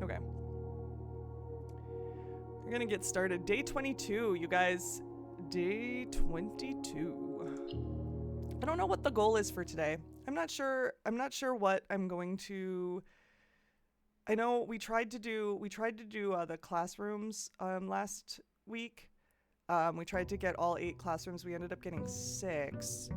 Okay. We're gonna get started. Day 22, you guys. Day 22. I don't know what the goal is for today. I'm not sure what I'm going to. I know we tried to do the classrooms last week. We tried to get all 8 classrooms. We ended up getting 6.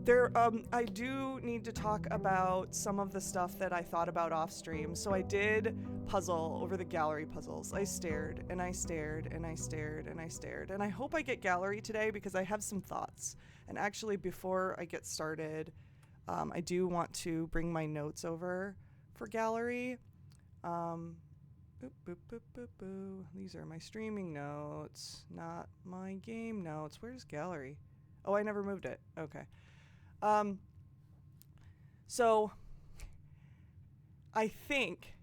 I do need to talk about some of the stuff that I thought about off stream. So I did puzzle over the gallery puzzles. I stared and I stared and I stared and I stared. And I hope I get gallery today because I have some thoughts. And actually, before I get started, I do want to bring my notes over for gallery. Boop, boop, boop, boop, boop. These are my streaming notes, not my game notes. Where's gallery? Oh, I never moved it. Okay. So I think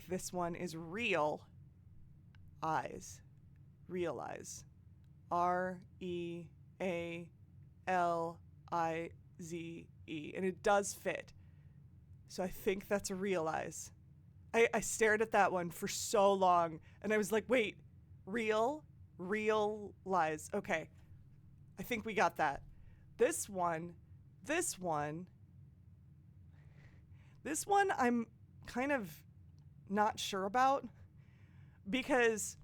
this one is real eyes. Real eyes. REALIZE. And it does fit. So I think that's a real eyes. I stared at that one for so long and I was like, wait, realize. Okay. I think we got that. This one, I'm kind of not sure about because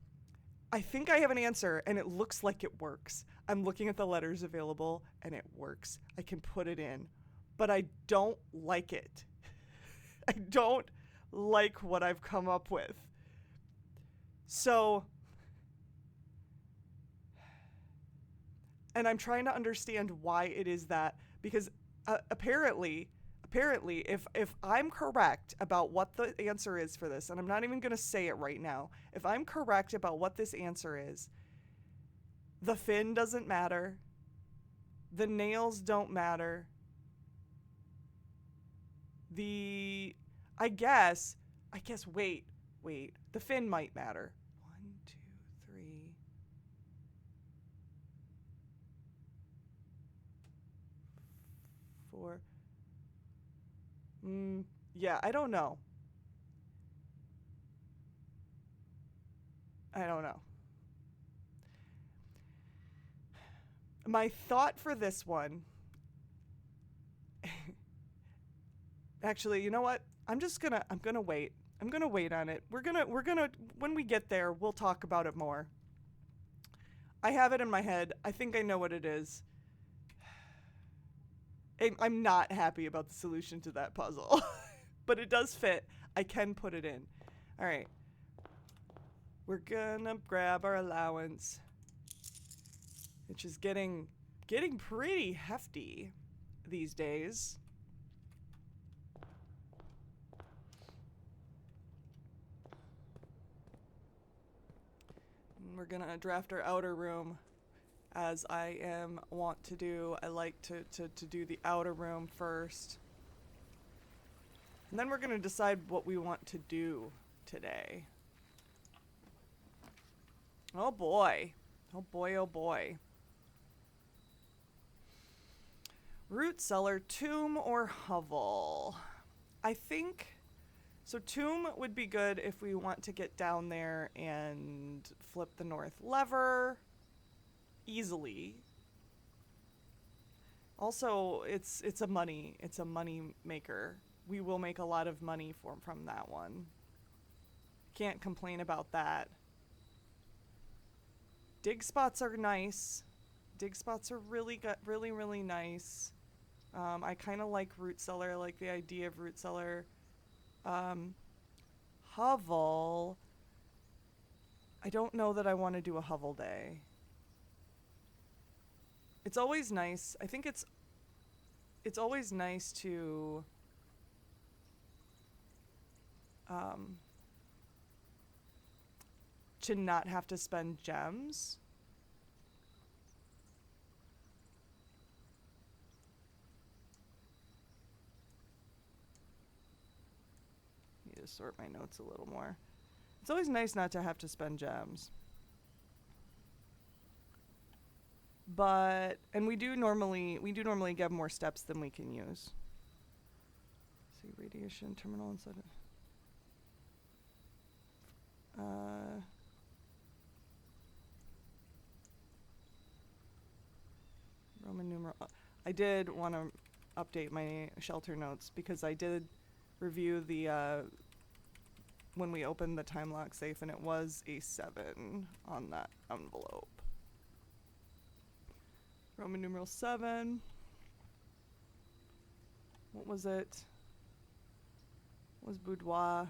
I think I have an answer and it looks like it works. I'm looking at the letters available and it works. I can put it in, but I don't like it. I don't like what I've come up with. So, and I'm trying to understand why it is that, because apparently, if I'm correct about what the answer is for this, and I'm not even going to say it right now, if I'm correct about what this answer is, the fin doesn't matter, the nails don't matter, I guess, wait, the fin might matter. 1, 2, 3... 4. Yeah, I don't know. My thought for this one. Actually, you know what? I'm gonna wait. I'm gonna wait on it. We're gonna when we get there, we'll talk about it more. I have it in my head. I think I know what it is. I'm not happy about the solution to that puzzle, but it does fit. I can put it in. All right. We're gonna grab our allowance, which is getting pretty hefty these days. And we're gonna draft our outer room. As I am wont to do, I like to do the outer room first. And then we're going to decide what we want to do today. Oh boy. Oh boy, oh boy. Root cellar, tomb, or hovel? I think... So tomb would be good if we want to get down there and flip the north lever easily. Also, it's a money maker. We will make a lot of money from that one. Can't complain about that. Dig spots are nice. Dig spots are really nice. I kind of like root cellar. I like the idea of root cellar. Hovel. I don't know that I want to do a hovel day. It's always nice. I think it's always nice to not have to spend gems. Need to sort my notes a little more. It's always nice not to have to spend gems. But, and we do normally get more steps than we can use. Let's see, radiation terminal inside it. Roman numeral. I did want to update my shelter notes because I did review the when we opened the time lock safe, and it was a 7 on that envelope. Roman numeral 7. What was it? What was boudoir?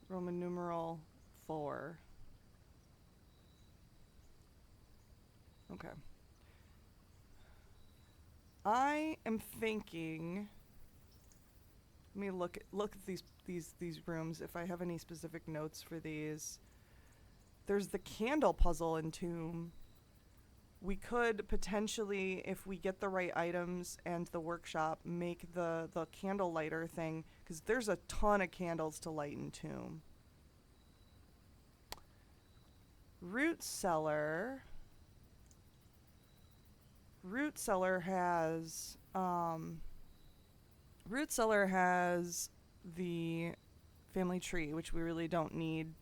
Roman numeral 4. Okay. I am thinking. Let me look at these rooms if I have any specific notes for these. There's the candle puzzle in Tomb. We could potentially, if we get the right items and the workshop, make the candle lighter thing, because there's a ton of candles to light in Tomb. Root cellar. Root cellar has the family tree, which we really don't need.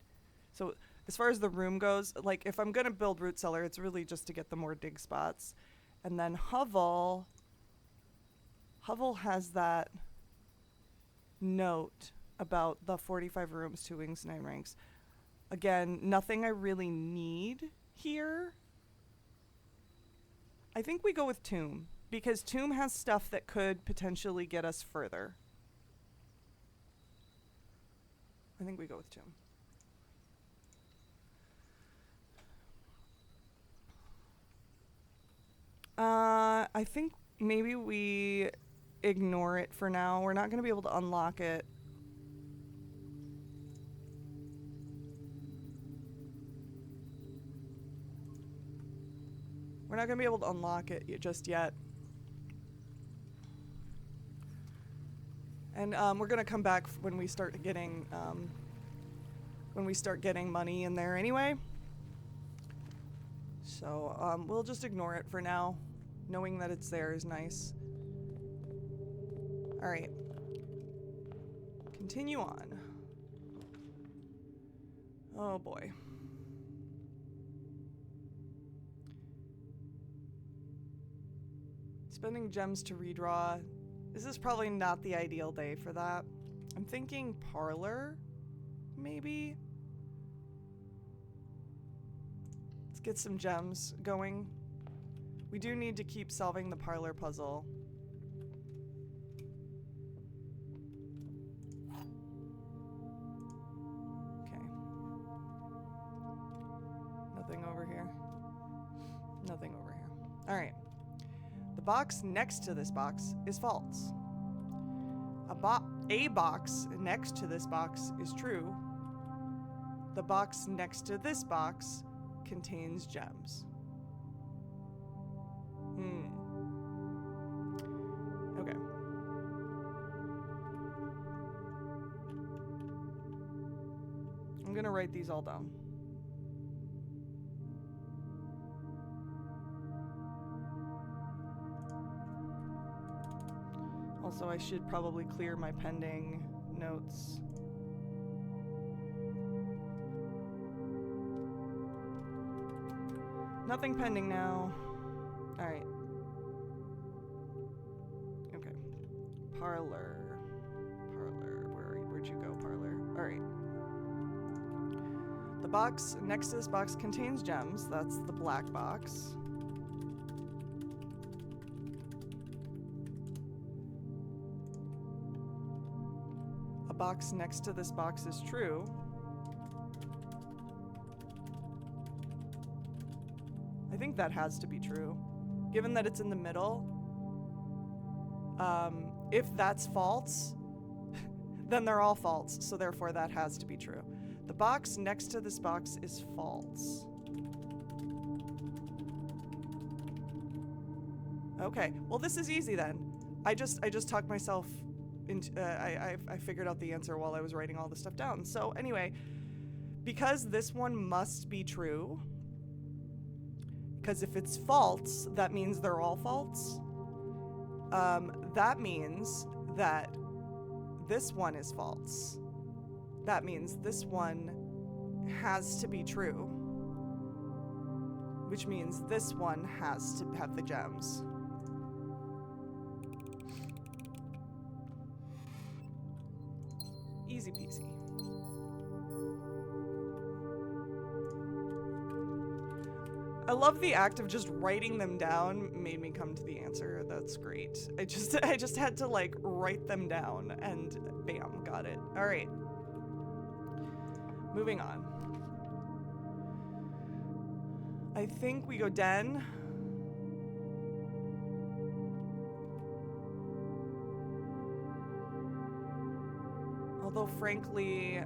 So as far as the room goes, like if I'm gonna build root cellar, it's really just to get the more dig spots. And then Hovel has that note about the 45 rooms, 2 wings, 9 ranks. Again, nothing I really need here. I think we go with Tomb, because Tomb has stuff that could potentially get us further. I think we go with Tomb. I think maybe we ignore it for now. We're not going to be able to unlock it. We're not going to be able to unlock it just yet. And we're going to come back when we start getting money in there anyway. So we'll just ignore it for now. Knowing that it's there is nice. All right. Continue on. Oh boy. Spending gems to redraw. This is probably not the ideal day for that. I'm thinking parlor, maybe? Let's get some gems going. We do need to keep solving the parlor puzzle. Okay. Nothing over here. Nothing over here. All right. The box next to this box is false. A box next to this box is true. The box next to this box contains gems. Okay. I'm gonna write these all down. Also, I should probably clear my pending notes. Nothing pending now. All right. Okay. Parlor. Where'd you go, parlor? All right. The box next to this box contains gems. That's the black box. A box next to this box is true. I think that has to be true. Given that it's in the middle, if that's false, then they're all false, so therefore that has to be true. The box next to this box is false. Okay, well this is easy then. I just talked myself into, I figured out the answer while I was writing all this stuff down. So anyway, because this one must be true, because if it's false, that means they're all false. That means that this one is false. that means this one has to be true. Which means this one has to have the gems. Easy peasy. I love the act of just writing them down made me come to the answer. That's great. I just had to like write them down and bam, got it. All right. Moving on. I think we go den. Although frankly,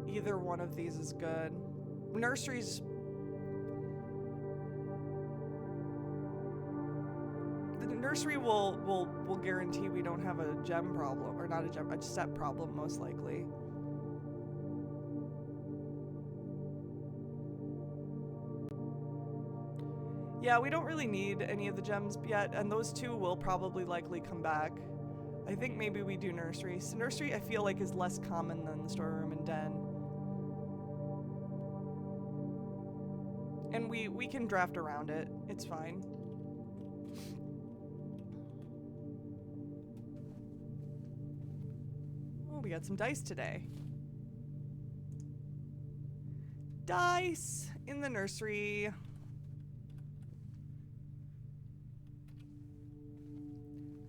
either one of these is good. Nursery's Nursery will guarantee we don't have a gem problem, or not a gem, a set problem most likely. Yeah, we don't really need any of the gems yet, and those two will probably likely come back. I think maybe we do nursery. So nursery I feel like is less common than the storeroom and den. And we can draft around it. It's fine. Oh, we got some dice today. Dice in the nursery.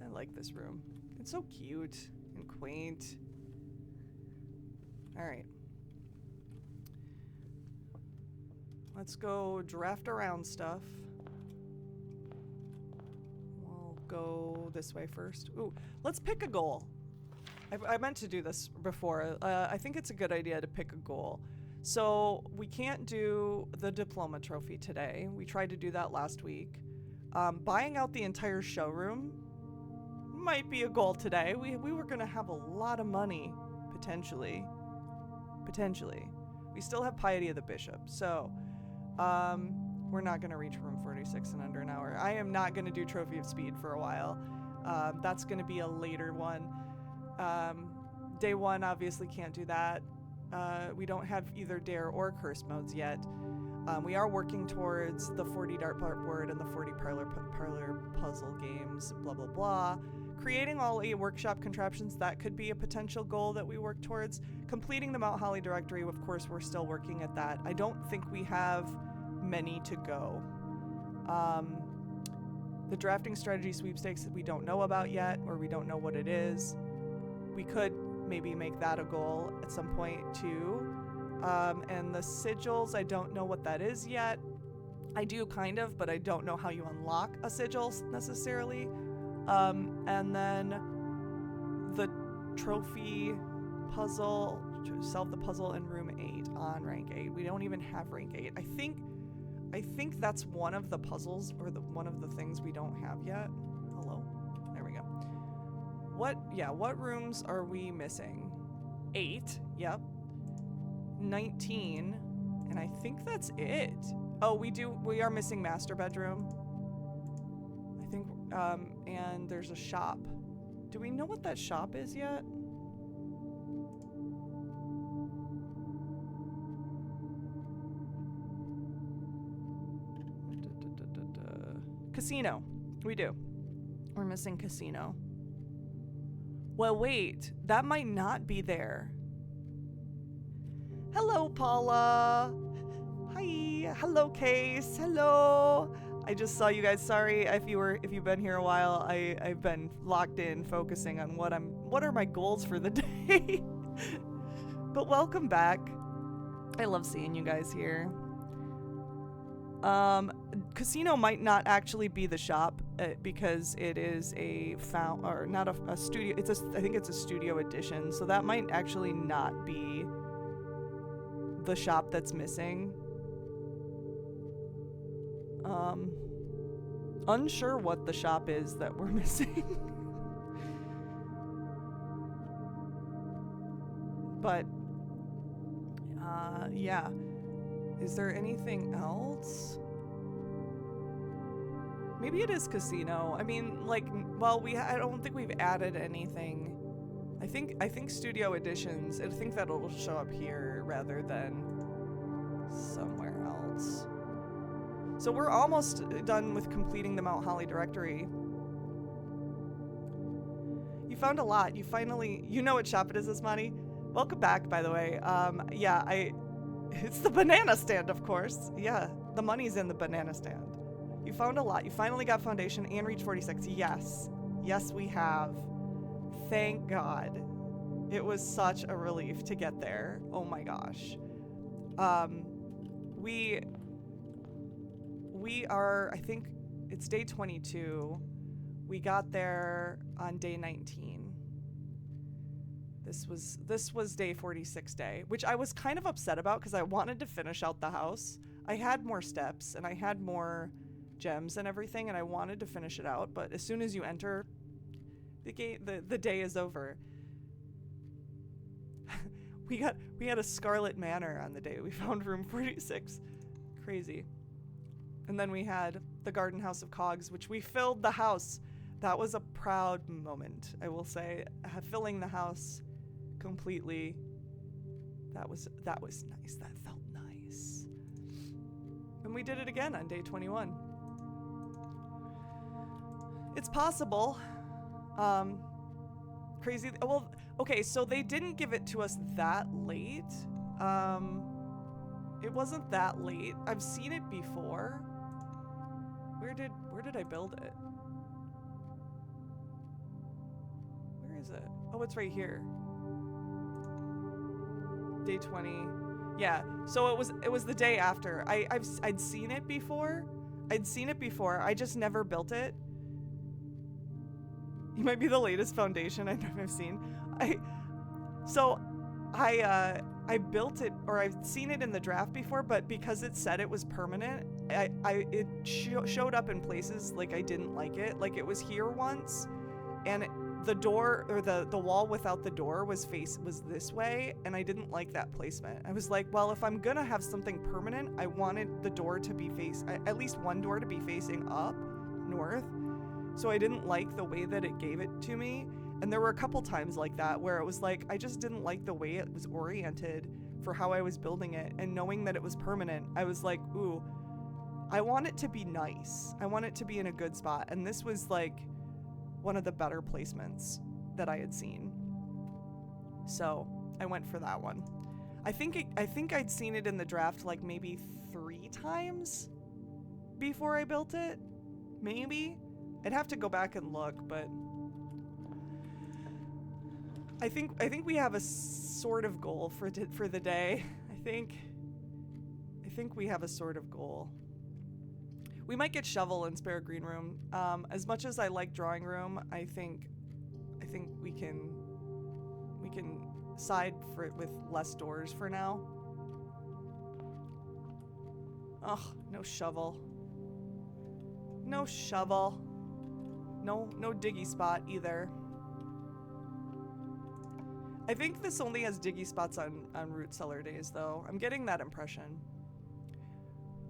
I like this room. It's so cute and quaint. All right. Let's go draft around stuff. We'll go this way first. Ooh, let's pick a goal. I meant to do this before. I think it's a good idea to pick a goal. So we can't do the diploma trophy today. We tried to do that last week. Buying out the entire showroom might be a goal today. We were gonna have a lot of money, potentially. We still have Piety of the Bishop, so we're not gonna reach room 46 in under an hour. I am not gonna do Trophy of Speed for a while. That's gonna be a later one. Day one obviously can't do that. We don't have either Dare or Curse modes yet. We are working towards the 40 dartboard and the 40 parlor puzzle games, blah, blah, blah. Creating all 8 workshop contraptions, that could be a potential goal that we work towards. Completing the Mount Holly directory, of course, we're still working at that. I don't think we have many to go. The drafting strategy sweepstakes that we don't know about yet, or we don't know what it is. We could maybe make that a goal at some point too. And the sigils, I don't know what that is yet. I do kind of, but I don't know how you unlock a sigil necessarily. And then the trophy puzzle, solve the puzzle in room 8 on rank 8. We don't even have rank 8. I think that's one of the puzzles, or one of the things we don't have yet. Hello? There we go. What rooms are we missing? 8, yep. 19, and I think that's it. Oh, we are missing master bedroom. I think, and there's a shop. Do we know what that shop is yet? Casino. We do. We're missing casino. Well, wait. That might not be there. Hello, Paula. Hi. Hello, Case. Hello. I just saw you guys. Sorry if you've been here a while. I've been locked in, focusing on what are my goals for the day. But welcome back. I love seeing you guys here. Casino might not actually be the shop because it is a not a studio. I think it's a studio edition, so that might actually not be the shop that's missing. Unsure what the shop is that we're missing. But yeah. Is there anything else? Maybe it is casino. I mean, like, well, I don't think we've added anything. I I think Studio Editions. I think that it'll show up here rather than somewhere else. So we're almost done with completing the Mount Holly directory. You found a lot. You know what shop it is, Asmani? Welcome back, by the way. It's the banana stand, of course. Yeah, the money's in the banana stand. You found a lot. You finally got foundation and reached 46. Yes. Yes, we have. Thank God. It was such a relief to get there. Oh my gosh. We are, I think it's day 22. We got there on day 19. This was day 46 day, which I was kind of upset about because I wanted to finish out the house. I had more steps and I had more gems and everything, and I wanted to finish it out, but as soon as you enter the gate, the day is over. we had a Scarlet Manor on the day we found room 46. Crazy. And then we had the Garden House of Cogs, which we filled the house. That was a proud moment, I will say. Filling the house completely. That was nice. That felt nice. And we did it again on day 21. It's possible. Crazy. Well, okay, so they didn't give it to us that late. It wasn't that late. I've seen it before. Where did I build it? Where is it? Oh, it's right here. Day 20. Yeah. So it was the day after. I'd seen it before. I just never built it. You might be the latest foundation I've seen. I built it, or I've seen it in the draft before, but because it said it was permanent, it showed up in places like I didn't like it. Like it was here once, and the door, or the wall without the door was this way, and I didn't like that placement. I was like, well, if I'm gonna have something permanent, I wanted the door to be at least one door to be facing up, north. So I didn't like the way that it gave it to me. And there were a couple times like that where it was like, I just didn't like the way it was oriented for how I was building it. And knowing that it was permanent, I was like, ooh, I want it to be nice. I want it to be in a good spot. And this was like one of the better placements that I had seen. So I went for that one. I think I'd seen it in the draft like maybe 3 times before I built it. Maybe. I'd have to go back and look, but I think we have a sort of goal for the day. I think we have a sort of goal. We might get shovel and spare green room. As much as I like drawing room, I think we can side for it with less doors for now. Ugh, no shovel. No shovel. No diggy spot either. I think this only has diggy spots on root cellar days though. I'm getting that impression.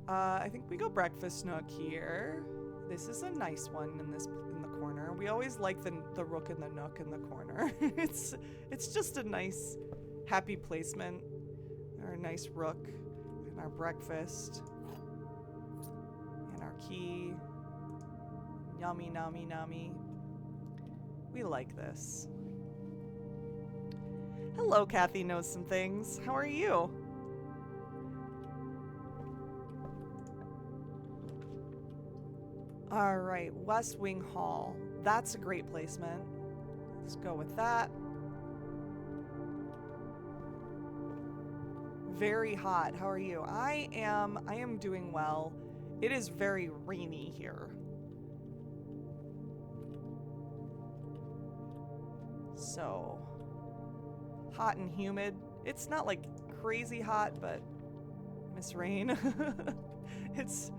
I think we go breakfast nook here. This is a nice one in the corner. We always like the rook and the nook in the corner. It's just a nice happy placement. Our nice rook and our breakfast and our key. Yummy, nummy, nummy. We like this. Hello, Kathy knows some things. How are you? All right, West Wing Hall. That's a great placement. Let's go with that. Very hot. How are you? I am doing well. It is very rainy here. So, hot and humid. It's not like crazy hot, but Miss Rain. It's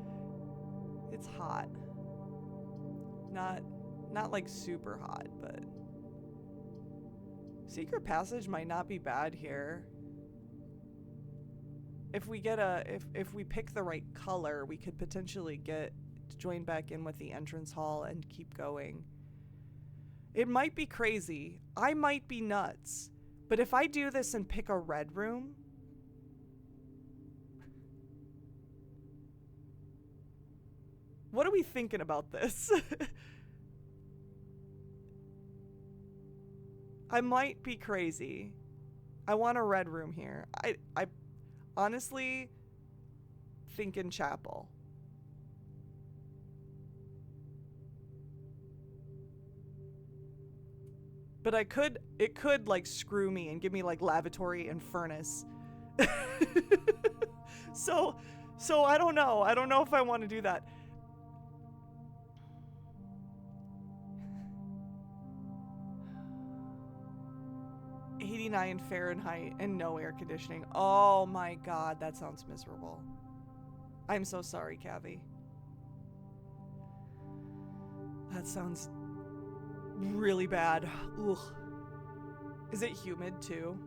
hot. Not like super hot, but Secret Passage might not be bad here. If we get if we pick the right color, we could potentially get join back in with the entrance hall and keep going. It might be crazy. I might be nuts. But if I do this and pick a red room, what are we thinking about this? I might be crazy. I want a red room here. I honestly thinking chapel. But it could like screw me and give me like lavatory and furnace. So I don't know. I don't know if I want to do that. "89 Fahrenheit and no air conditioning." Oh my god, that sounds miserable. I'm so sorry, Kathy. That sounds really bad. Ugh. Is it humid too?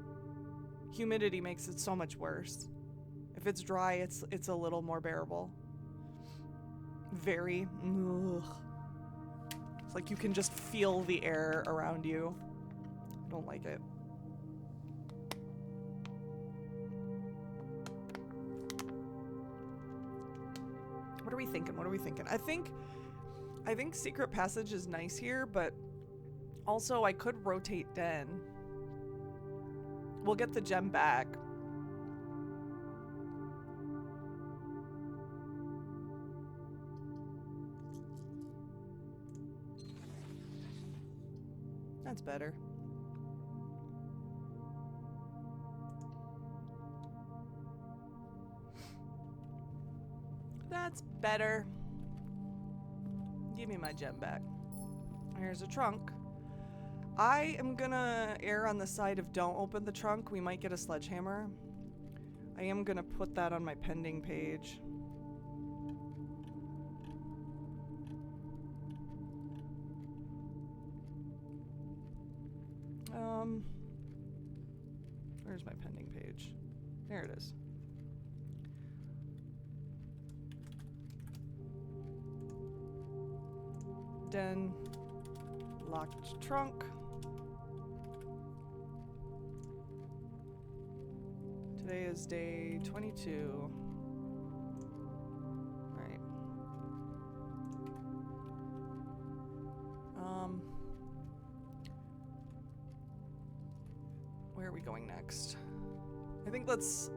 Humidity makes it so much worse. If it's dry, it's a little more bearable. Very. Ugh. It's like you can just feel the air around you. I don't like it. What are we thinking? What are we thinking? I think Secret Passage is nice here, but also I could rotate Den. We'll get the gem back. That's better. That's better. Give me my gem back. Here's a trunk. I am gonna err on the side of don't open the trunk. We might get a sledgehammer. I am gonna put that on my pending page. Where's my pending page? There it is. Den, locked trunk. Today is day 22. Alright. Where are we going next? I think let's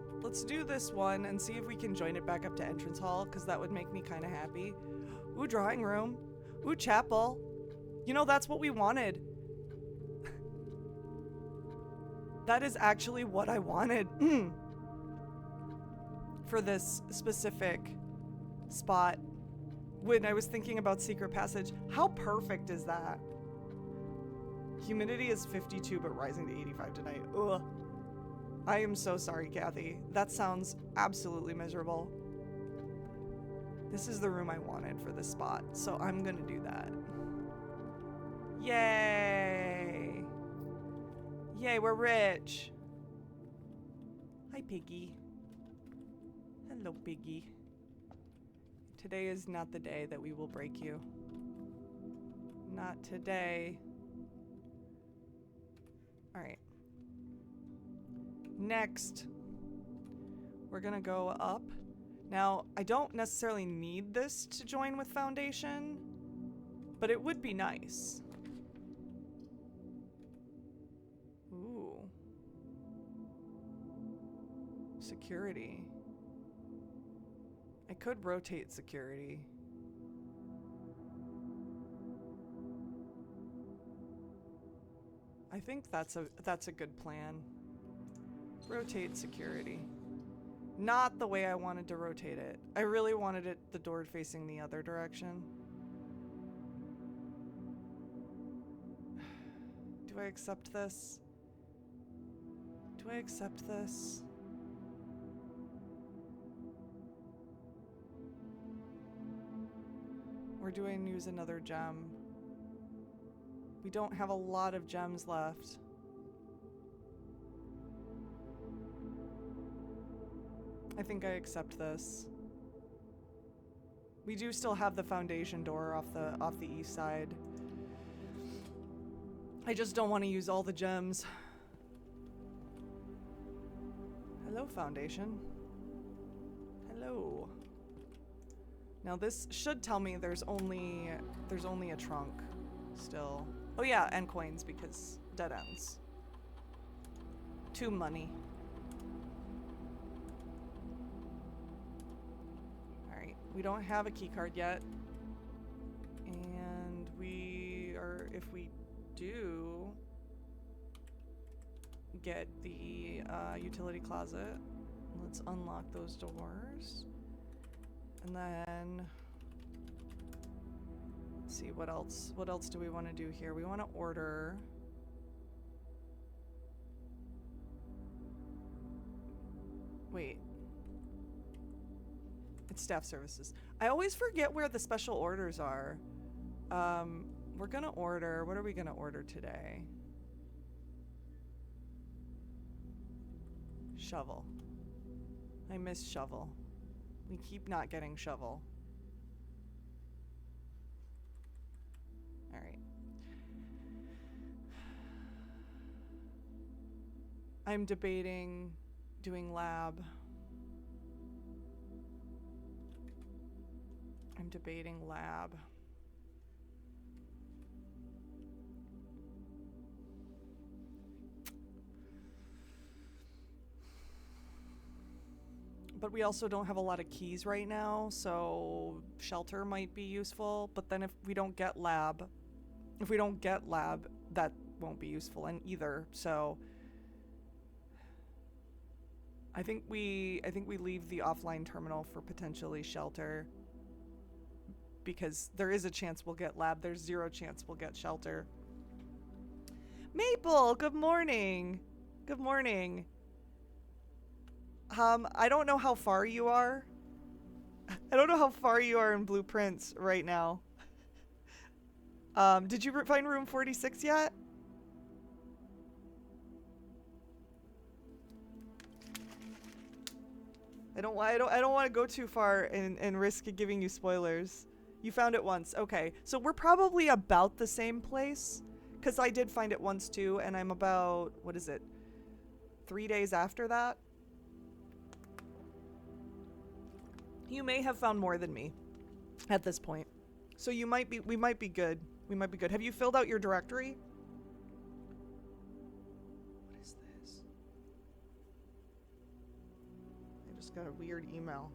do this one and see if we can join it back up to entrance hall, because that would make me kind of happy. Ooh, drawing room. Ooh, chapel. You know, that's what we wanted. That is actually what I wanted for this specific spot when I was thinking about Secret Passage. How perfect is that? Humidity is 52 but rising to 85 tonight. Ugh. I am so sorry, Kathy. That sounds absolutely miserable. This is the room I wanted for this spot, so I'm gonna do that. Yay! Yay, we're rich! Hi, Piggy. Hello, Piggy. Today is not the day that we will break you. Not today. Alright. Next, we're gonna go up. Now, I don't necessarily need this to join with Foundation, but it would be nice. Ooh. Security. I could rotate security. I think that's a good plan. Rotate security. Not the way I wanted to rotate it. I really wanted it the door facing the other direction. Do I accept this? Do I accept this? Or do I use another gem? We don't have a lot of gems left. I think I accept this. We do still have the Foundation door off the east side. I just don't want to use all the gems. Hello, Foundation. Hello. Now this should tell me there's only a trunk still. Oh yeah, and coins because dead ends. 2 money. Alright, we don't have a key card yet. And we are, if we do get the utility closet, let's unlock those doors. And then let's see what else do we want to do here? We want to order wait. It's staff services. I always forget where the special orders are. We're gonna order, what are we gonna order today? Shovel. I miss shovel. We keep not getting shovel. Alright. I'm debating doing lab. I'm debating lab. But we also don't have a lot of keys right now, so shelter might be useful. But then if we don't get lab, that won't be useful in either. So I think we leave the offline terminal for potentially shelter, because there is a chance we'll get lab. There's 0 chance we'll get shelter. Maple, good morning. Good morning. I don't know how far you are. I don't know how far you are in Blueprints right now. Did you find room 46 yet? I don't want to go too far and risk giving you spoilers. You found it once. Okay. So we're probably about the same place, cuz I did find it once too, and I'm about, what is it? 3 days after that. You may have found more than me at this point. So we might be good. We might be good. Have you filled out your directory? What is this? I just got a weird email.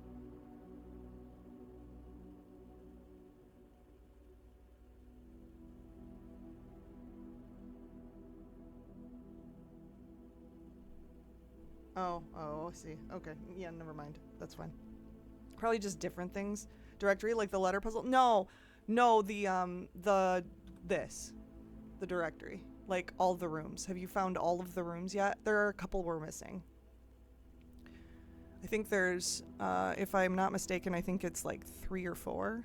Oh, I see. Okay. Yeah, never mind. That's fine. Probably just different things. Directory, like the letter puzzle. No, the directory, like all the rooms. Have you found all of the rooms yet? There are a couple we're missing. I think there's, if I'm not mistaken, I think it's like 3 or 4.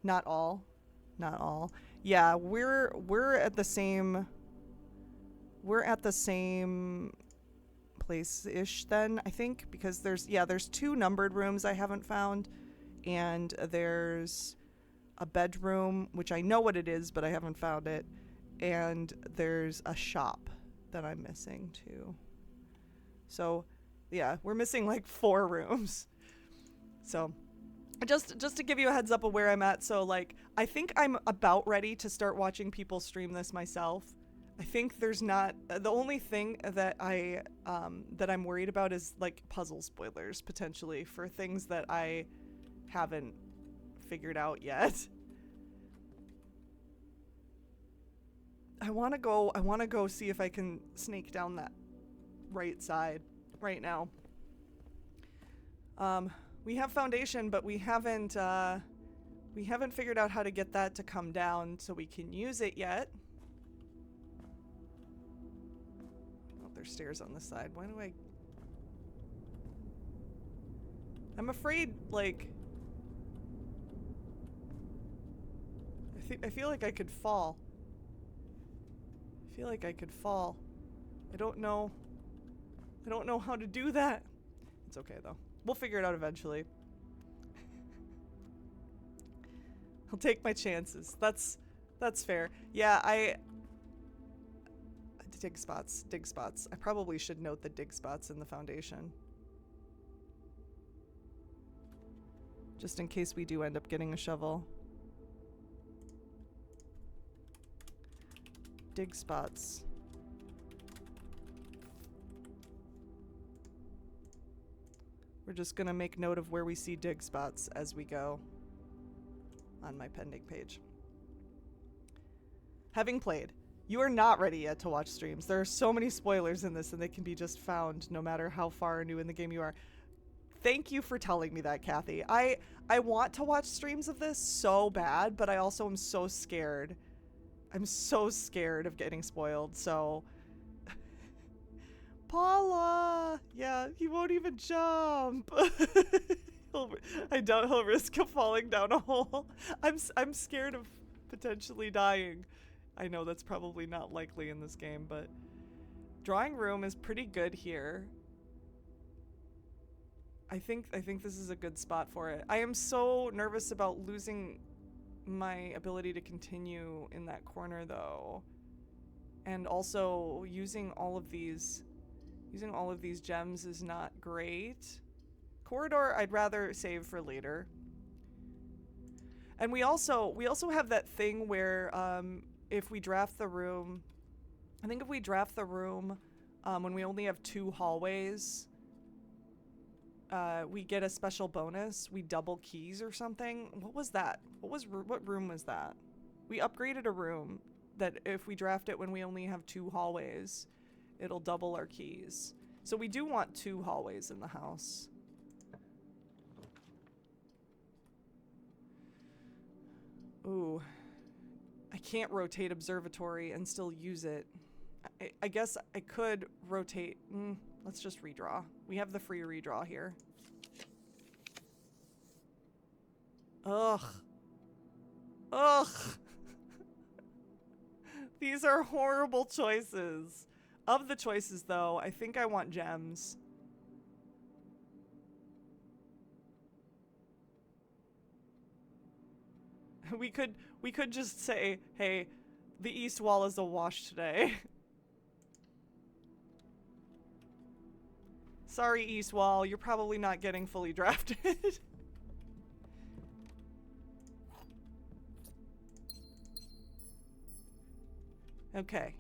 Not all. Yeah, we're at the same place-ish then, I think, because there's 2 numbered rooms I haven't found, and there's a bedroom, which I know what it is, but I haven't found it, and there's a shop that I'm missing too. So, yeah, we're missing like 4 rooms. So, just to give you a heads up of where I'm at, so like, I think I'm about ready to start watching people stream this myself. I think there's not, the only thing that I'm worried about is like puzzle spoilers potentially for things that I haven't figured out yet. I want to go see if I can snake down that right side right now. We have foundation, but we haven't figured out how to get that to come down so we can use it yet. There's stairs on this side. Why do I'm afraid, like, I feel like I could fall. I don't know how to do that. It's okay though. We'll figure it out eventually. I'll take my chances. That's fair. Yeah, dig spots, dig spots. I probably should note the dig spots in the foundation. Just in case we do end up getting a shovel. Dig spots. We're just gonna make note of where we see dig spots as we go on my pending page. Having played, you are not ready yet to watch streams. There are so many spoilers in this and they can be just found no matter how far new in the game you are. Thank you for telling me that, Kathy. I want to watch streams of this so bad, but I also am so scared. I'm so scared of getting spoiled, so... Paula! Yeah, he won't even jump. I doubt he'll risk falling down a hole. I'm scared of potentially dying. I know that's probably not likely in this game, but drawing room is pretty good here. I think this is a good spot for it. I am so nervous about losing my ability to continue in that corner though. And also using all of these gems is not great. Corridor I'd rather save for later. And we also have that thing where if we draft the room, I think if we draft the room when we only have 2 hallways, we get a special bonus. We double keys or something. What was that? What room was that? We upgraded a room that if we draft it when we only have 2 hallways, it'll double our keys. So we do want 2 hallways in the house. Ooh. I can't rotate observatory and still use it. I guess I could rotate. Let's just redraw. We have the free redraw here. Ugh. Ugh. These are horrible choices. Of the choices, though, I think I want gems. We could just say, hey, the east wall is awash today. Sorry, east wall, you're probably not getting fully drafted. Okay.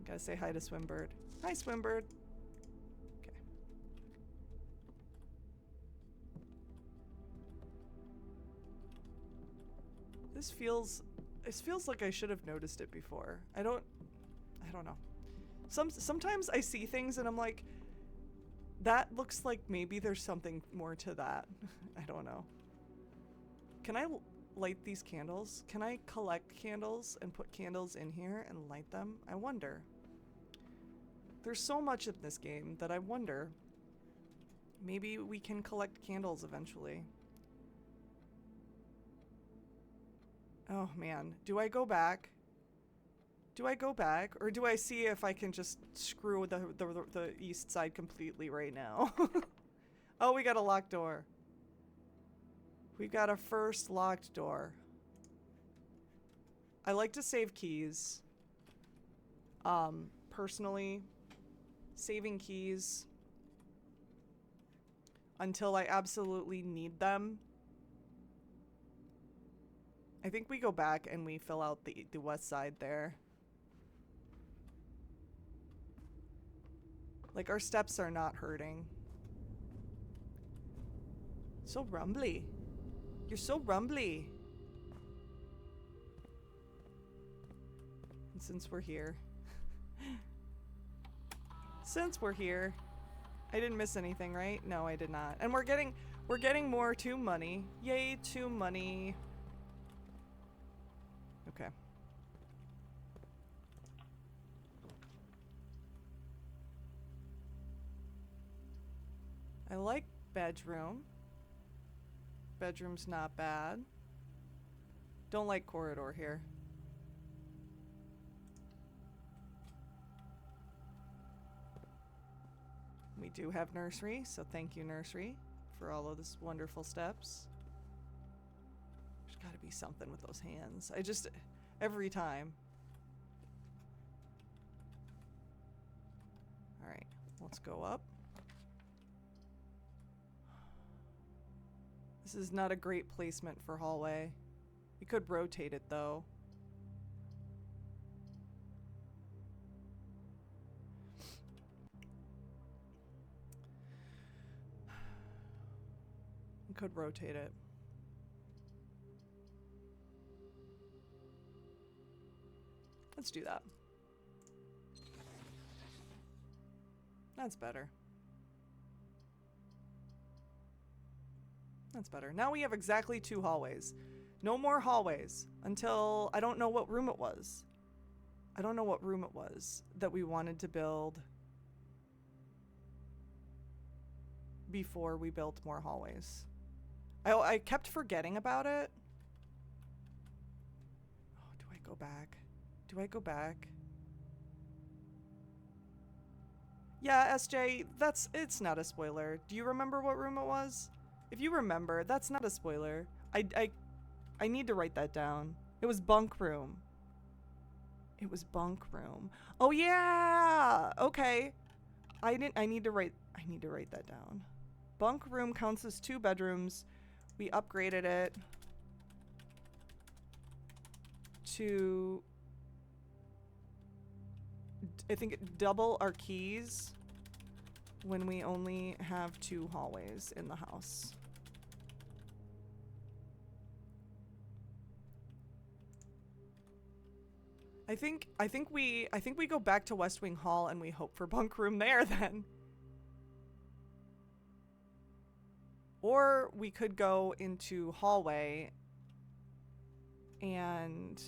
Gotta say hi to Swimbird. Hi, Swimbird. Okay. This feels like I should have noticed it before. I don't know. Sometimes I see things and I'm like, that looks like maybe there's something more to that. I don't know. Can I light these candles? Can I collect candles and put candles in here and light them? I wonder. There's so much in this game that I wonder. Maybe we can collect candles eventually. Oh man, do I go back? Do I go back? Or do I see if I can just screw the east side completely right now? Oh, we got a locked door. We got a first locked door. I like to save keys. Personally, saving keys until I absolutely need them. I think we go back and we fill out the west side there. Like, our steps are not hurting. So rumbly. You're so rumbly. And since we're here. Since we're here. I didn't miss anything, right? No, I did not. And we're getting more to money. Yay, to money. Okay. I like bedroom. Bedroom's not bad. Don't like corridor here. We do have nursery, so thank you, nursery, for all of this wonderful steps. There's gotta be something with those hands. Every time. Let's go up. This is not a great placement for hallway. We could rotate it though. We could rotate it. Let's do that. That's better. That's better. Now we have exactly 2 hallways. No more hallways until I don't know what room it was. I don't know what room it was that we wanted to build before we built more hallways. I kept forgetting about it. Oh, do I go back? Do I go back? Yeah, SJ, it's not a spoiler. Do you remember what room it was? If you remember, that's not a spoiler. I need to write that down. It was bunk room. It was bunk room. Oh yeah. Okay. I need to write that down. Bunk room counts as 2 bedrooms. We upgraded it to I think double our keys when we only have 2 hallways in the house. I think we go back to West Wing Hall and we hope for bunk room there then. Or we could go into hallway and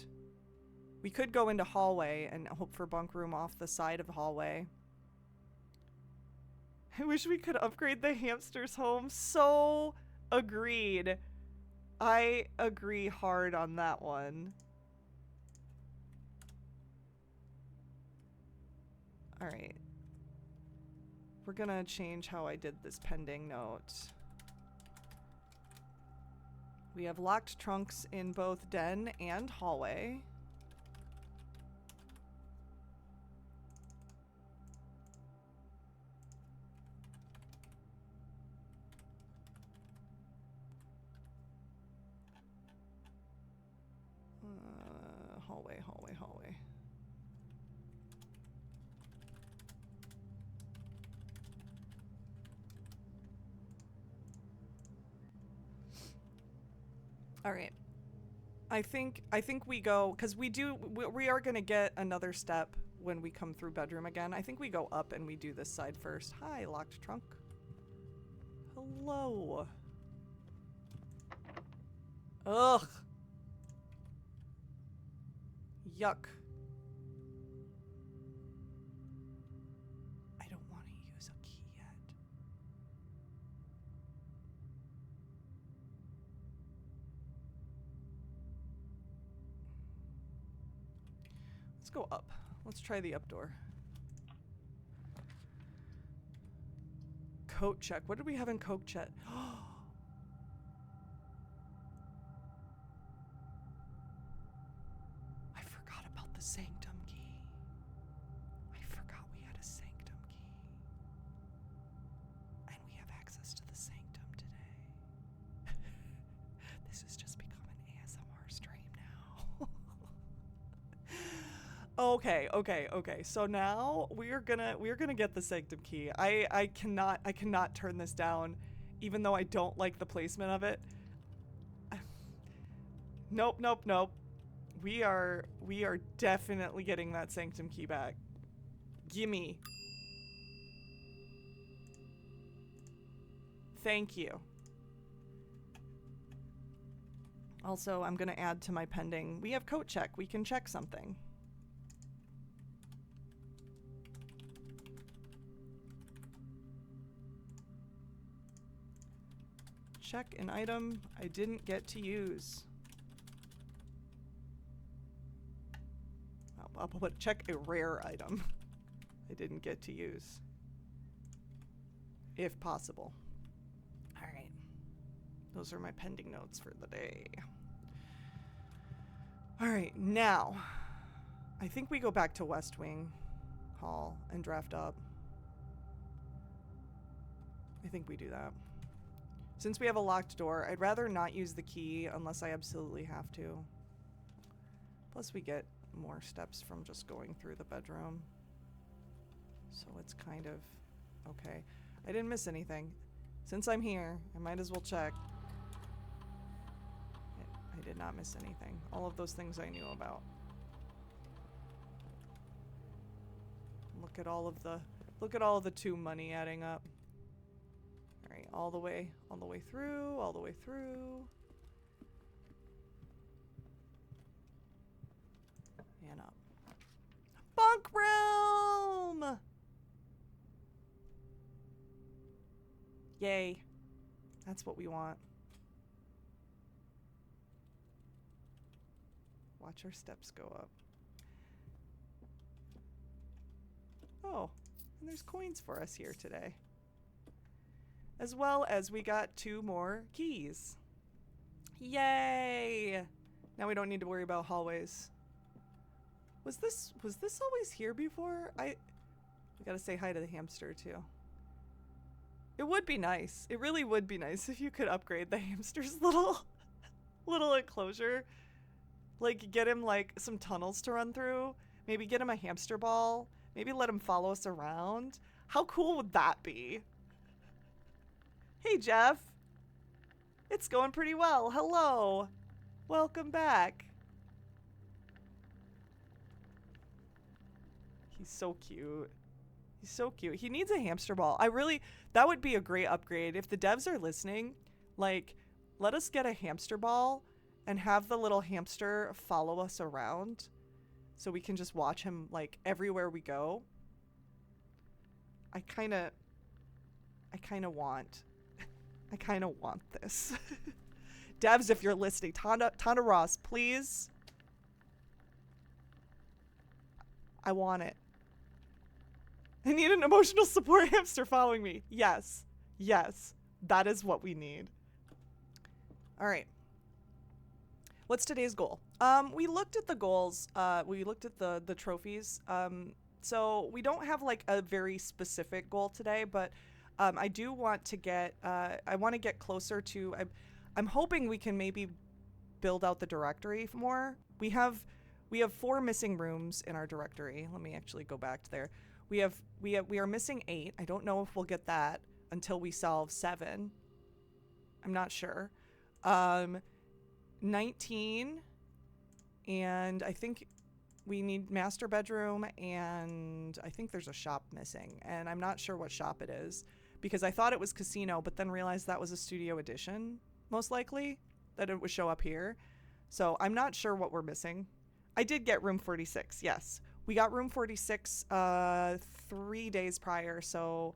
we could go into hallway and hope for bunk room off the side of the hallway. I wish we could upgrade the hamster's home. So agreed. I agree hard on that one. All right. We're gonna change how I did this pending note. We have locked trunks in both den and hallway. Hallway, hallway, hallway. All right. I think we go, because we are going to get another step when we come through bedroom again. I think we go up and we do this side first. Hi, locked trunk. Hello. Ugh. Yuck. I don't want to use a key yet. Let's go up. Let's try the up door. Coat check. What did we have in coat check? I forgot about the sanctum key. I forgot we had a sanctum key. And we have access to the sanctum today. This has just become an ASMR stream now. Okay. So now we're gonna get the sanctum key. I cannot turn this down, even though I don't like the placement of it. Nope. We are definitely getting that sanctum key back. Gimme. Thank you. Also, I'm gonna add to my pending. We have coat check. We can check something. Check an item I didn't get to use. I'll put check a rare item I didn't get to use. If possible. All right. Those are my pending notes for the day. All right, now I think we go back to West Wing Hall and draft up. I think we do that. Since we have a locked door, I'd rather not use the key unless I absolutely have to. Plus we get more steps from just going through the bedroom. So it's kind of okay. I didn't miss anything. Since I'm here, I might as well check. I did not miss anything. All of those things I knew about. Look at all of the tomb money adding up. Alright, all the way through, all the way through. And up. Bunk room! Yay. That's what we want. Watch our steps go up. Oh, and there's coins for us here today. As well as we got 2 more keys. Yay! Now we don't need to worry about hallways. Was this always here before? I gotta say hi to the hamster too. It would be nice. It really would be nice if you could upgrade the hamster's little enclosure. Like get him like some tunnels to run through. Maybe get him a hamster ball. Maybe let him follow us around. How cool would that be? Hey, Jeff. It's going pretty well. Hello. Welcome back. He's so cute. He's so cute. He needs a hamster ball. That would be a great upgrade. If the devs are listening, like, let us get a hamster ball and have the little hamster follow us around so we can just watch him, like, everywhere we go. I kind of want this. Devs, if you're listening, Tana Ross, please. I want it. I need an emotional support hamster following me. Yes. Yes. That is what we need. All right. What's today's goal? We looked at the goals. We looked at the trophies. So we don't have like a very specific goal today, but I do want to get, I want to get closer to, I'm hoping we can maybe build out the directory more. We have 4 missing rooms in our directory. Let me actually go back to there. We are missing 8. I don't know if we'll get that until we solve 7. I'm not sure. 19, and I think we need master bedroom, and I think there's a shop missing, and I'm not sure what shop it is because I thought it was casino, but then realized that was a studio edition, most likely, that it would show up here. So I'm not sure what we're missing. I did get room 46, yes. We got room 46 3 days prior, so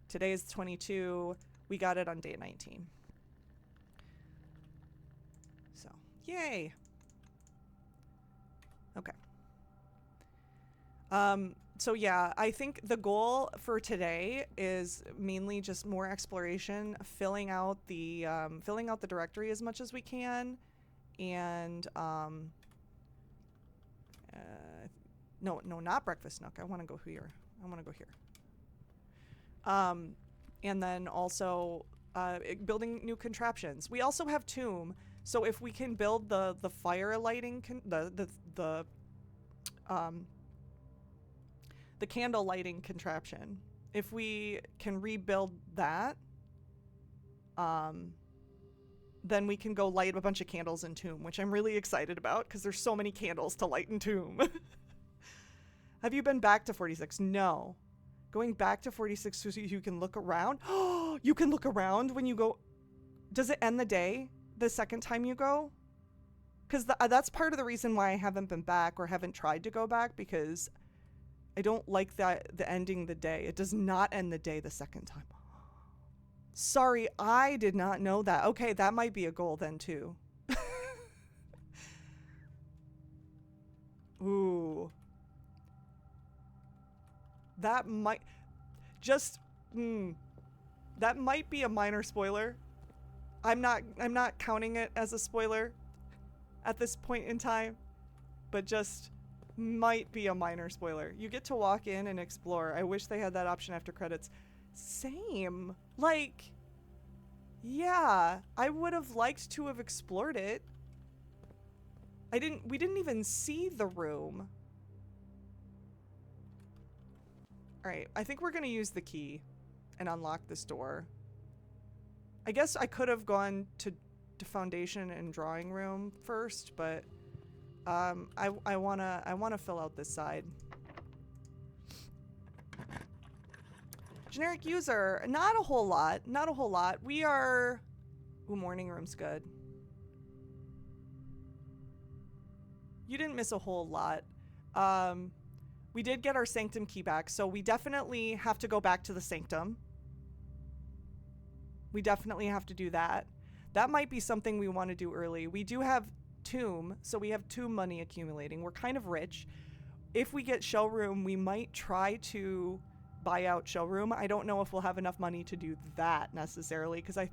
today is 22. We got it on day 19. So, yay. Okay. So yeah, I think the goal for today is mainly just more exploration, filling out the directory as much as we can, and no, not Breakfast Nook. I want to go here. And then also building new contraptions. We also have Tomb, so if we can build the fire lighting, the candle lighting contraption, if we can rebuild that, then we can go light a bunch of candles in Tomb, which I'm really excited about because there's so many candles to light in Tomb. Have you been back to 46? No. Going back to 46 so you can look around? Oh, you can look around when you go. Does it end the day the second time you go? Because that's part of the reason why I haven't been back or haven't tried to go back, because I don't like the ending the day. It does not end the day the second time. Sorry, I did not know that. Okay, that might be a goal then too. Ooh. That might that might be a minor spoiler. I'm not counting it as a spoiler at this point in time, but just might be a minor spoiler. You get to walk in and explore. I wish they had that option after credits. Same. Like, yeah, I would have liked to have explored it. We didn't even see the room. All right, I think we're gonna use the key and unlock this door. I guess I could have gone to foundation and drawing room first, but I wanna fill out this side. Generic user, not a whole lot, not a whole lot. We are, ooh, morning room's good. You didn't miss a whole lot. We did get our sanctum key back, so we definitely have to go back to the sanctum. We definitely have to do that. That might be something we want to do early. We do have tomb, so we have tomb money accumulating. We're kind of rich. If we get showroom, we might try to buy out showroom. I don't know if we'll have enough money to do that necessarily, because if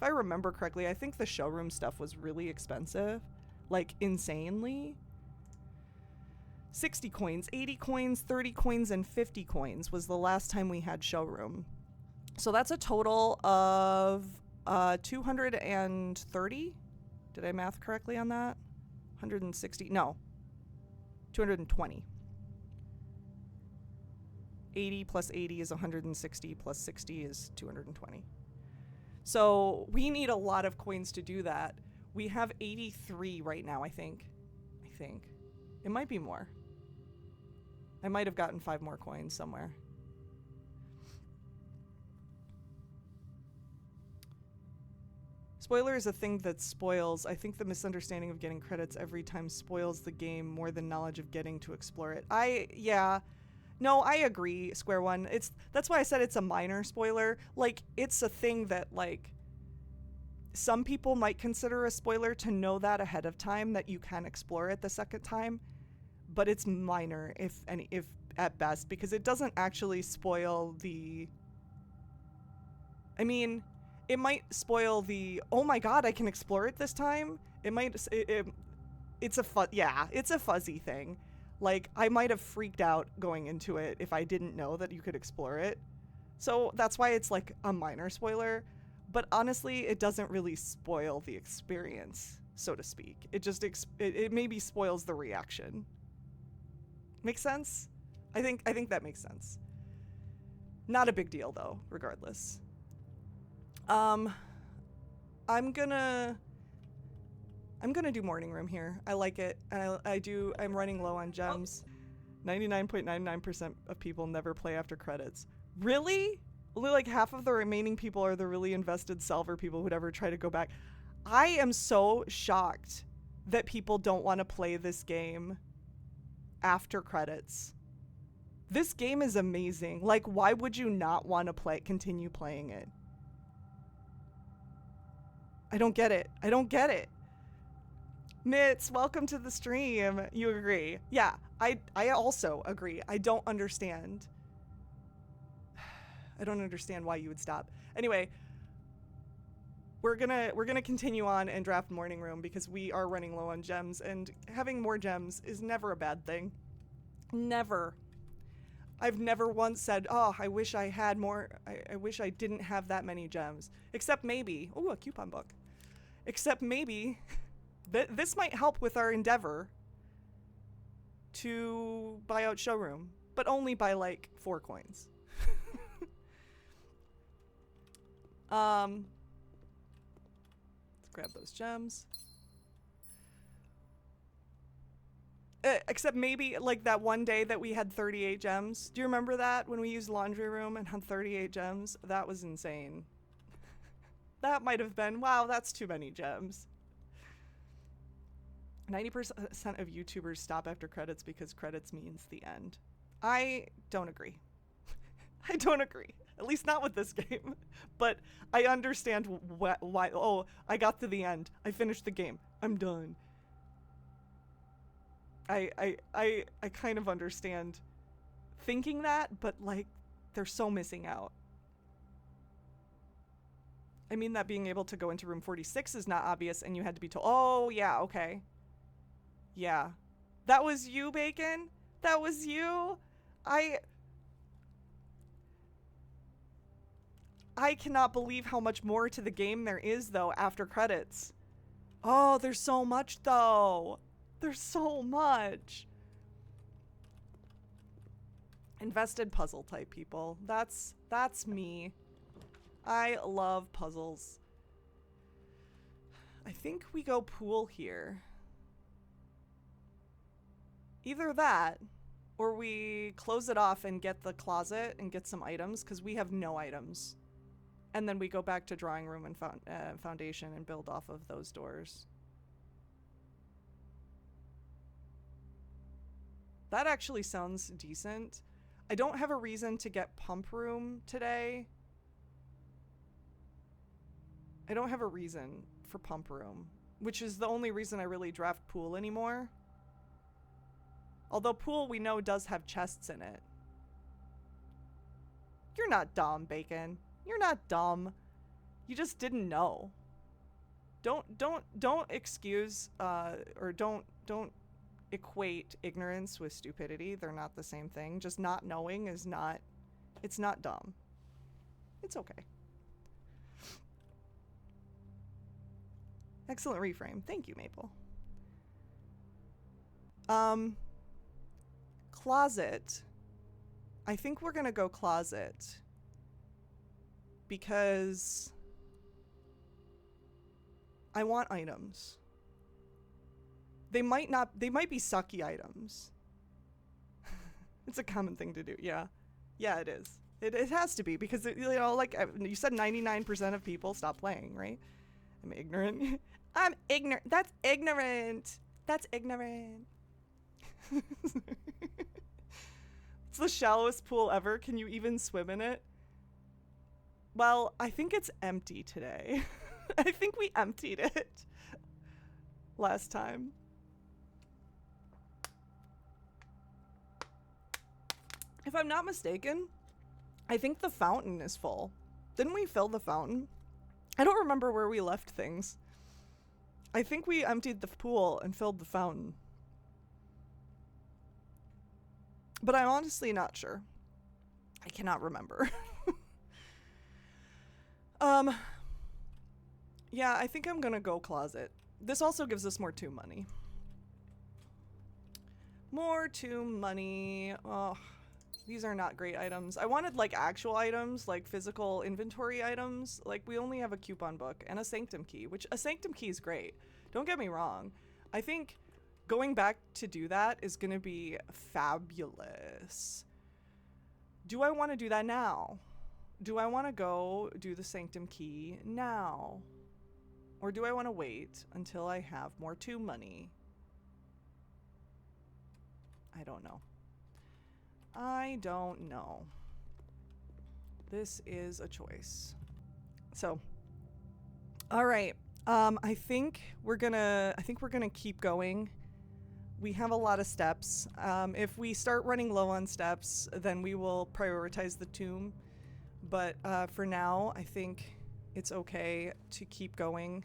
I remember correctly, I think the showroom stuff was really expensive, like insanely. 60 coins, 80 coins, 30 coins, and 50 coins was the last time we had showroom. So that's a total of 230. Did I math correctly on that? 160, no, 220. 80 plus 80 is 160 plus 60 is 220. So we need a lot of coins to do that. We have 83 right now, I think. It might be more. I might have gotten 5 more coins somewhere. Spoiler is a thing that spoils. I think the misunderstanding of getting credits every time spoils the game more than knowledge of getting to explore it. Yeah. No, I agree, Square One. That's why I said it's a minor spoiler. Like, it's a thing that, like, some people might consider a spoiler to know that ahead of time, that you can explore it the second time. But it's minor, if at best, because it doesn't actually spoil the... I mean, it might spoil the, oh my god, I can explore it this time. It might, it's a fuzzy thing. Like, I might have freaked out going into it if I didn't know that you could explore it. So that's why it's like a minor spoiler. But honestly, it doesn't really spoil the experience, so to speak. It just, it maybe spoils the reaction. Make sense? I think that makes sense. Not a big deal though, regardless. I'm gonna do morning room here. I like it. And I'm running low on gems. 99.99% of people never play after credits. Really? Only like half of the remaining people are the really invested salver people who'd ever try to go back. I am so shocked that people don't want to play this game after credits. This game is amazing. Like, why would you not want to continue playing it? I don't get it. I don't get it. Mitz, welcome to the stream. You agree? Yeah, I also agree. I don't understand. I don't understand why you would stop. Anyway, we're gonna continue on and draft morning room because we are running low on gems, and having more gems is never a bad thing. Never. I've never once said, oh, I wish I had more. I wish I didn't have that many gems. Except maybe, ooh, a coupon book. Except maybe this might help with our endeavor to buy out showroom, but only by like 4 coins. Let's grab those gems. Except maybe like that one day that we had 38 gems. Do you remember that when we used laundry room and had 38 gems? That was insane. That might have been, wow, that's too many gems. 90% of YouTubers stop after credits because credits means the end. I don't agree. I don't agree. At least not with this game. But I understand why. Oh, I got to the end. I finished the game. I'm done. I kind of understand thinking that, but like, they're so missing out. I mean that being able to go into room 46 is not obvious and you had to be told, oh yeah, okay. Yeah. That was you, Bacon? That was you? I cannot believe how much more to the game there is, though, after credits. Oh, there's so much, though. There's so much. Invested puzzle type people. That's me. I love puzzles. I think we go pool here. Either that, or we close it off and get the closet and get some items, because we have no items. And then we go back to drawing room and foundation and build off of those doors. That actually sounds decent. I don't have a reason to get pump room today. I don't have a reason for pump room, which is the only reason I really draft pool anymore. Although pool, we know, does have chests in it. You're not dumb, Bacon. You're not dumb. You just didn't know. Don't excuse or don't equate ignorance with stupidity. They're not the same thing. Just not knowing is not, it's not dumb. It's okay. Excellent reframe. Thank you, Maple. Closet. I think we're gonna go closet because I want items. They might be sucky items. It's a common thing to do. Yeah. Yeah, it is. It has to be because, you know, like you said, 99% of people stop playing, right? I'm ignorant. I'm ignorant. That's ignorant. That's ignorant. It's the shallowest pool ever. Can you even swim in it? Well, I think it's empty today. I think we emptied it last time. If I'm not mistaken, I think the fountain is full. Didn't we fill the fountain? I don't remember where we left things. I think we emptied the pool and filled the fountain. But I'm honestly not sure. I cannot remember. Yeah, I think I'm gonna go closet. This also gives us more 2 money. More 2 money. Oh, these are not great items. I wanted like actual items, like physical inventory items. Like we only have a coupon book and a sanctum key, which a sanctum key is great. Don't get me wrong. I think going back to do that is gonna be fabulous. Do I want to do that now? Do I want to go do the sanctum key now? Or do I want to wait until I have more 2 money? I don't know. I don't know. This is a choice. So, all right. I think we're gonna keep going. We have a lot of steps. If we start running low on steps, then we will prioritize the tomb. But for now, I think it's okay to keep going.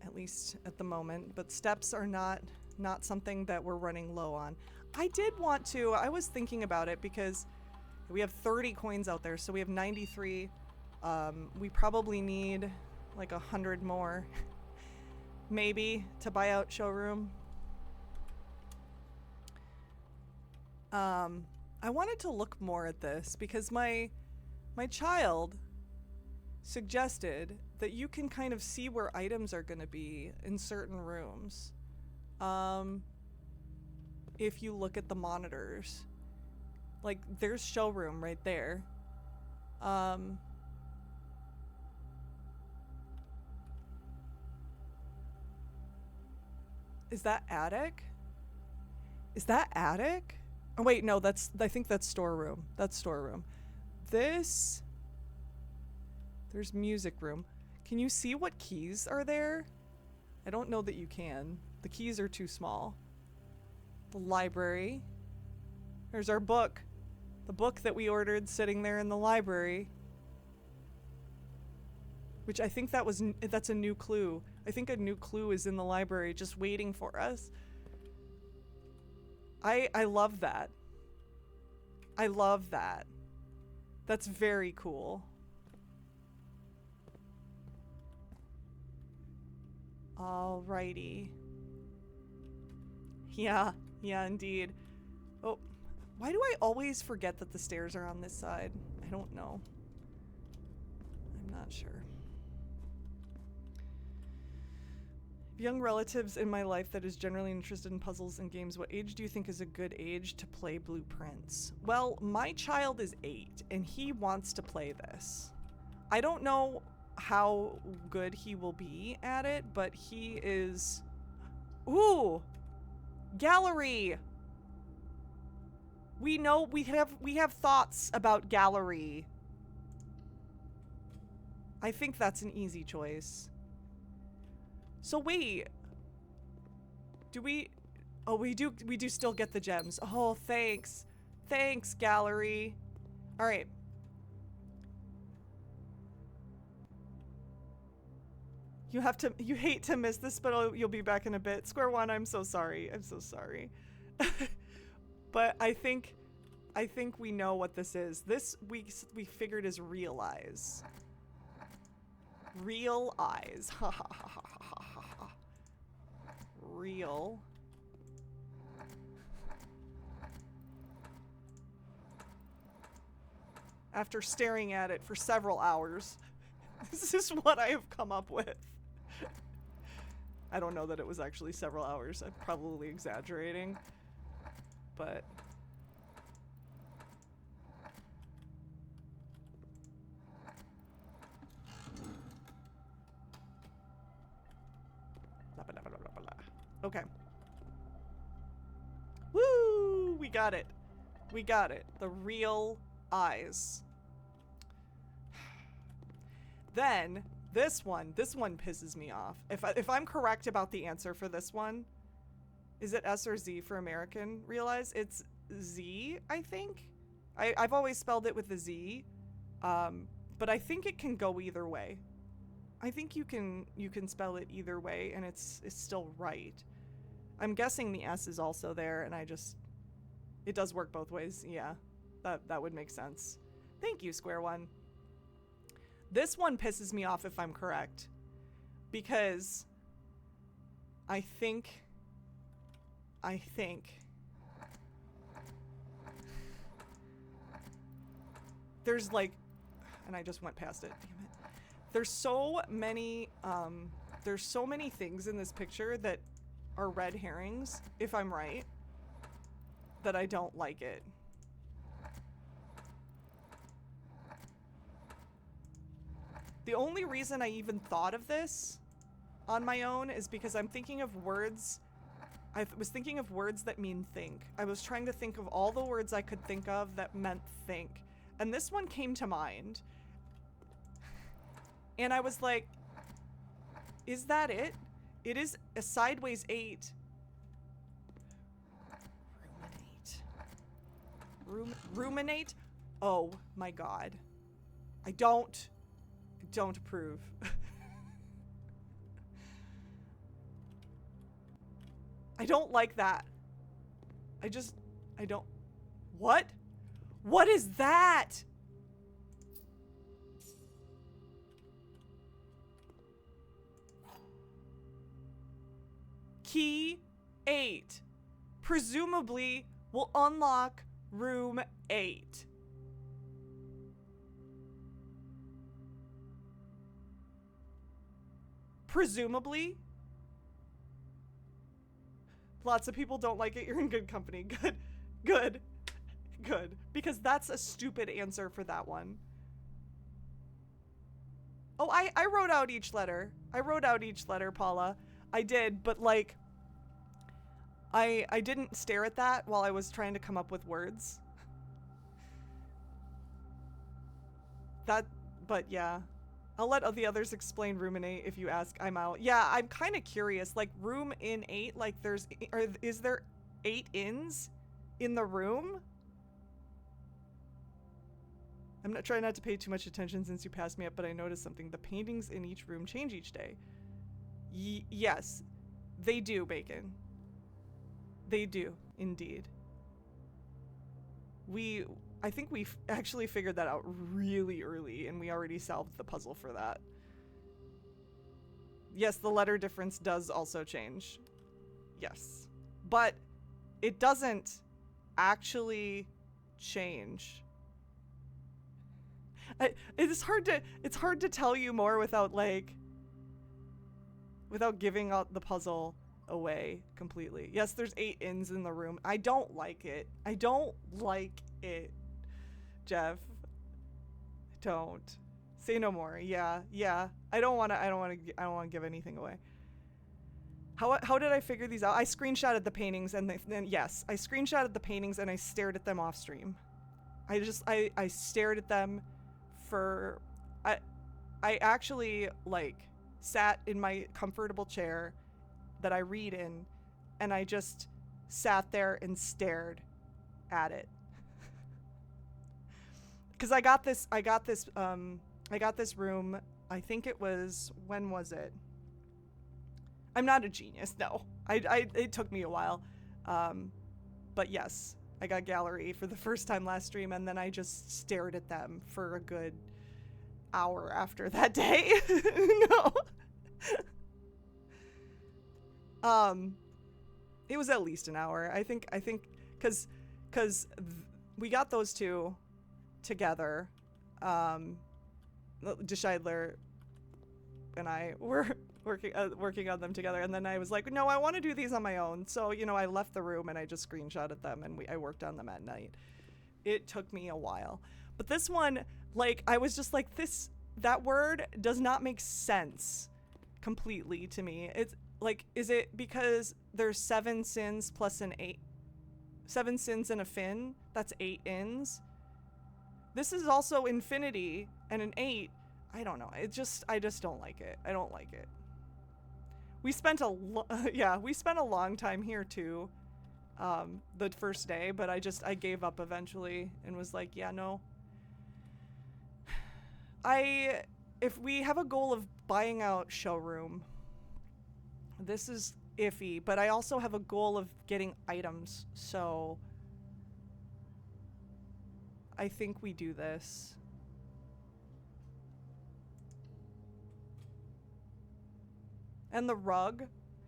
At least at the moment. But steps are not something that we're running low on. I was thinking about it because we have 30 coins out there, so we have 93. We probably need like 100 more, maybe, to buy out showroom. I wanted to look more at this because my child suggested that you can kind of see where items are going to be in certain rooms. If you look at the monitors, like there's showroom right there. Is that attic? Is that attic? Oh wait, no, I think that's storeroom. That's storeroom. There's music room. Can you see what keys are there? I don't know that you can. The keys are too small. The library. There's our book. The book that we ordered sitting there in the library. Which I think that's a new clue. I think a new clue is in the library just waiting for us. I love that. I love that. That's very cool. Alrighty. Yeah, indeed. Oh, why do I always forget that the stairs are on this side? I don't know. I'm not sure. Young relatives in my life that is generally interested in puzzles and games. What age do you think is a good age to play Blueprints? Well, my child is 8 and he wants to play this. I don't know how good he will be at it, but he is... Ooh! Gallery! We know we have thoughts about Gallery. I think that's an easy choice. So wait, do we, oh, we do still get the gems. Oh, thanks. Thanks, Gallery. All right. You hate to miss this, but you'll be back in a bit. Square One, I'm so sorry. I'm so sorry. But I think we know what this is. This we figured is real eyes. Real eyes. Ha ha ha ha ha ha ha. Real. After staring at it for several hours, this is what I have come up with. I don't know that it was actually several hours. I'm probably exaggerating, but okay. Woo! We got it. We got it. The real eyes. Then this one pisses me off. If I'm correct about the answer for this one, is it S or Z for American? Realize it's Z, I think. I've always spelled it with a Z, but I think it can go either way. I think you can spell it either way, and it's still right. I'm guessing the S is also there, and it does work both ways. Yeah, that would make sense. Thank you, Square One. This one pisses me off if I'm correct, because I think there's like, and I just went past it, damn it. There's so many things in this picture that are red herrings, if I'm right, that I don't like it. The only reason I even thought of this on my own is because I'm thinking of words. I was thinking of words that mean think. I was trying to think of all the words I could think of that meant think. And this one came to mind. And I was like, is that it? It is a sideways 8. Ruminate? Oh my god. I don't approve. I don't like that. I don't. What? What is that? Key 8. Presumably will unlock room 8. Presumably. Lots of people don't like it. You're in good company. Good. Good. Good. Because that's a stupid answer for that one. Oh, I wrote out each letter. I wrote out each letter, Paula. I did, but like, I didn't stare at that while I was trying to come up with words. But yeah. I'll let the others explain ruminate if you ask. I'm out. Yeah, I'm kind of curious. Like, room in 8, like is there 8 inns in the room? I'm not trying not to pay too much attention since you passed me up, but I noticed something. The paintings in each room change each day. Yes, they do, Bacon. They do, indeed. I think we actually figured that out really early, and we already solved the puzzle for that. Yes, the letter difference does also change. Yes. But it doesn't actually change. It's hard to tell you more without giving out the puzzle away completely. Yes, there's 8 inns in the room. I don't like it. I don't like it, Jeff. Don't. Say no more. Yeah. I don't want to give anything away. How did I figure these out? I screenshotted the paintings and then yes, I screenshotted the paintings and I stared at them off stream. I stared at them for I actually sat in my comfortable chair that I read in, and I just sat there and stared at it. Cuz I got this room, I think it was, when was it? I'm not a genius, no. It took me a while. But yes, I got gallery for the first time last stream, and then I just stared at them for a good hour after that day. No. It was at least an hour. I think cuz we got those two together. DeScheidler and I were working on them together, and then I was like, no, I want to do these on my own. So, I left the room and I just screenshotted them, and I worked on them at night. It took me a while. But this one, I was just like, that word does not make sense completely to me. It's is it because there's 7 sins plus an 8? 7 sins and a fin? That's 8 inns? This is also infinity and an 8. I don't know. I just don't like it. I don't like it. We spent a long time here too, the first day, but I gave up eventually and was like, yeah, no. If we have a goal of buying out showroom, this is iffy, but I also have a goal of getting items, so I think we do this. And the rug?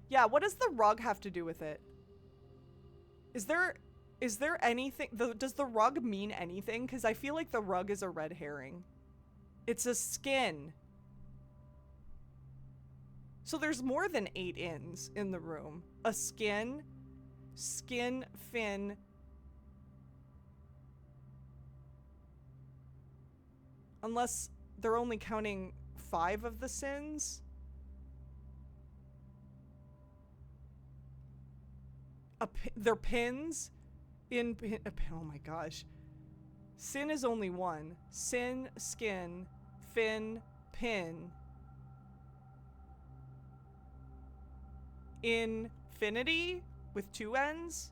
Yeah, what does the rug have to do with it? Is there anything? Does the rug mean anything? Because I feel like the rug is a red herring. It's a skin. So there's more than 8 inns in the room. A skin, fin. Unless they're only counting 5 of the sins. They're pins in oh my gosh. Sin is only 1. Sin, skin, fin, pin. Infinity with 2 N's.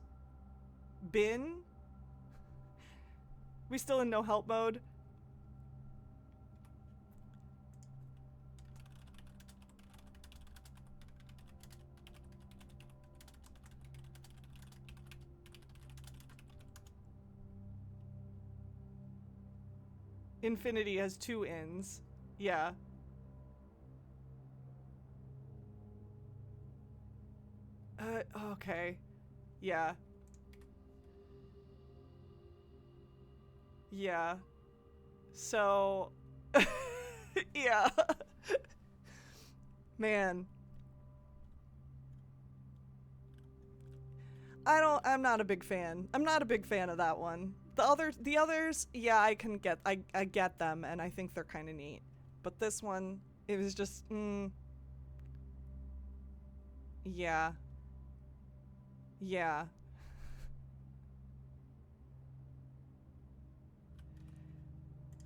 Bin. We still in no help mode. Infinity has 2 N's. Yeah. Okay. Yeah. Yeah. So, yeah. Man. I'm not a big fan. I'm not a big fan of that one. The others, yeah, I get them, and I think they're kind of neat. But this one, it was just, yeah. Yeah.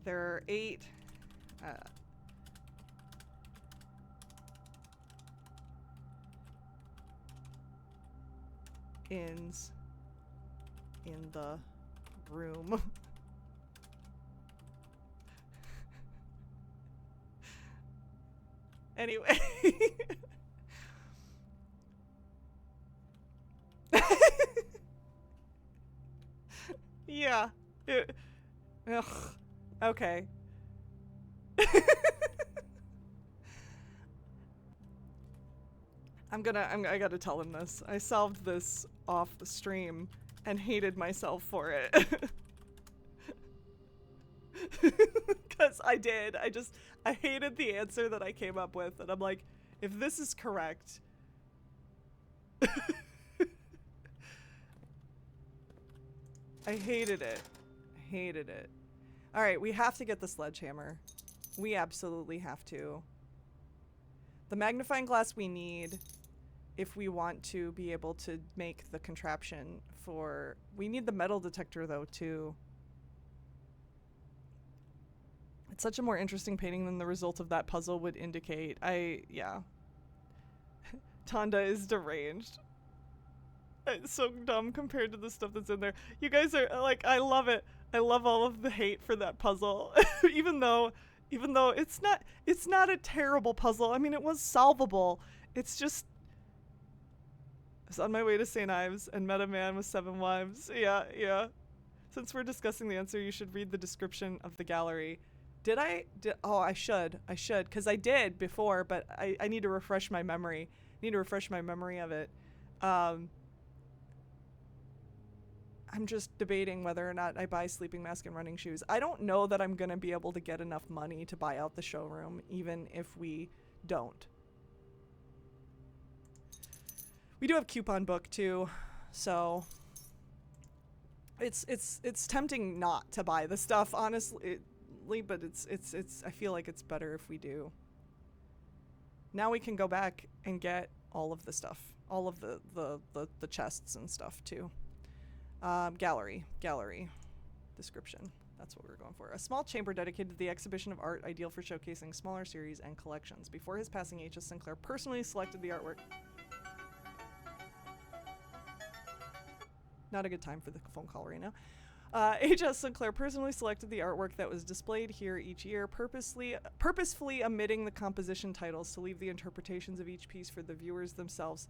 There are 8, inns in the room. Anyway. Yeah. Ugh. Okay. I gotta tell him this. I solved this off the stream and hated myself for it. Because I did. I hated the answer that I came up with, and I'm like, if this is correct. I hated it. Hated it. Alright, we have to get the sledgehammer. We absolutely have to. The magnifying glass we need if we want to be able to make the contraption for... We need the metal detector, though, too. It's such a more interesting painting than the result of that puzzle would indicate. Yeah. Tonda is deranged. It's so dumb compared to the stuff that's in there. You guys are, like, I love it. I love all of the hate for that puzzle. even though it's not a terrible puzzle. I mean, it was solvable. It's just... I was on my way to St. Ives and met a man with 7 wives. Yeah. Since we're discussing the answer, you should read the description of the gallery. Oh, I should, because I did before, but I need to refresh my memory. I need to refresh my memory of it. I'm just debating whether or not I buy sleeping mask and running shoes. I don't know that I'm gonna be able to get enough money to buy out the showroom, even if we don't. We do have coupon book too, so it's tempting not to buy the stuff, honestly, but it's I feel like it's better if we do. Now we can go back and get all of the stuff, all of the chests and stuff too. Gallery description. That's what we're going for. A small chamber dedicated to the exhibition of art, ideal for showcasing smaller series and collections. Before his passing, H.S. Sinclair personally selected the artwork. Not a good time for the phone call right now. H.S. Sinclair personally selected the artwork that was displayed here each year, purposefully omitting the composition titles to leave the interpretations of each piece for the viewers themselves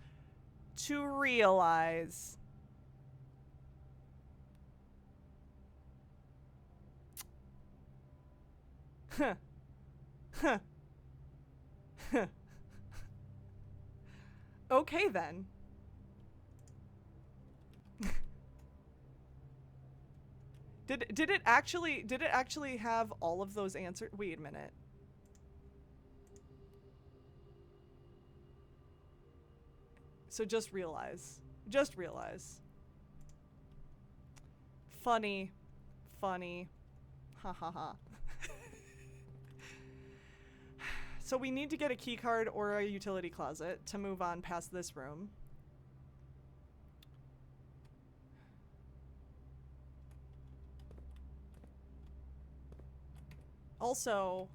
to realize. Okay then. Did it actually have all of those answers? Wait a minute. So just realize. Funny. Ha ha ha. So we need to get a key card or a utility closet to move on past this room. Also,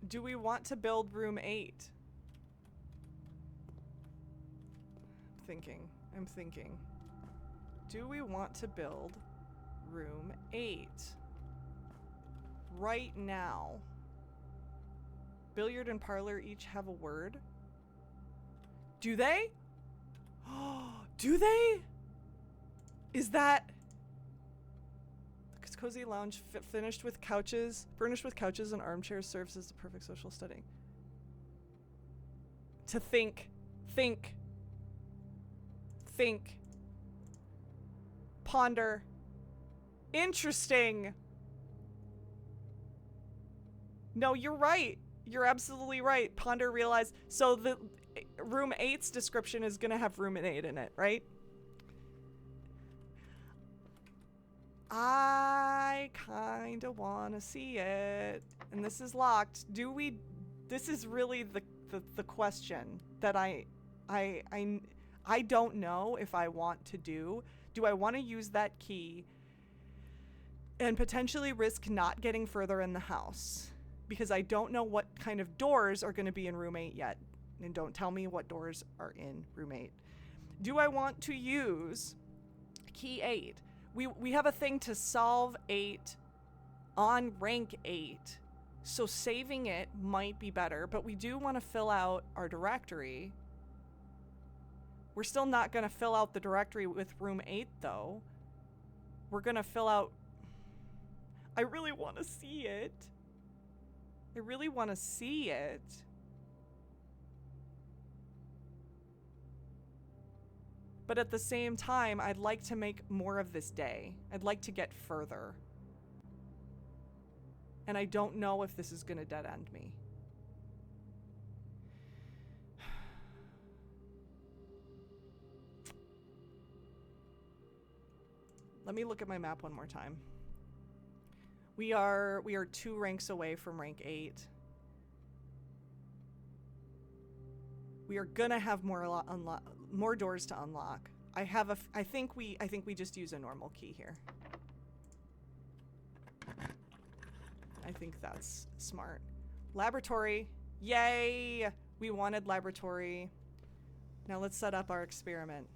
do we want to build room 8? I'm thinking. Do we want to build room 8 right now? Billiard and parlor each have a word. Do they? Do they? Is that... This cozy lounge furnished with couches and armchairs serves as the perfect social setting. To think. Ponder. Interesting. No, you're right. You're absolutely right. Ponder, realize. So the room 8's description is gonna have room 8 in it, right? I kinda wanna see it. And this is locked. This is really the question that I don't know if I want to do. Do I want to use that key and potentially risk not getting further in the house? Because I don't know what kind of doors are going to be in room 8 yet. And don't tell me what doors are in room 8. Do I want to use key 8? We have a thing to solve 8 on rank 8. So saving it might be better, but we do want to fill out our directory. We're still not going to fill out the directory with room 8 though. We're gonna fill out... I really want to see it. I really want to see it. But at the same time, I'd like to make more of this day. I'd like to get further. And I don't know if this is gonna dead end me. Let me look at my map one more time. We are 2 ranks away from rank 8. We are gonna have more doors to unlock. I think we just use a normal key here. I think that's smart. Laboratory. Yay! We wanted laboratory. Now let's set up our experiment.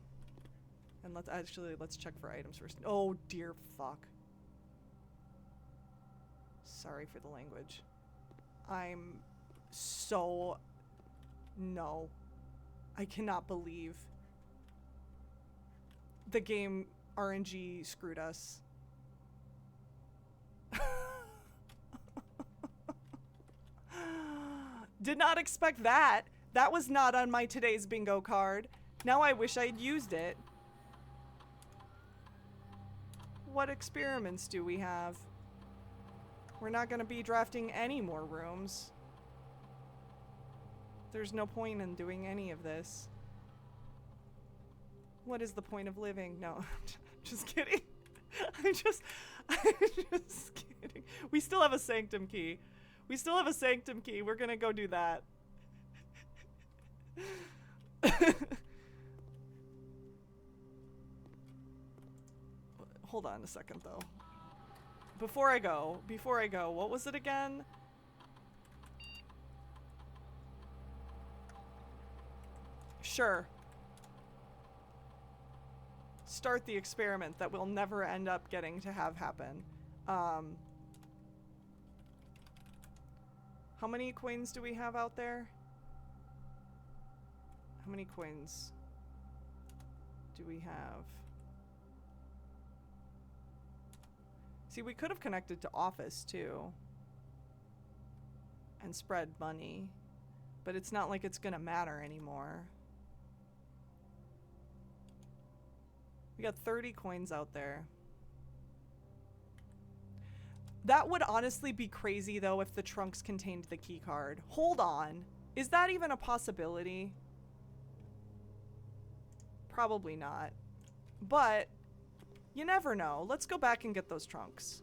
And let's check for items first. Oh dear fuck. Sorry for the language. I'm so... No. I cannot believe the game RNG screwed us. Did not expect that. That was not on my today's bingo card. Now I wish I'd used it. What experiments do we have? We're not going to be drafting any more rooms. There's no point in doing any of this. What is the point of living? No, just kidding. I'm just kidding. We still have a sanctum key. We still have a sanctum key. We're gonna go do that. Hold on a second though. Before I go, what was it again? Sure. Start the experiment that we'll never end up getting to have happen. How many coins do we have out there? How many coins do we have? See, we could have connected to office too and spread money, but it's not like it's gonna matter anymore. We got 30 coins out there. That would honestly be crazy though if the trunks contained the key card. Hold on. Is that even a possibility? Probably not. But you never know. Let's go back and get those trunks.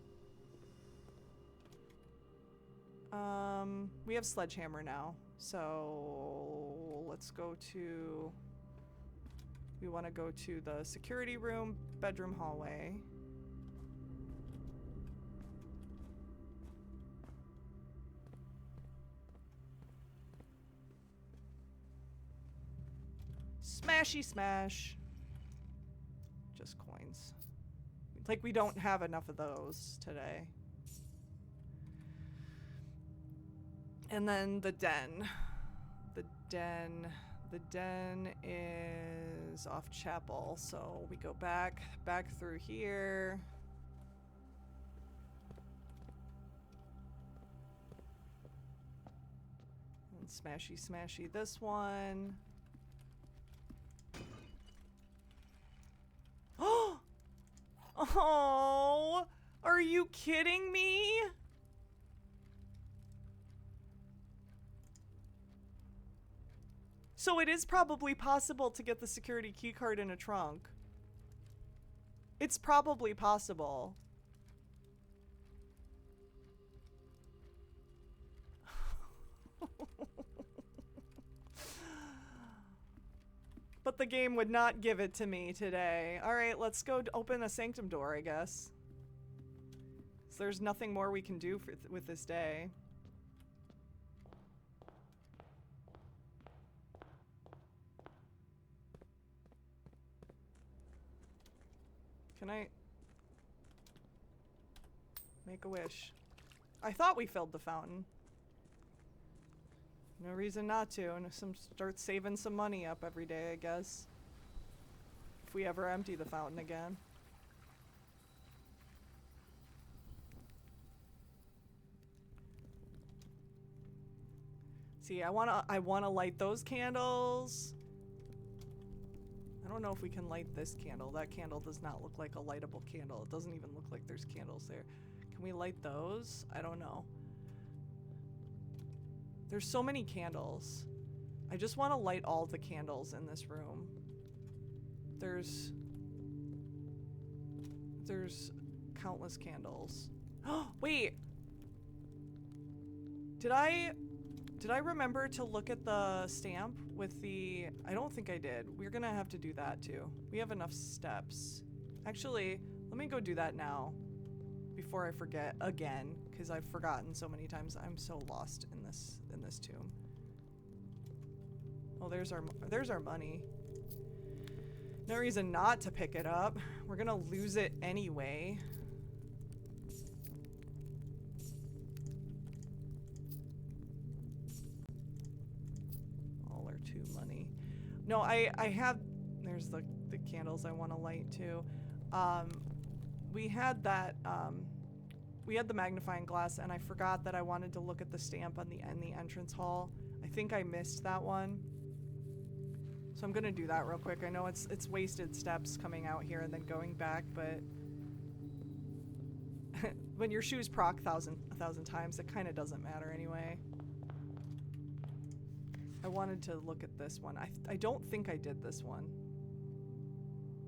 We have Sledgehammer now. So let's go to... We want to go to the security room, bedroom, hallway. Smashy smash. Just coins. Like we don't have enough of those today. And then the den. The den is off Chapel, so we go back through here. And smashy this one. Oh, are you kidding me? So it is probably possible to get the security key card in a trunk. It's probably possible. But the game would not give it to me today. All right, let's go open a sanctum door, I guess. So there's nothing more we can do with this day. Can I make a wish? I thought we filled the fountain. No reason not to, and start saving some money up every day, I guess. If we ever empty the fountain again. See, I wanna light those candles. I don't know if we can light this candle. That candle does not look like a lightable candle. It doesn't even look like there's candles there. Can we light those? I don't know. There's so many candles. I just want to light all the candles in this room. There's countless candles. Oh, wait. Did I remember to look at the stamp with the... I don't think I did. We're gonna have to do that too. We have enough steps. Actually, let me go do that now before I forget again, because I've forgotten so many times. I'm so lost in this tomb. Oh, there's our money. No reason not to pick it up. We're gonna lose it anyway. All our money. No, I have, there's the candles I want to light too. We had that, we had the magnifying glass, and I forgot that I wanted to look at the stamp on the entrance hall. I think I missed that one. So I'm gonna do that real quick. I know it's wasted steps coming out here and then going back, but when your shoes proc a thousand times, it kind of doesn't matter anyway. I wanted to look at this one. I don't think I did this one.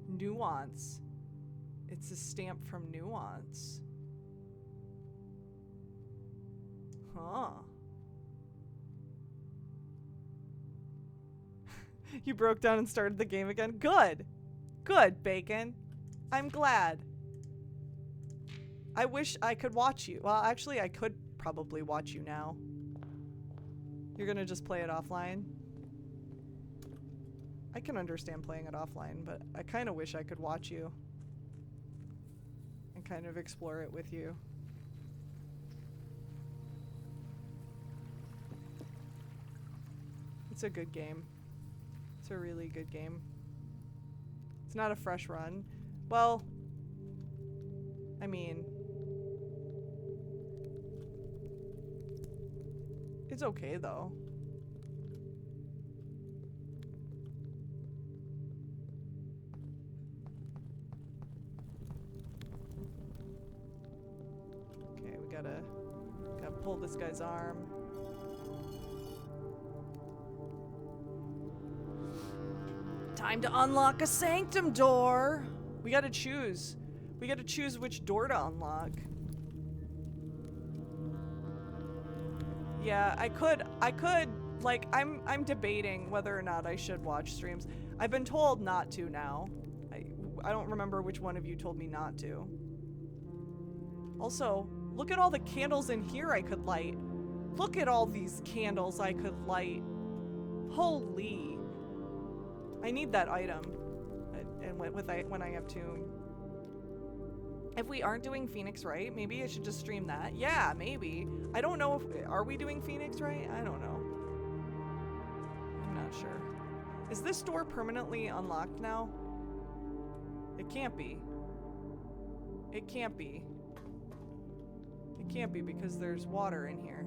Nuance. It's a stamp from Nuance. Huh. You broke down and started the game again? Good! Good, Bacon. I'm glad. I wish I could watch you. Well, actually, I could probably watch you now. You're gonna just play it offline? I can understand playing it offline, but I kind of wish I could watch you and kind of explore it with you. It's a good game. It's a really good game. It's not a fresh run. Well, I mean, it's okay though. Okay, we gotta pull this guy's arm. Time to unlock a sanctum door. We gotta choose. We gotta choose which door to unlock. Yeah, I could, like, I'm debating whether or not I should watch streams. I've been told not to now. I don't remember which one of you told me not to. Also, look at all the candles in here I could light. Look at all these candles I could light. Holy. I need that item. And when I have Tomb. If we aren't doing Phoenix Right, maybe I should just stream that. Yeah, maybe. I don't know if... Are we doing Phoenix Right? I don't know. I'm not sure. Is this door permanently unlocked now? It can't be. It can't be. It can't be because there's water in here.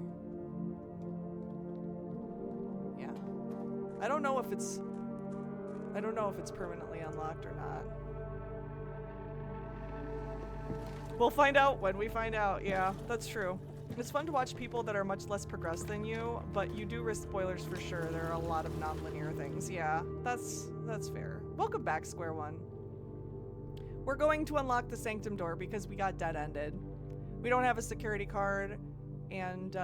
Yeah. I don't know if it's permanently unlocked or not. We'll find out when we find out. Yeah, that's true. It's fun to watch people that are much less progressed than you, but you do risk spoilers for sure. There are a lot of non-linear things. Yeah, that's fair. Welcome back, Square One. We're going to unlock the sanctum door because we got dead-ended. We don't have a security card, and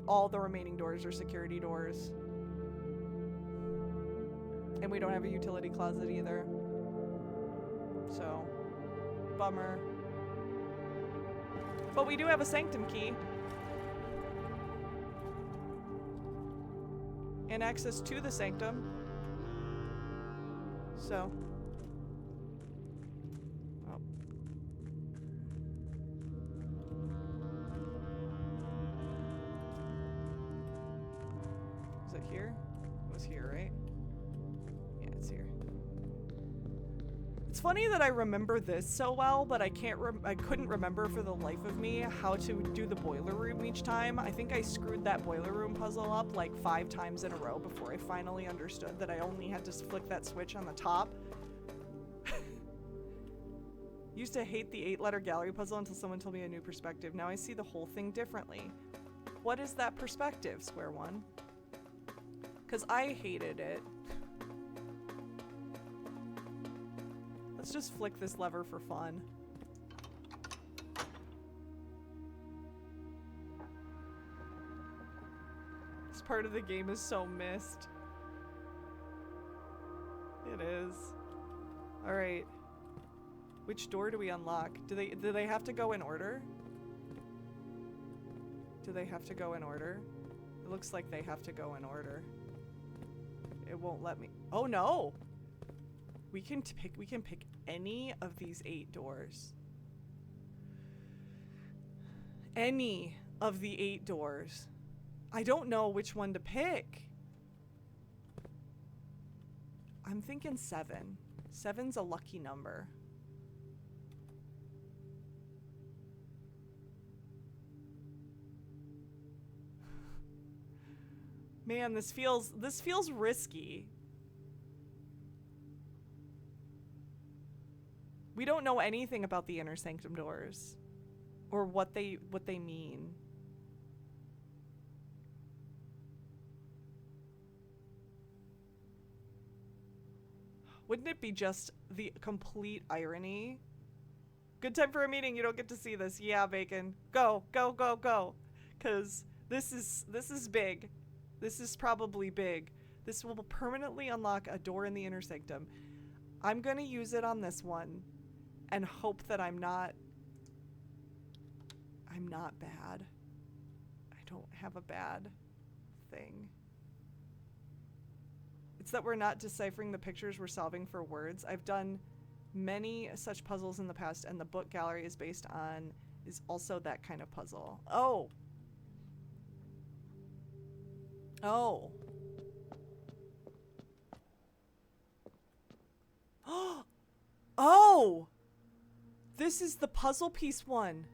all the remaining doors are security doors. And we don't have a utility closet either. So, bummer. But we do have a sanctum key. And access to the sanctum. So. Oh. Is it here? It was here, right? Yeah, it's here. It's funny that I remember this so well, but I couldn't remember for the life of me how to do the boiler room each time. I think I screwed that boiler room puzzle up like 5 times in a row before I finally understood that I only had to flick that switch on the top. Used to hate the 8-letter gallery puzzle until someone told me a new perspective. Now I see the whole thing differently. What is that perspective, Square One? Because I hated it. Let's just flick this lever for fun. This part of the game is so missed. It is. Alright. Which door do we unlock? Do they have to go in order? Do they have to go in order? It looks like they have to go in order. It won't let me. Oh no! We can pick any of these 8 doors. Any of the 8 doors. I don't know which one to pick. I'm thinking 7. 7's a lucky number. Man, this feels risky. We don't know anything about the inner sanctum doors or what they mean. Wouldn't it be just the complete irony? Good time for a meeting. You don't get to see this. Yeah, Bacon. Go, go, go, go. 'Cause this is big. This is probably big. This will permanently unlock a door in the inner sanctum. I'm gonna use it on this one and hope that I'm not bad. I don't have a bad thing. It's that we're not deciphering the pictures, we're solving for words. I've done many such puzzles in the past, and the book gallery is also that kind of puzzle. Oh. Oh. Oh! This is the puzzle piece one.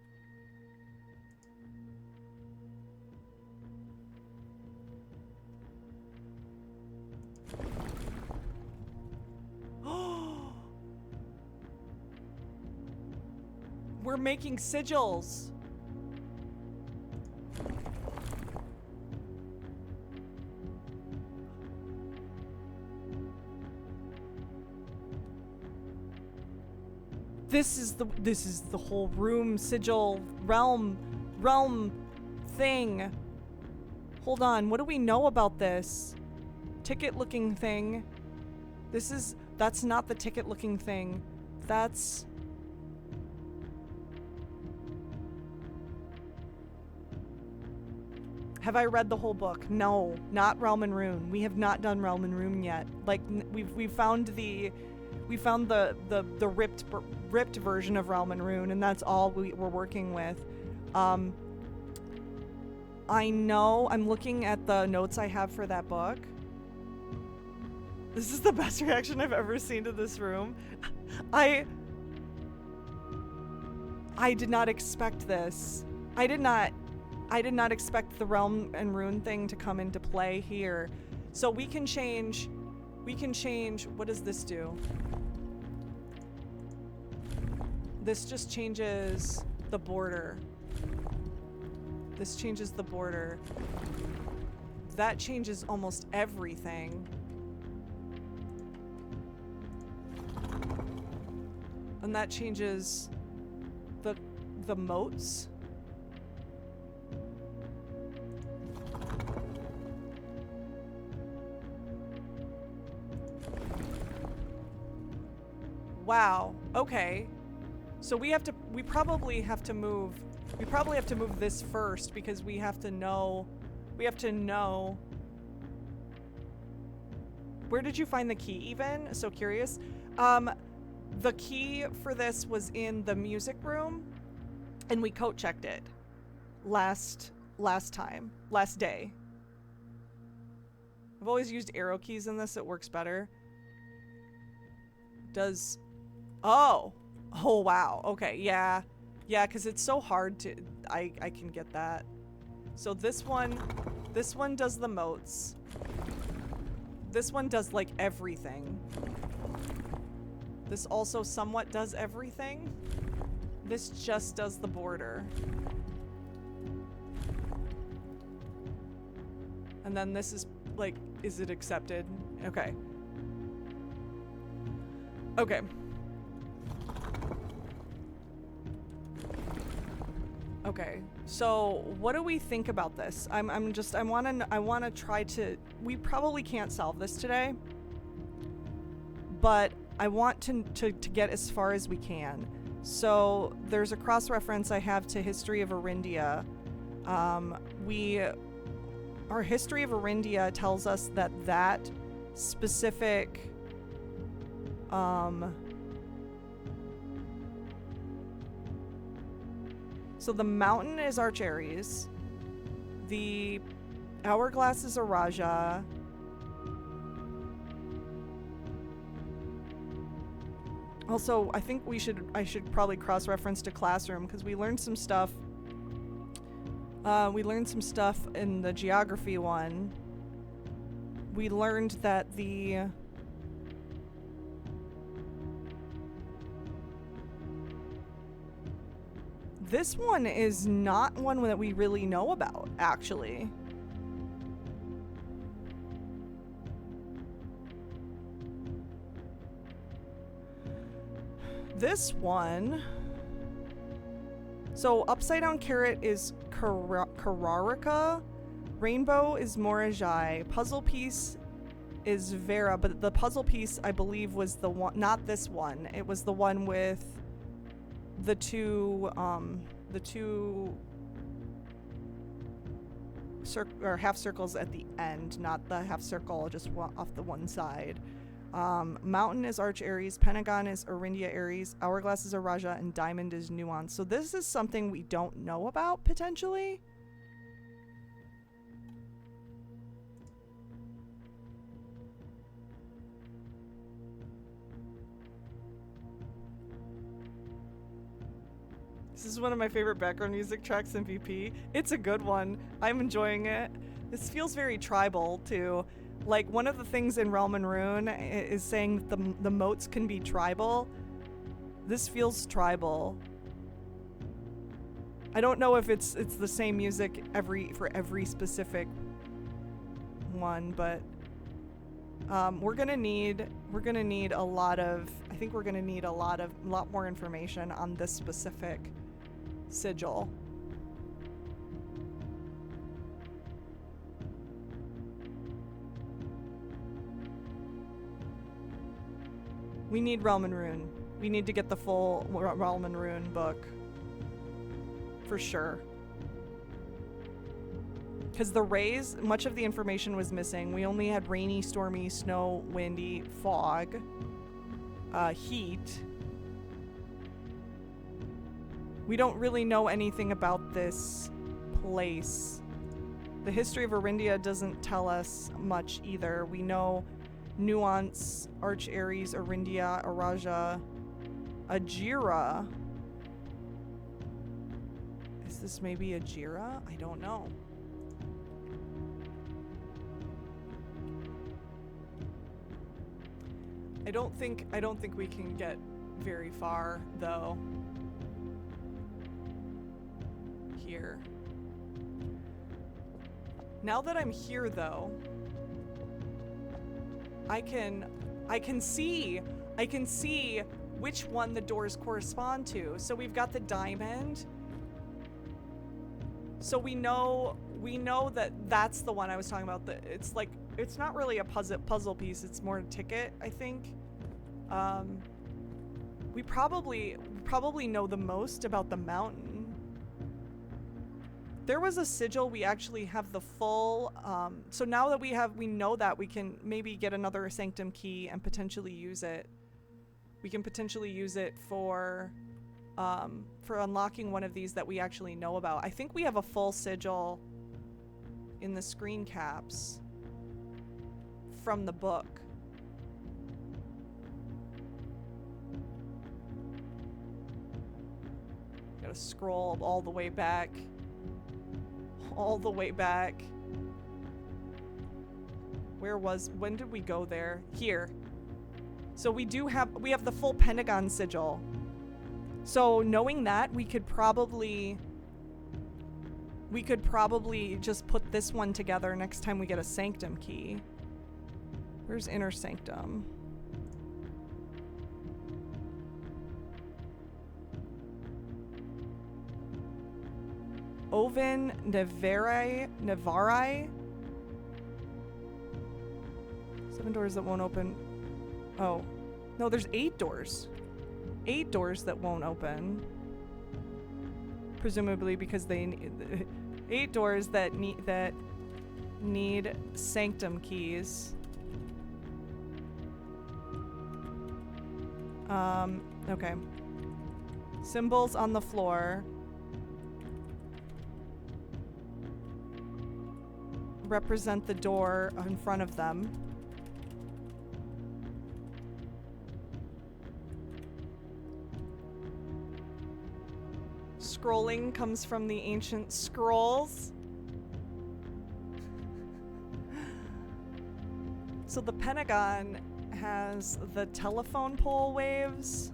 We're making sigils. This is the whole room sigil realm thing. Hold on, what do we know about this? Ticket looking thing. That's not the ticket looking thing. That's Have I read the whole book? No, not Realm and Rune. We have not done Realm and Rune yet. Like we found the ripped version of Realm and Rune, and that's all we're working with. I know, I'm looking at the notes I have for that book. This is the best reaction I've ever seen to this room. I did not expect this. I did not expect the Realm and Rune thing to come into play here. So we can change, what does this do? This just changes the border. This changes the border. That changes almost everything. And that changes the moats. Wow. Okay. So we probably have to move this first because we have to know. Where did you find the key even? So curious. The key for this was in the music room, and we code checked it last day. I've always used arrow keys in this, it works better. Does Oh. Oh, wow. Okay, yeah. Yeah, because it's so hard to... I can get that. So this one does the moats. This one does, like, everything. This also somewhat does everything. This just does the border. And then this is, like, is it accepted? Okay. Okay. Okay, so what do we think about this? I wanna try to, we probably can't solve this today, but I want to get as far as we can. So there's a cross-reference I have to History of Arindia. Our History of Arindia tells us that that specific, so the mountain is Arch Ares, the hourglass is Araja, also I think I should probably cross-reference to Classroom because we learned some stuff. We learned some stuff in the geography one. We learned that this one is not one that we really know about, actually. This one... So, Upside Down Carrot is Kararika, Rainbow is Morajai, Puzzle Piece is Vera, but the puzzle piece, I believe, was the one, not this one. It was the one with the two half circles at the end, not the half circle just off the one side. Mountain is Arch Ares, Pentagon is Arindia Ares, Hourglass is Araja, and Diamond is Nuance. So this is something we don't know about, potentially. This is one of my favorite background music tracks in VP. It's a good one. I'm enjoying it. This feels very tribal, too. Like, one of the things in Realm and Rune is saying that the moats can be tribal. This feels tribal. I don't know if it's the same music for every specific one, but we're gonna need a lot of, I think we're gonna need a lot more information on this specific sigil. We need Realm and Rune. We need to get the full Realm and Rune book. For sure. Because the rays, much of the information was missing. We only had rainy, stormy, snow, windy, fog, heat. We don't really know anything about this place. The History of Arindia doesn't tell us much either. We know Nuance, Arch Ares, Arindia, Araja, Ajira. Is this maybe Ajira? I don't know. I don't think we can get very far though. Here. Now that I'm here though, I can see which one the doors correspond to. So we've got the diamond. So we know that that's the one I was talking about. It's like, it's not really a puzzle piece, it's more a ticket, I think. We probably know the most about the mountain. There was a sigil, we actually have the full, so now that we know that, we can maybe get another Sanctum key and potentially use it. We can potentially use it for unlocking one of these that we actually know about. I think we have a full sigil in the screen caps from the book. Gotta scroll all the way back. All the way back. When did we go there? Here. So we have the full Pentagon sigil. So knowing that, we could probably just put this one together next time we get a Sanctum key. Where's Inner Sanctum? Oven Nevarai? 7 doors that won't open. Oh. No, there's 8 doors. 8 doors that won't open. Presumably because they need 8 doors that need Sanctum keys. Okay. Symbols on the floor represent the door in front of them. Scrolling comes from the ancient scrolls. So the Pentagon has the telephone pole waves,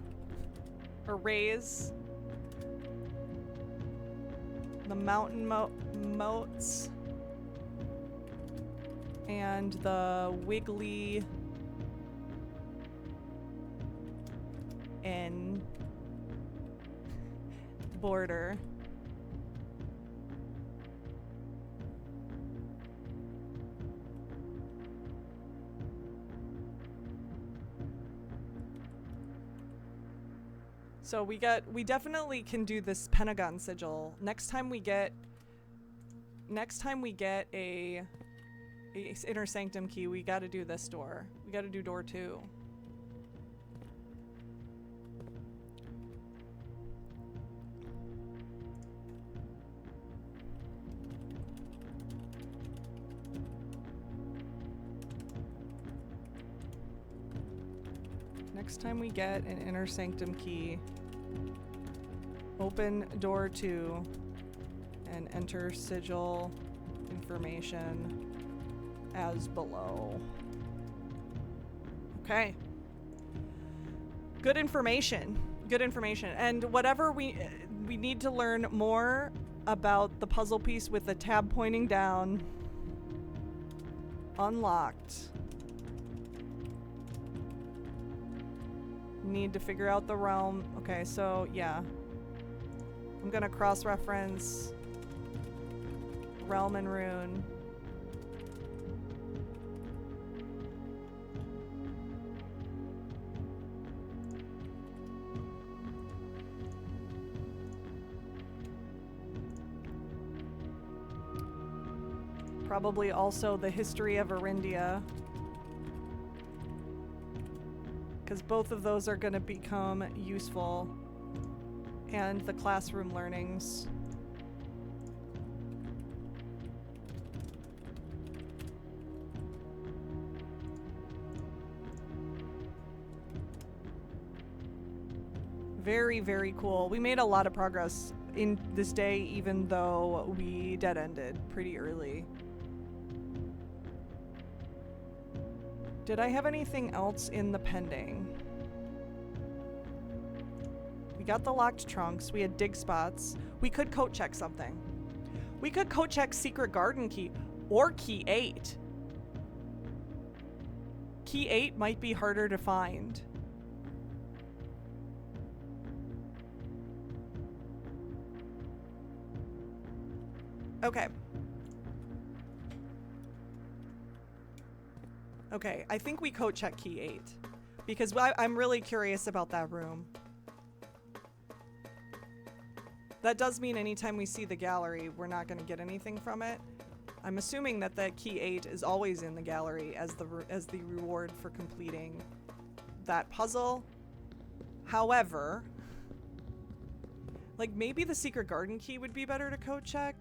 or rays, the mountain moats, and the wiggly N border. So we definitely can do this Pentagon sigil. Next time we get a Inner Sanctum key, we gotta do this door. We gotta do door 2. Next time we get an Inner Sanctum key, open door 2 and enter sigil information as below. Okay. Good information. Good information. And whatever we need to learn more about the puzzle piece with the tab pointing down. Unlocked. Need to figure out the realm. Okay, so yeah. I'm gonna cross-reference realm and rune. Probably also the history of Arindia, because both of those are going to become useful, and the classroom learnings. Very, very cool. We made a lot of progress in this day, even though we dead-ended pretty early. Did I have anything else in the pending? We got the locked trunks. We had dig spots. We could coat check something. We could coat check Secret Garden Key or Key 8. Key 8 might be harder to find. Okay. Okay, I think we coat check Key 8 because I'm really curious about that room. That does mean anytime we see the gallery, we're not going to get anything from it. I'm assuming that that Key 8 is always in the gallery as the reward for completing that puzzle. However, like maybe the Secret Garden Key would be better to coat check.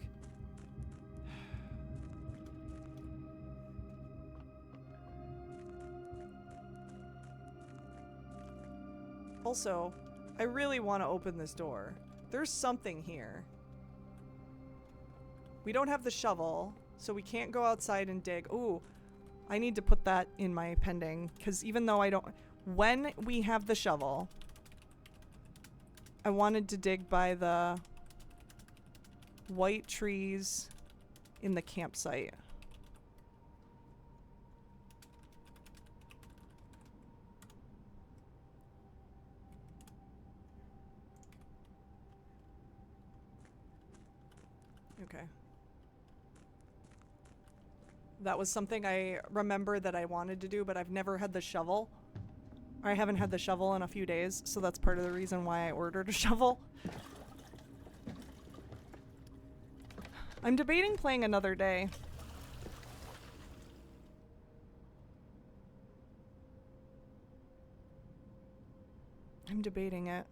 Also, I really want to open this door. There's something here. We don't have the shovel, so we can't go outside and dig. Ooh, I need to put that in my pending, because even though I don't... When we have the shovel, I wanted to dig by the white trees in the campsite. Okay. That was something I remember that I wanted to do, but I've never had the shovel. I haven't had the shovel in a few days, so that's part of the reason why I ordered a shovel. I'm debating playing another day. I'm debating it.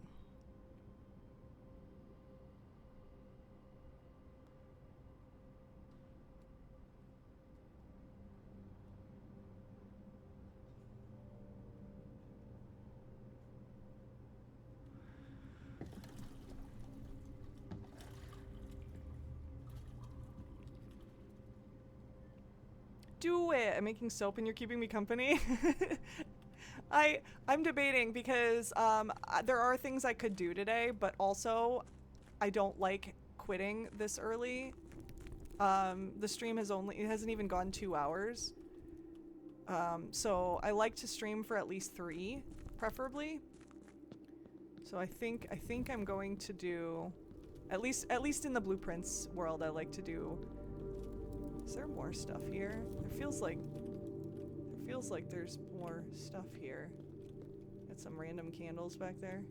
Do it! I'm making soap and you're keeping me company. I'm debating because there are things I could do today, but also I don't like quitting this early. The stream it hasn't even gone 2 hours. So I like to stream for at least 3, preferably. So I think I'm going to do at least in the blueprints world I like to do. Is there more stuff here? There feels like there's more stuff here. Got some random candles back there.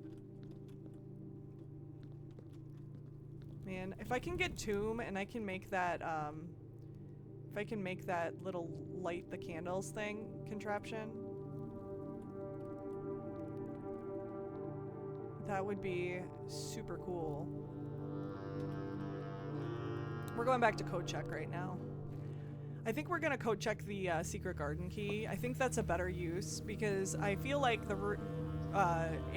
Man, if I can get Tomb and I can make that if I can make that little light the candles thing contraption, that would be super cool. We're going back to code check right now. I think we're gonna code check the secret garden key. I think that's a better use because I feel like the room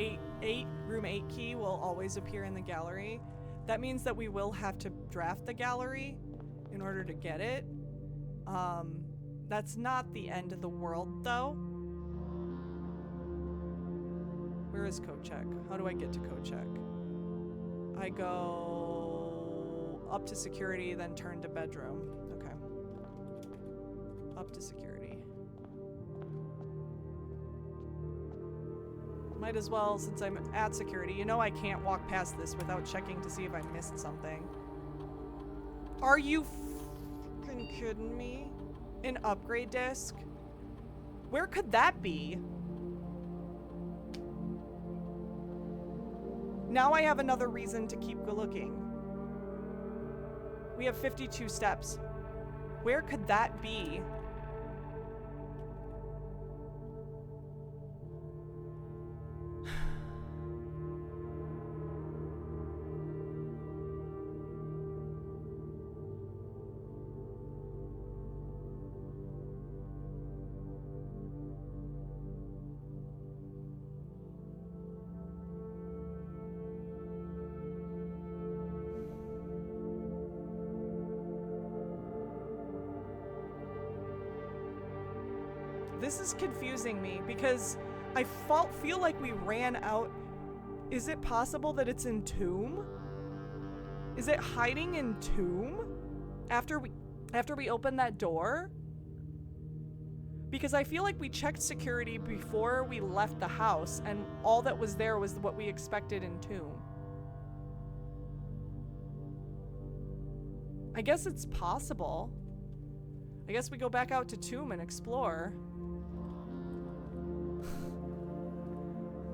8 key will always appear in the gallery. That means that we will have to draft the gallery in order to get it. That's not the end of the world though. Where is code check? How do I get to code check? I go up to security, then turn to bedroom. Okay. Up to security. Might as well, since I'm at security. You know I can't walk past this without checking to see if I missed something. Are you fucking kidding me? An upgrade disc? Where could that be? Now I have another reason to keep looking. We have 52 steps. Where could that be? This is confusing me because I feel like we ran out. Is it possible that it's in Tomb? Is it hiding in Tomb? After we open that door? Because I feel like we checked security before we left the house and all that was there was what we expected in Tomb. I guess it's possible. I guess we go back out to Tomb and explore.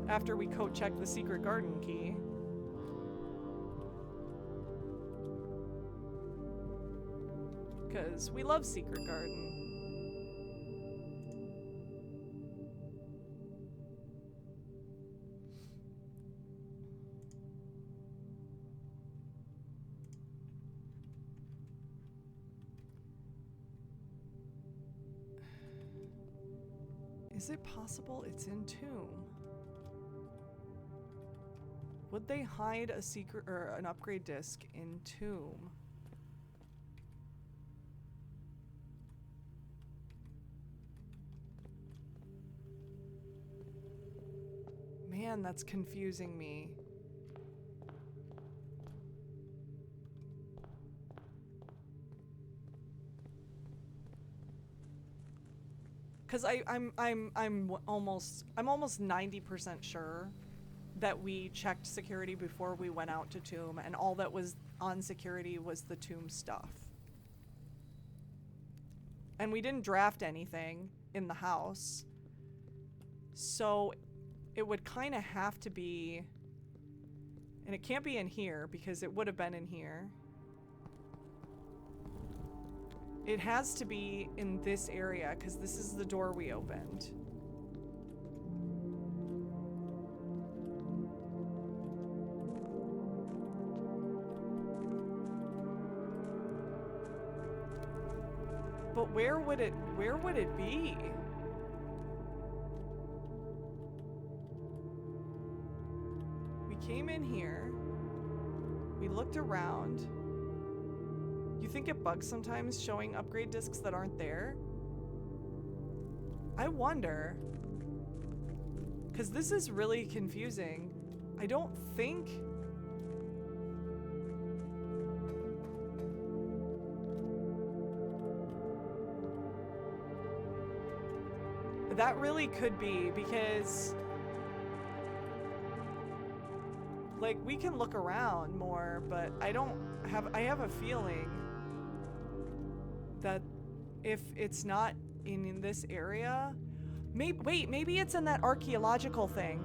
After we code check the secret garden key. Because we love secret garden. Is it possible it's in Tomb? Would they hide a secret or an upgrade disc in Tomb? Man, that's confusing me. Cause I'm almost 90% sure that we checked security before we went out to Tomb, and all that was on security was the Tomb stuff. And we didn't draft anything in the house. So it would kind of have to be, and it can't be in here because it would have been in here. It has to be in this area because this is the door we opened. But where would it be? We came in here. We looked around. You think it bugs sometimes showing upgrade discs that aren't there? I wonder. Because this is really confusing. I don't think... That really could be, because... Like, we can look around more, but I have a feeling that if it's not in this area, maybe it's in that archaeological thing.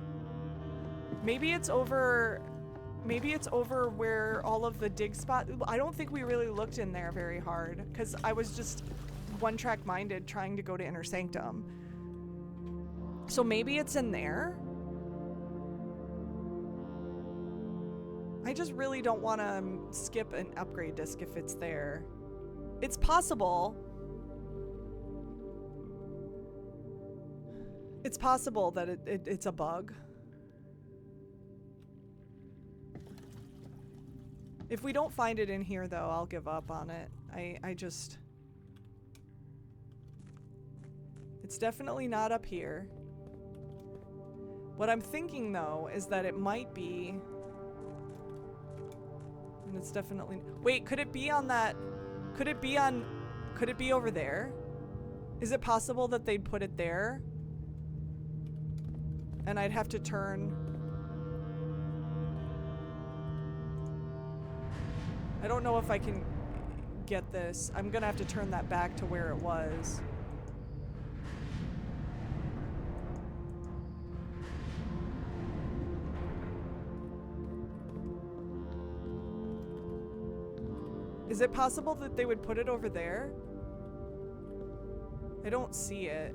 Maybe it's over where all of the dig spot. I don't think we really looked in there very hard because I was just one-track minded trying to go to Inner Sanctum. So maybe it's in there. I just really don't want to skip an upgrade disc if it's there. It's possible. It's possible that it's a bug. If we don't find it in here, though, I'll give up on it. I just... It's definitely not up here. What I'm thinking, though, is that it might be... And it's definitely... Wait, could it be on that... Could it be over there? Is it possible that they'd put it there? And I'd have to turn... I don't know if I can get this. I'm gonna have to turn that back to where it was. Is it possible that they would put it over there? I don't see it.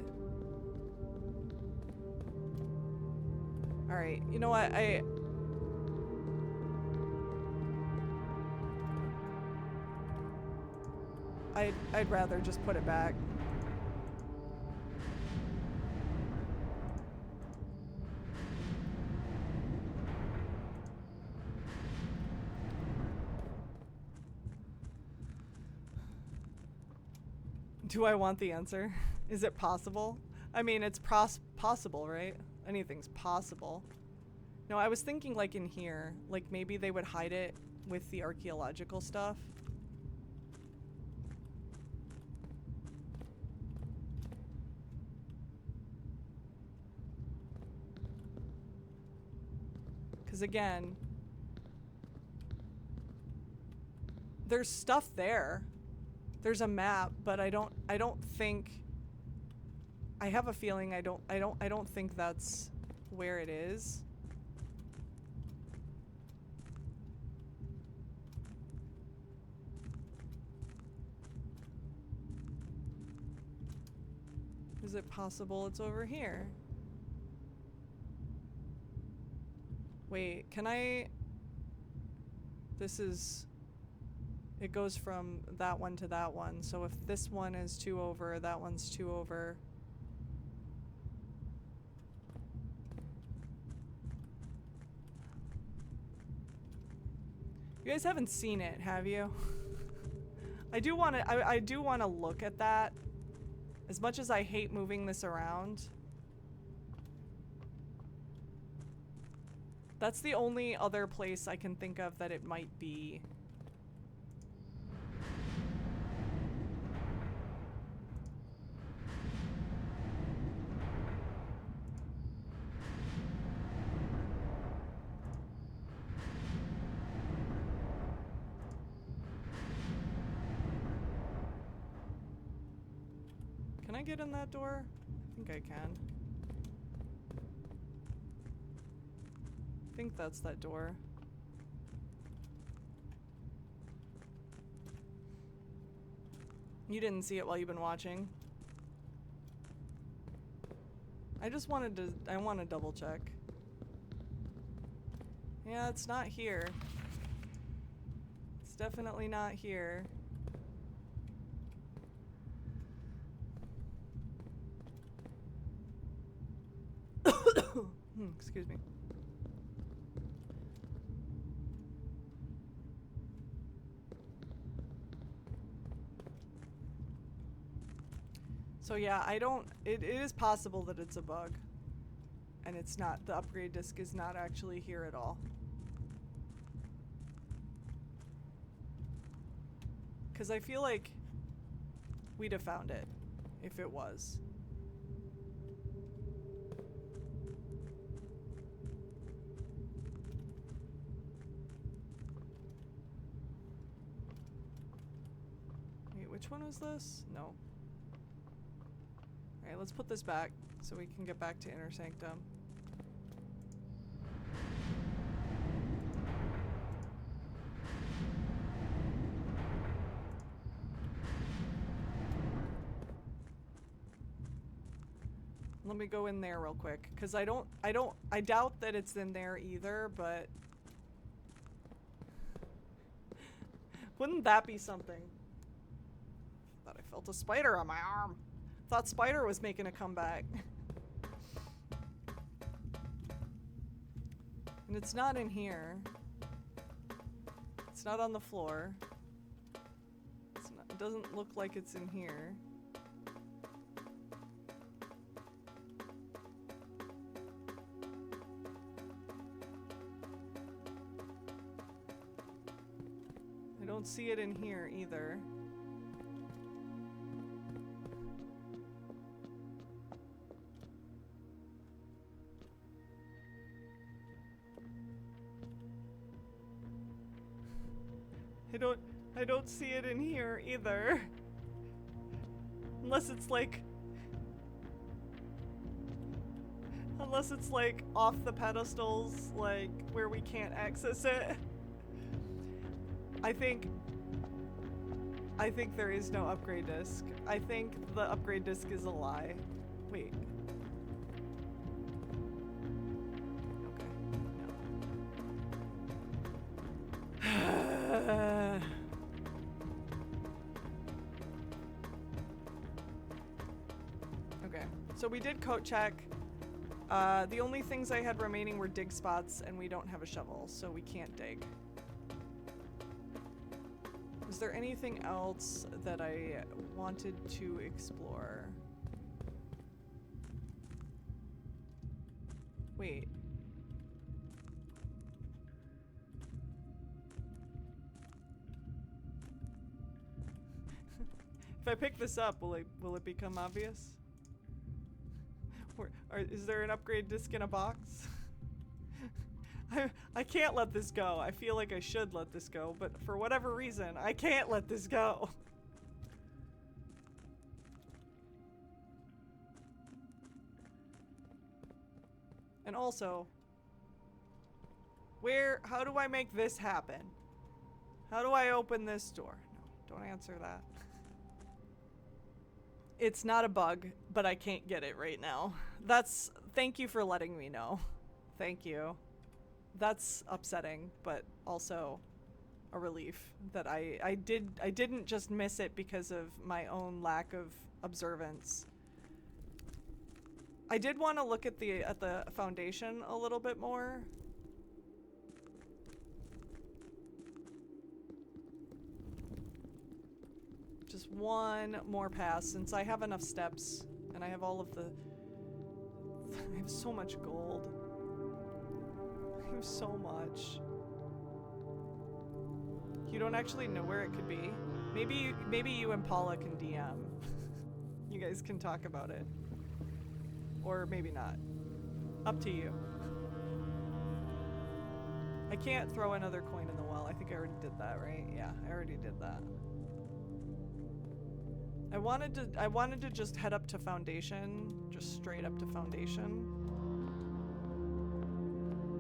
Alright, you know what? I'd rather just put it back. Do I want the answer? Is it possible? I mean, it's possible, right? Anything's possible. No, I was thinking like in here, like maybe they would hide it with the archaeological stuff. Because again, there's stuff there. There's a map, but I don't think, I have a feeling I don't think that's where it is. Is it possible it's over here? Wait, can I... This is... It goes from that one to that one. So if this one is 2 over, that one's 2 over. You guys haven't seen it, have you? I do want to. I do want to look at that. As much as I hate moving this around. That's the only other place I can think of that it might be. Can I get in that door? I think I can. I think that's that door. You didn't see it while you've been watching. I just wanted to, I want to double check. Yeah, it's not here. It's definitely not here. Excuse me. So yeah, I don't, it is possible that it's a bug. And it's not, the upgrade disc is not actually here at all. Because I feel like we'd have found it if it was. Wait, which one was this? No. Alright, let's put this back so we can get back to Inner Sanctum. Let me go in there real quick, because I doubt that it's in there either, but wouldn't that be something? Thought I felt a spider on my arm. Thought Spider was making a comeback. And it's not in here. It's not on the floor. It's not, it doesn't look like it's in here. I don't see it in here either. I don't see it in here either. Unless it's like off the pedestals, like where we can't access it. I think there is no upgrade disc. I think the upgrade disc is a lie. Wait. Okay, so we did coat check. The only things I had remaining were dig spots, and we don't have a shovel, so we can't dig. Is there anything else that I wanted to explore? Wait. If I pick this up, will it become obvious? Is there an upgrade disc in a box? I can't let this go. I feel like I should let this go, but for whatever reason, I can't let this go. And also, how do I make this happen? How do I open this door? No, don't answer that. It's not a bug, but I can't get it right now. Thank you for letting me know. Thank you. That's upsetting, but also a relief that I didn't just miss it because of my own lack of observance. I did want to look at the foundation a little bit more. Just one more pass, since I have enough steps and I have all of the... I have so much gold. I have so much. You don't actually know where it could be. Maybe you and Paula can DM. You guys can talk about it. Or maybe not. Up to you. I can't throw another coin in the well. I think I already did that, right? Yeah, I already did that. I wanted to just head up to Foundation, just straight up to Foundation.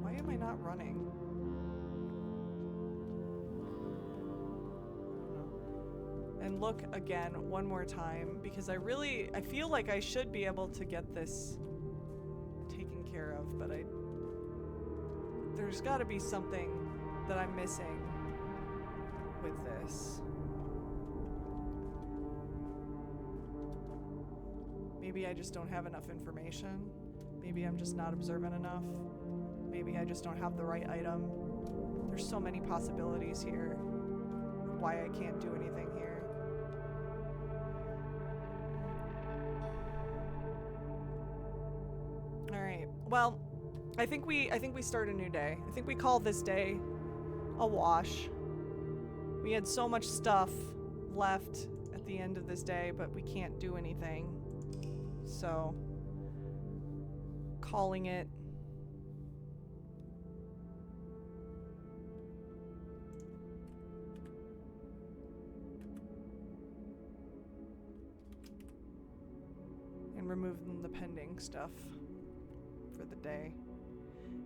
Why am I not running? And look again one more time, because I feel like I should be able to get this taken care of, but there's got to be something that I'm missing with this. Maybe I just don't have enough information. Maybe I'm just not observant enough. Maybe I just don't have the right item. There's so many possibilities here of why I can't do anything here. All right. Well, I think we start a new day. I think we call this day a wash. We had so much stuff left at the end of this day, but we can't do anything. So, calling it. And removing the pending stuff for the day.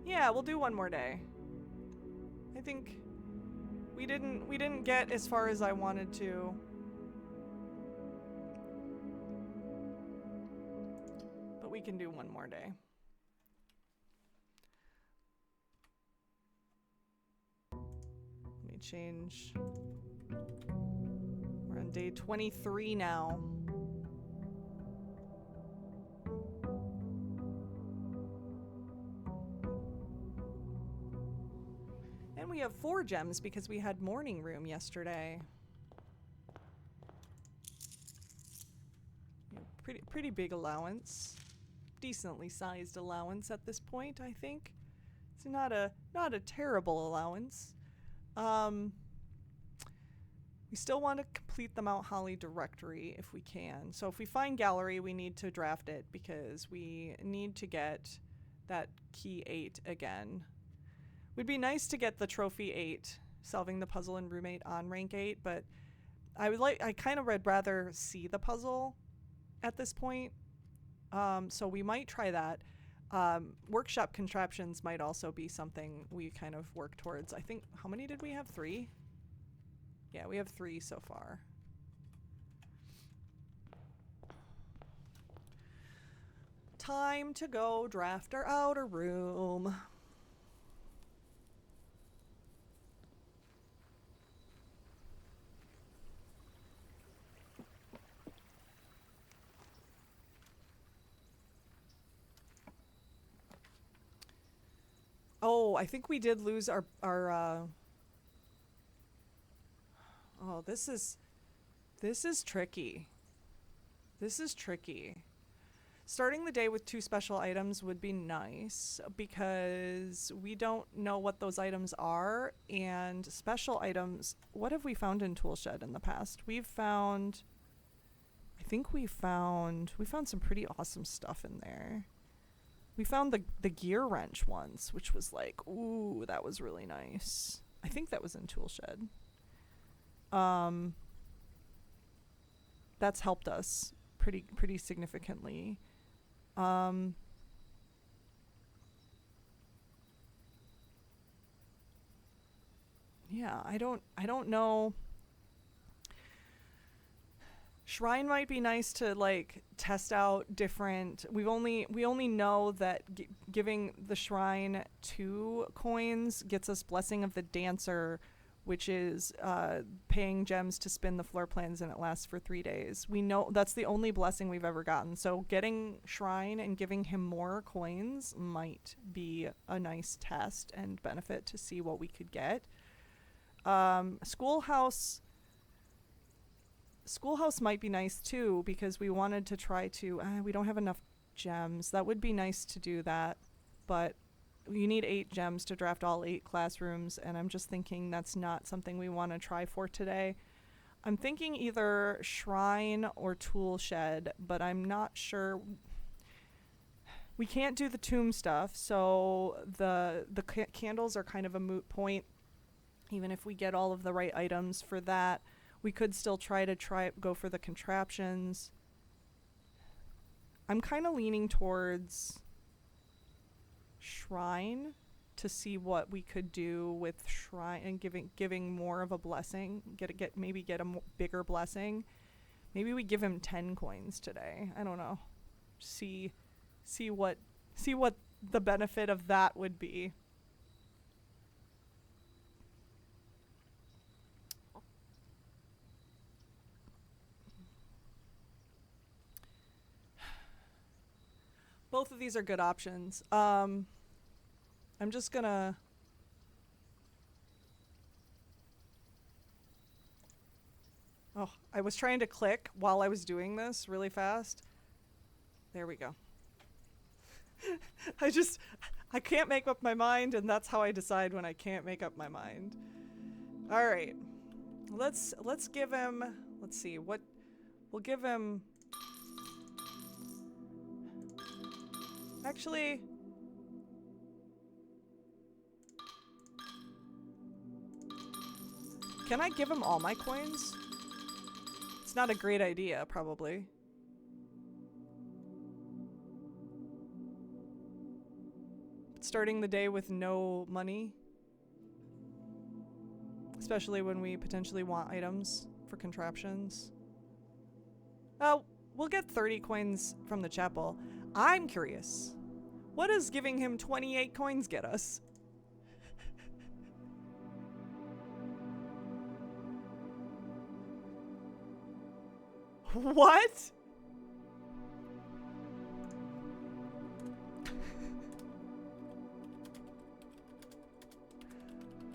Yeah, we'll do one more day. I think we didn't get as far as I wanted to. But we can do one more day. Let me change. We're on day 23 now. And we have 4 gems because we had morning room yesterday. Pretty big allowance. Decently sized allowance at this point, I think. It's not a terrible allowance. We still want to complete the Mount Holly directory if we can. So if we find gallery, we need to draft it because we need to get that key 8 again. Would be nice to get the trophy 8, solving the puzzle in room 8 on rank 8, but I kind of would rather see the puzzle at this point. So we might try that. Workshop contraptions might also be something we kind of work towards. I think, how many did we have? 3? Yeah, we have 3 so far. Time to go draft our outer room. Oh, I think we did lose our oh, this is tricky. This is tricky. Starting the day with 2 special items would be nice because we don't know what those items are, and special items, what have we found in Toolshed in the past? I think we found some pretty awesome stuff in there. We found the gear wrench once, which was like, ooh, that was really nice. I think that was in Toolshed. That's helped us pretty significantly. Yeah, I don't know. Shrine might be nice to like test out different. We only know that giving the shrine 2 coins gets us Blessing of the Dancer, which is paying gems to spin the floor plans, and it lasts for 3 days. We know that's the only blessing we've ever gotten. So getting Shrine and giving him more coins might be a nice test and benefit to see what we could get. Schoolhouse schoolhouse might be nice too, because we wanted to try to, we don't have enough gems. That would be nice to do that, but you need 8 gems to draft all 8 classrooms, and I'm just thinking that's not something we want to try for today. I'm thinking either shrine or tool shed, but I'm not sure. We can't do the tomb stuff, so the candles are kind of a moot point. Even if we get all of the right items for that, we could still go for the contraptions. I'm kind of leaning towards shrine to see what we could do with shrine and giving more of a blessing. Maybe get a bigger blessing. Maybe we give him 10 coins today. I don't know. See what the benefit of that would be. Both of these are good options. I'm just gonna... Oh, I was trying to click while I was doing this really fast. There we go. I can't make up my mind, and that's how I decide when I can't make up my mind. All right. Let's give him... Let's see. What... We'll give him... Actually... Can I give him all my coins? It's not a great idea, probably. Starting the day with no money. Especially when we potentially want items for contraptions. Oh, we'll get 30 coins from the chapel. I'm curious. What does giving him 28 coins get us? What?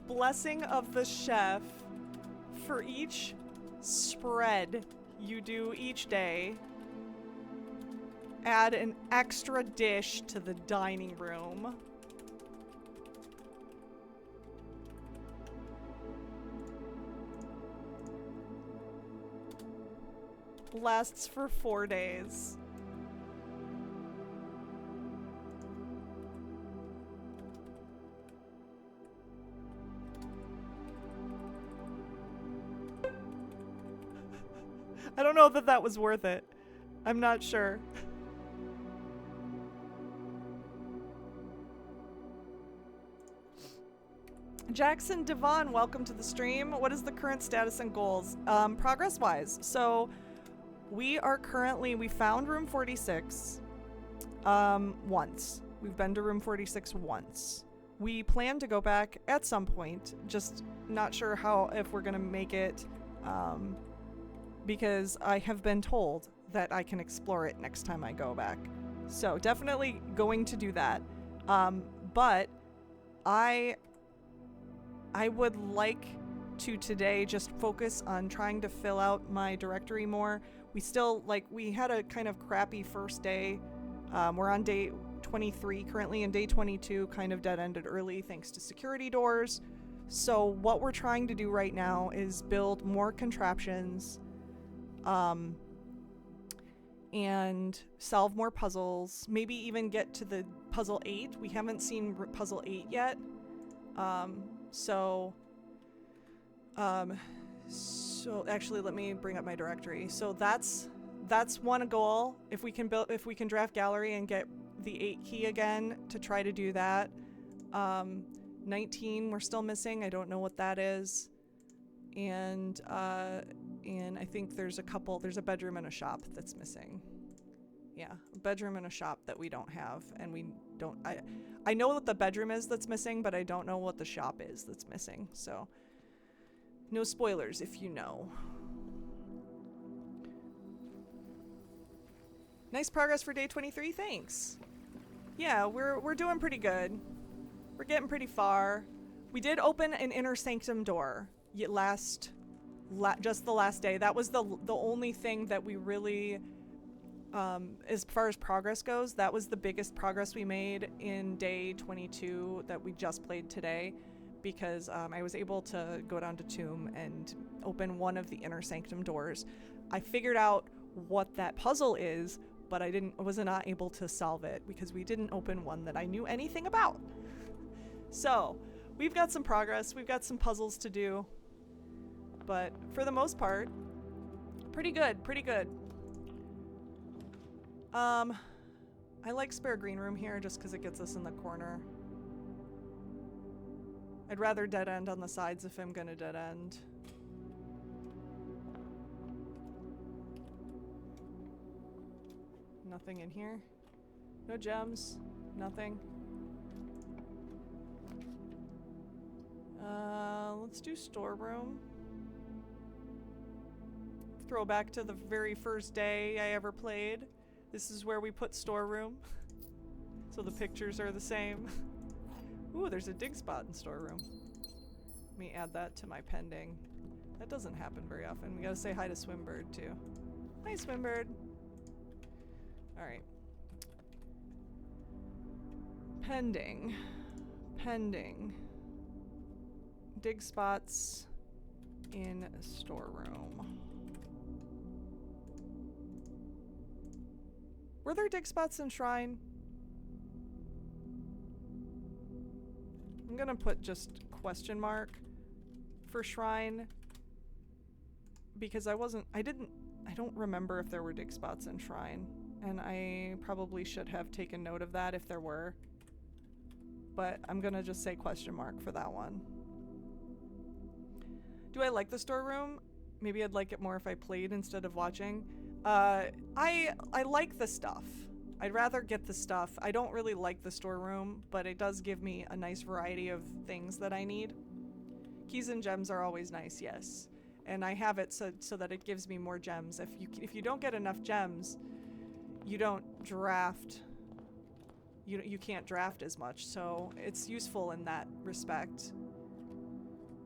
Blessing of the chef for each spread you do each day. Add an extra dish to the dining room. Lasts for 4 days. I don't know that that was worth it. I'm not sure. Jackson Devon, welcome to the stream. What is the current status and goals? Progress-wise, so we found room 46 once. We've been to room 46 once. We plan to go back at some point, just not sure if we're gonna make it, because I have been told that I can explore it next time I go back. So definitely going to do that. But I would like to today just focus on trying to fill out my directory more. We had a kind of crappy first day. We're on day 23 currently, and day 22 kind of dead-ended early thanks to security doors. So what we're trying to do right now is build more contraptions, and solve more puzzles. Maybe even get to the puzzle 8. We haven't seen puzzle 8 yet. So actually let me bring up my directory. So that's one goal. If we can draft gallery and get the 8 key again to try to do that. 19 we're still missing. I don't know what that is. And I think there's a bedroom and a shop that's missing. Yeah, a bedroom and a shop that we don't have, and I know what the bedroom is that's missing, but I don't know what the shop is that's missing. So no spoilers if you know. Nice progress for day 23, thanks. Yeah, we're doing pretty good. We're getting pretty far. We did open an inner sanctum door last just the last day. That was the only thing that we really, as far as progress goes, that was the biggest progress we made in day 22 that we just played today, because I was able to go down to Tomb and open one of the inner sanctum doors. I figured out what that puzzle is, but I was not able to solve it because we didn't open one that I knew anything about. So we've got some progress, we've got some puzzles to do, but for the most part, pretty good, pretty good. I like spare green room here just because it gets us in the corner. I'd rather dead end on the sides if I'm gonna dead end. Nothing in here. No gems. Nothing. Let's do storeroom. Throwback to the very first day I ever played. This is where we put storeroom. So the pictures are the same. Ooh, there's a dig spot in storeroom. Let me add that to my pending. That doesn't happen very often. We gotta say hi to Swimbird too. Hi, Swimbird. Alright. Pending. Pending. Dig spots in storeroom. Were there dig spots in Shrine? I'm gonna put just question mark for Shrine because I don't remember if there were dig spots in Shrine, and I probably should have taken note of that if there were, but I'm gonna just say question mark for that one. Do I like the storeroom? Maybe I'd like it more if I played instead of watching. I like the stuff. I'd rather get the stuff. I don't really like the storeroom, but it does give me a nice variety of things that I need. Keys and gems are always nice, yes. And I have it so that it gives me more gems. If you don't get enough gems, you don't draft. You can't draft as much, so it's useful in that respect.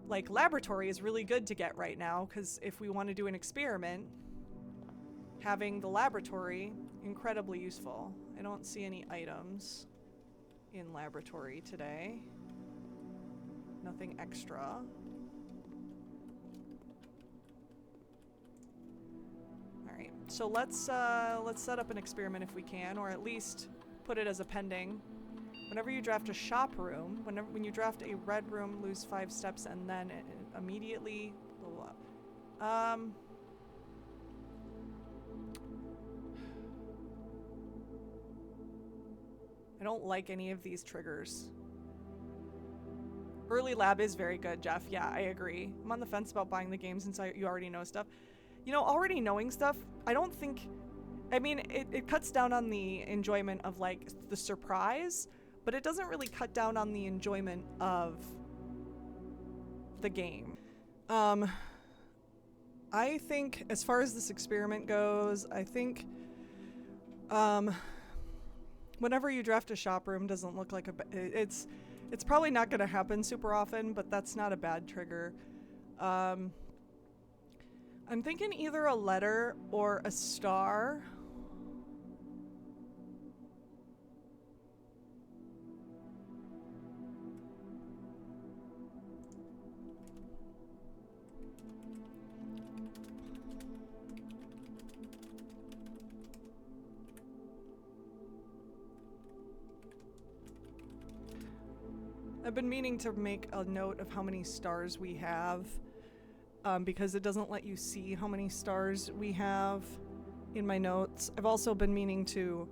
Like, laboratory is really good to get right now, because if we want to do an experiment, having the laboratory, incredibly useful. I don't see any items in laboratory today. Nothing extra. Alright, so let's set up an experiment if we can, or at least put it as a pending. Whenever you draft a shop room, when you draft a red room, lose 5 steps and then immediately blah, blah. I don't like any of these triggers. Early lab is very good, Jeff. Yeah, I agree. I'm on the fence about buying the game since you already know stuff. You know, already knowing stuff, I don't think... I mean, it cuts down on the enjoyment of, like, the surprise, but it doesn't really cut down on the enjoyment of the game. I think, as far as this experiment goes, I think... whenever you draft a shop room doesn't look like it's probably not going to happen super often, but that's not a bad trigger. I'm thinking either a letter or a star. I've been meaning to make a note of how many stars we have, because it doesn't let you see how many stars we have in my notes. I've also been meaning to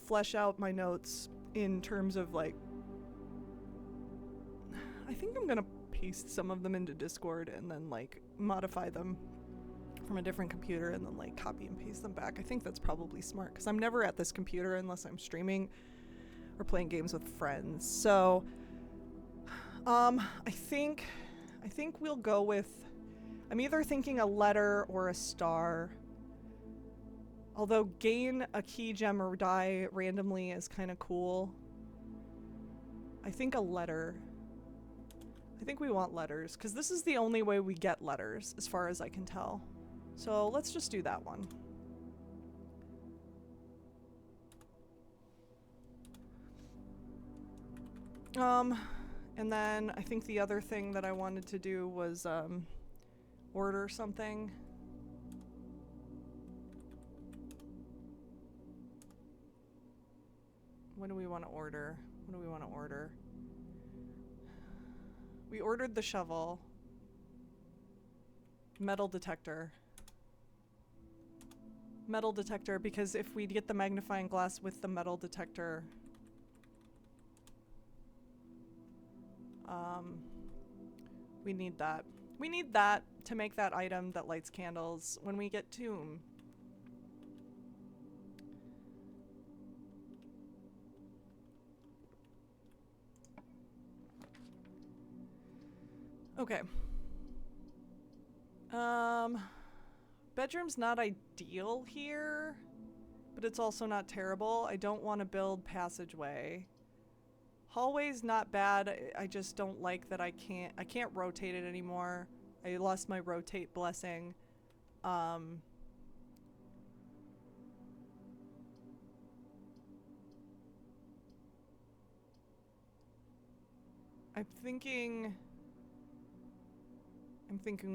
flesh out my notes in terms of, like, I think I'm gonna paste some of them into Discord and then, like, modify them from a different computer and then, like, copy and paste them back. I think that's probably smart because I'm never at this computer unless I'm streaming or playing games with friends. So I think we'll go with, I'm either thinking a letter or a star. Although gain a key gem or die randomly is kind of cool. I think a letter. I think we want letters, because this is the only way we get letters, as far as I can tell. So let's just do that one. And then I think the other thing that I wanted to do was, order something. What do we want to order? What do we want to order? We ordered the shovel. Metal detector. Metal detector, because if we get the magnifying glass with the metal detector, we need that. We need that to make that item that lights candles when we get Tomb. Okay. Bedroom's not ideal here, but it's also not terrible. I don't want to build passageway. Hallway's not bad. I just don't like that I can't rotate it anymore. I lost my rotate blessing. I'm thinking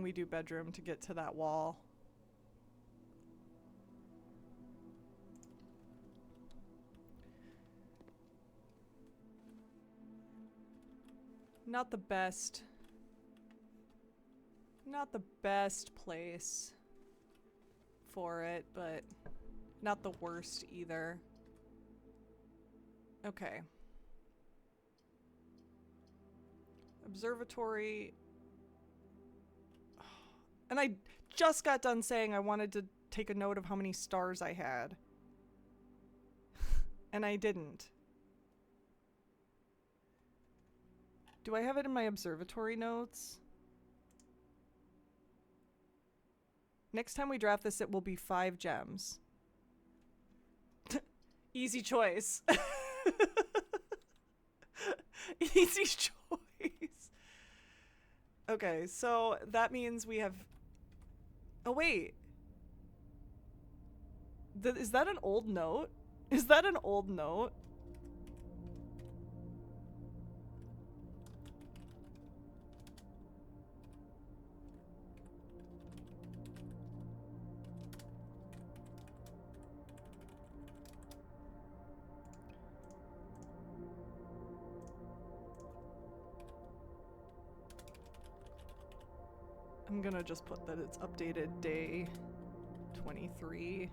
we do bedroom to get to that wall. Not the best. Not the best place for it, but not the worst either. Okay. Observatory. And I just got done saying I wanted to take a note of how many stars I had. And I didn't. Do I have it in my observatory notes? Next time we draft this, it will be 5 gems. Easy choice. Easy choice. Okay, so that means we have... Oh, wait. Is that an old note? Is that an old note? I'm gonna just put that it's updated day 23.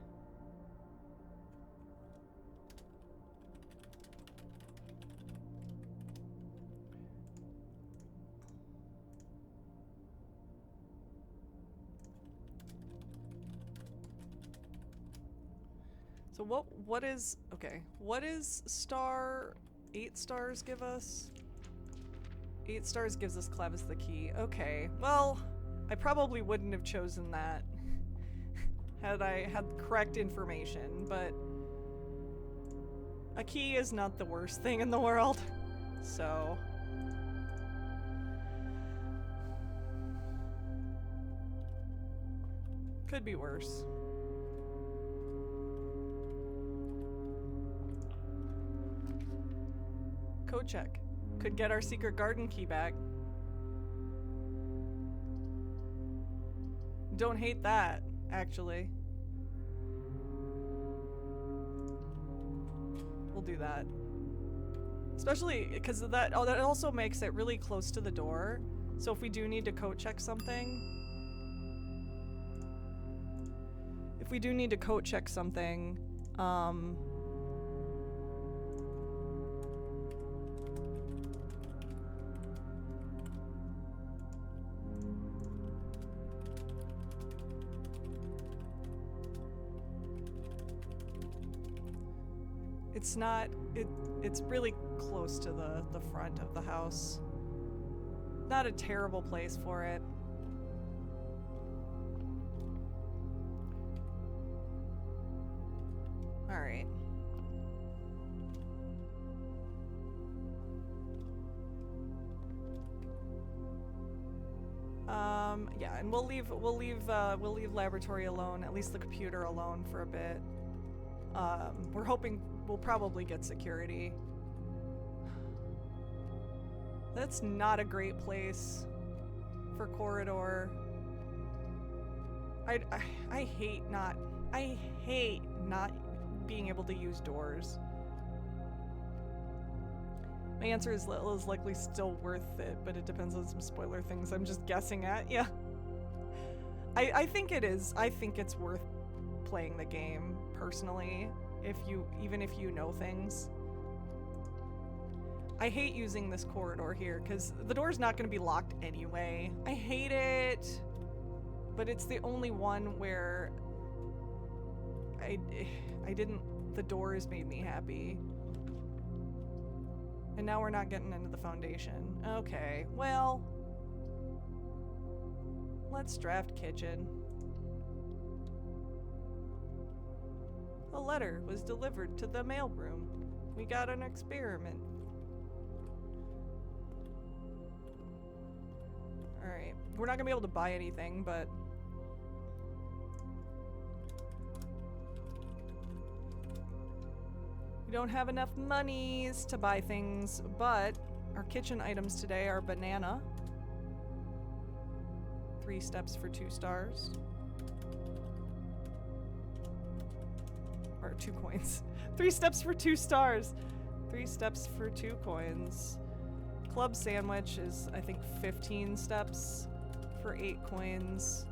So what is, okay, what is star, 8 stars give us? 8 stars gives us Clavis the key. Okay, well, I probably wouldn't have chosen that had I had correct information, but a key is not the worst thing in the world, so... Could be worse. Code check. Could get our secret garden key back. Don't hate that, actually. We'll do that. Especially because of that, oh, that also makes it really close to the door. So if we do need to code check something, it's really close to the front of the house. Not a terrible place for it. All right. Yeah, and we'll leave laboratory alone, at least the computer alone for a bit. We're hoping we'll probably get security. That's not a great place for corridor. I hate not being able to use doors. My answer is likely still worth it, but it depends on some spoiler things I'm just guessing at. Yeah. I think it is. I think it's worth playing the game personally, even if you know things. I hate using this corridor here because the door's not going to be locked anyway. I hate it, but it's the only one where the doors made me happy. And now we're not getting into the foundation. Okay, well, let's draft kitchen. A letter was delivered to the mailroom. We got an experiment. Alright, we're not gonna be able to buy anything, but we don't have enough monies to buy things, but our kitchen items today are banana. 3 steps for 2 stars. Or 2 coins. 3 steps for 2 stars. 3 steps for 2 coins. Club sandwich is, I think, 15 steps for 8 coins.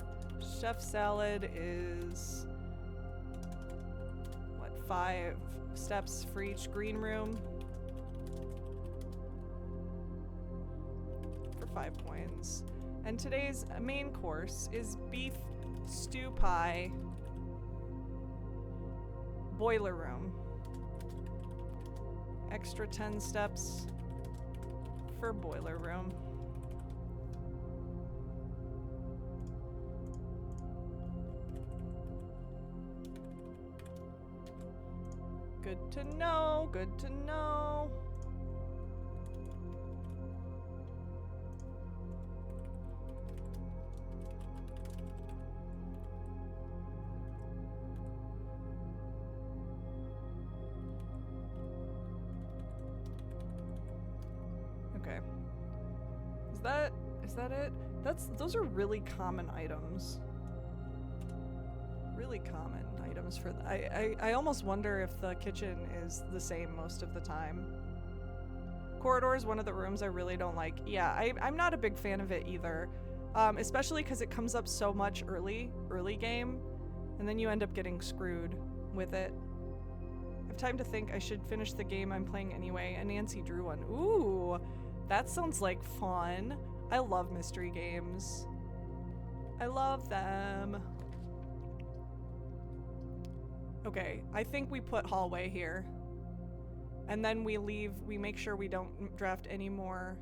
Chef salad is, what, 5 steps for each green room for 5 coins. And today's main course is beef stew pie, boiler room. Extra 10 steps for boiler room. Good to know, good to know. Okay. Is that it? Those are really common items. Really common items for I almost wonder if the kitchen is the same most of the time. Corridor is one of the rooms I really don't like. Yeah, I'm not a big fan of it either. Especially because it comes up so much early game, and then you end up getting screwed with it. I have time to think. I should finish the game I'm playing anyway. And Nancy drew one. Ooh, that sounds like fun. I love mystery games. I love them. Okay, I think we put hallway here. And then we leave, we make sure we don't draft any more.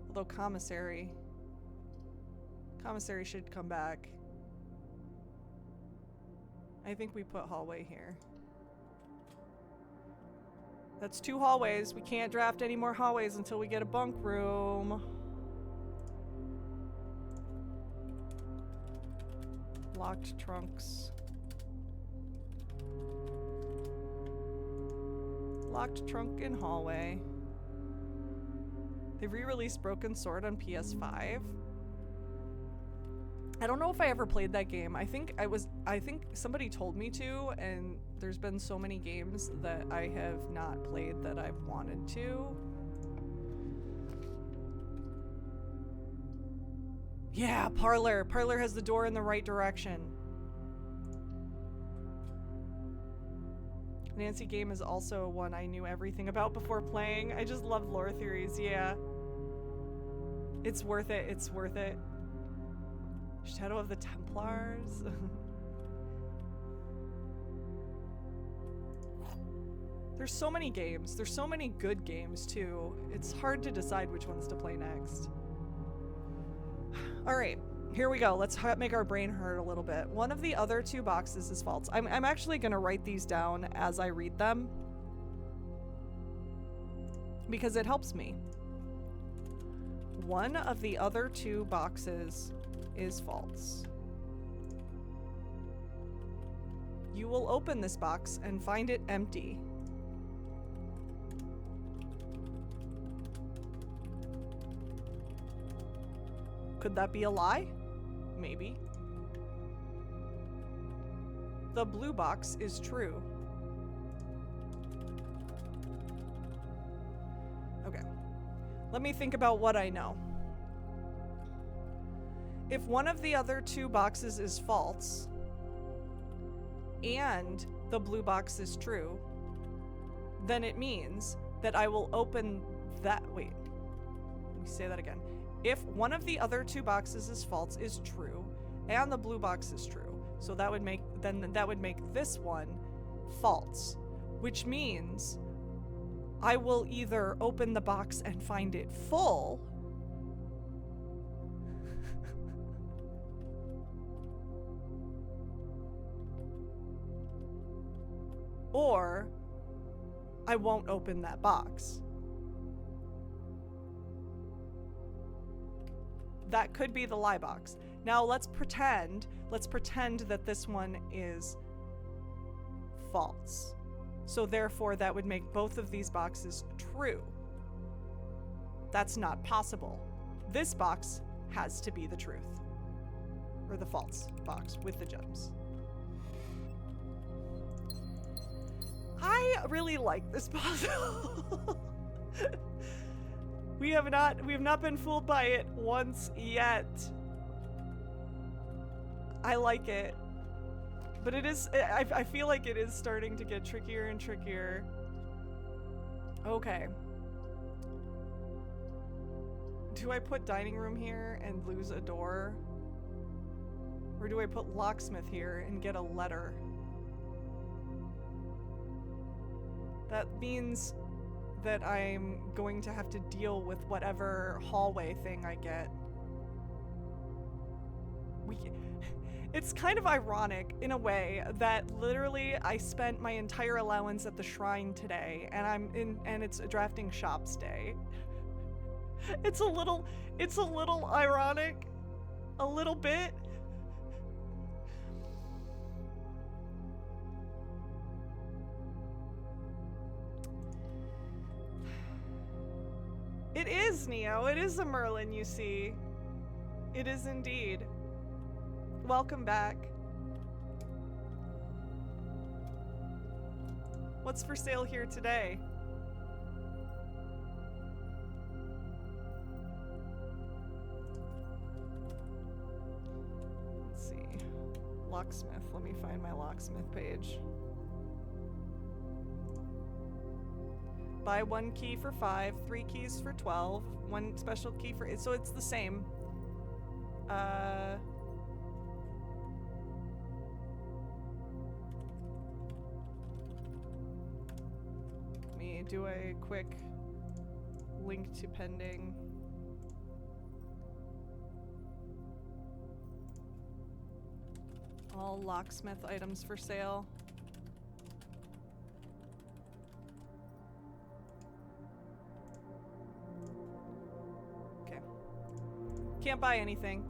Although commissary should come back. I think we put hallway here. That's 2 hallways. We can't draft any more hallways until we get a bunk room. Locked trunks. Locked trunk in hallway. They re-released Broken Sword on PS5. I don't know if I ever played that game. I think somebody told me to, and there's been so many games that I have not played that I've wanted to. Yeah, Parlor. Parlor has the door in the right direction. Nancy game is also one I knew everything about before playing. I just love lore theories, yeah. It's worth it, it's worth it. Shadow of the Templars. There's so many games. There's so many good games too. It's hard to decide which ones to play next. All right, here we go. Let's make our brain hurt a little bit. One of the other 2 boxes is false. I'm actually gonna write these down as I read them because it helps me. One of the other 2 boxes is false. You will open this box and find it empty. Could that be a lie? Maybe. The blue box is true. Okay. Let me think about what I know. If one of the other two boxes is false, and the blue box is true, then it means that I will open that. Wait, let me say that again. If one of the other two boxes is false is true, and the blue box is true, so that would make this one false, which means I will either open the box and find it full, or I won't open that box. That could be the lie box. Now let's pretend that this one is false. So therefore that would make both of these boxes true. That's not possible. This box has to be the truth. Or the false box with the gems. I really like this puzzle. We have not been fooled by it once yet. I like it. But it is, I feel like it is starting to get trickier and trickier. Okay. Do I put dining room here and lose a door? Or do I put locksmith here and get a letter? That means that I'm going to have to deal with whatever hallway thing I get. It's kind of ironic in a way that literally I spent my entire allowance at the shrine today and it's a drafting shops day. It's a little ironic, a little bit. It is, Neo. It is a Merlin, you see. It is indeed. Welcome back. What's for sale here today? Let's see. Locksmith. Let me find my locksmith page. Buy 1 key for 5, 3 keys for 12, 1 special key for 8. So it's the same. Let me do a quick link to pending. All locksmith items for sale. Can't buy anything,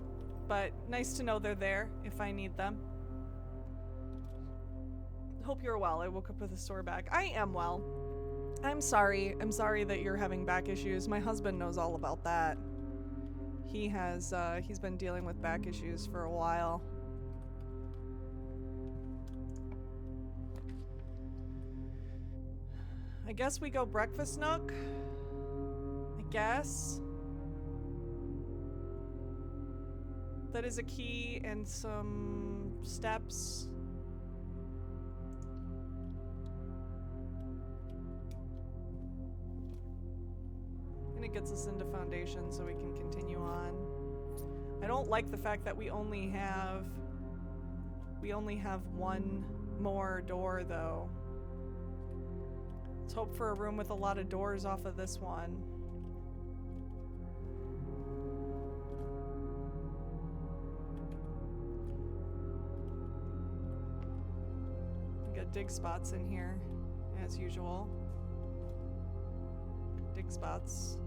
but nice to know they're there if I need them. Hope you're well. I woke up with a sore back. I am well. I'm sorry. I'm sorry that you're having back issues. My husband knows all about that. He has, he's been dealing with back issues for a while. I guess we go breakfast nook. I guess. That is a key and some steps. And it gets us into foundation so we can continue on. I don't like the fact that we only have one more door though. Let's hope for a room with a lot of doors off of this one. Dig spots in here, as usual. Dig spots.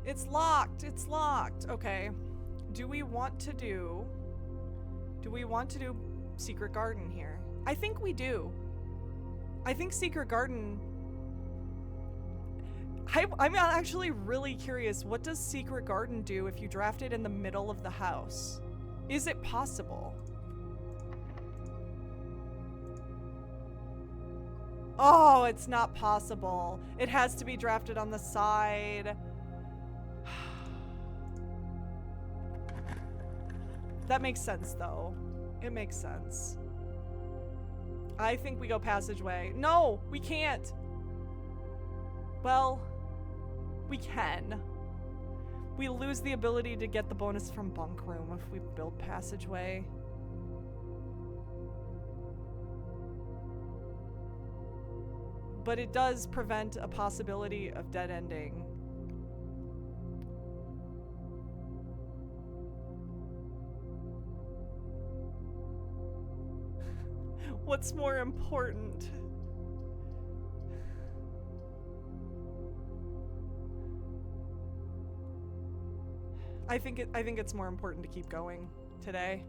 It's locked! It's locked! Okay. Do we want to do Secret Garden here? I think we do. I think Secret Garden... I'm actually really curious. What does Secret Garden do if you draft it in the middle of the house? Is it possible? Oh, it's not possible. It has to be drafted on the side. That makes sense, though. It makes sense. I think we go passageway. No, we can't. Well, we can. We lose the ability to get the bonus from bunk room if we build passageway. But it does prevent a possibility of dead ending. What's more important? I think it's more important to keep going today.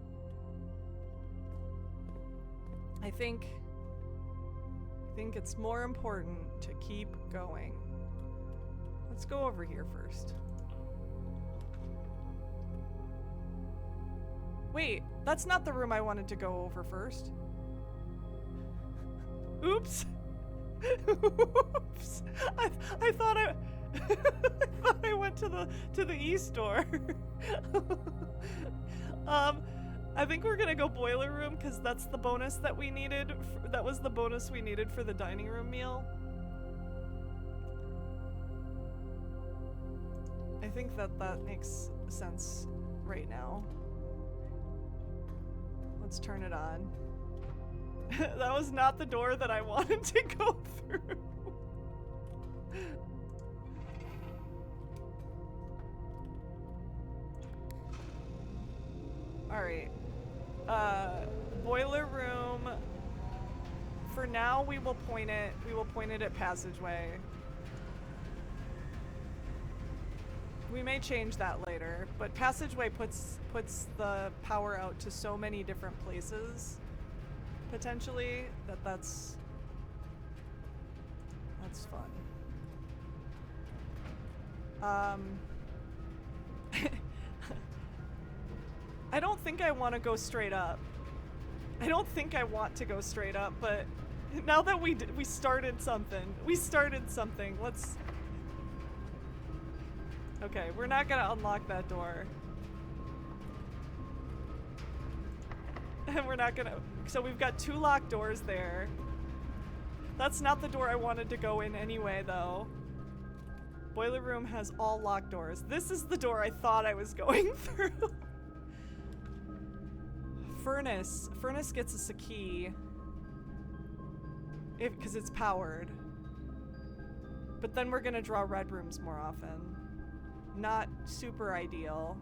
I think it's more important to keep going. Let's go over here first. Wait, that's not the room I wanted to go over first. Oops. Oops. I thought I thought I went to the east door. I think we're gonna go boiler room because that's the bonus that we needed. That was the bonus we needed for the dining room meal. I think that makes sense right now. Let's turn it on. That was not the door that I wanted to go through. Alright. Boiler room. For now, we will point it at passageway. We may change that later, but passageway puts the power out to so many different places, potentially, that's fun. I don't think I want to go straight up. I don't think I want to go straight up, but now that we started something. Let's... Okay, we're not gonna unlock that door. And we're not gonna... So we've got 2 locked doors there. That's not the door I wanted to go in anyway, though. Boiler room has all locked doors. This is the door I thought I was going through. Furnace. Furnace gets us a key. Because it's powered. But then we're gonna draw red rooms more often. Not super ideal.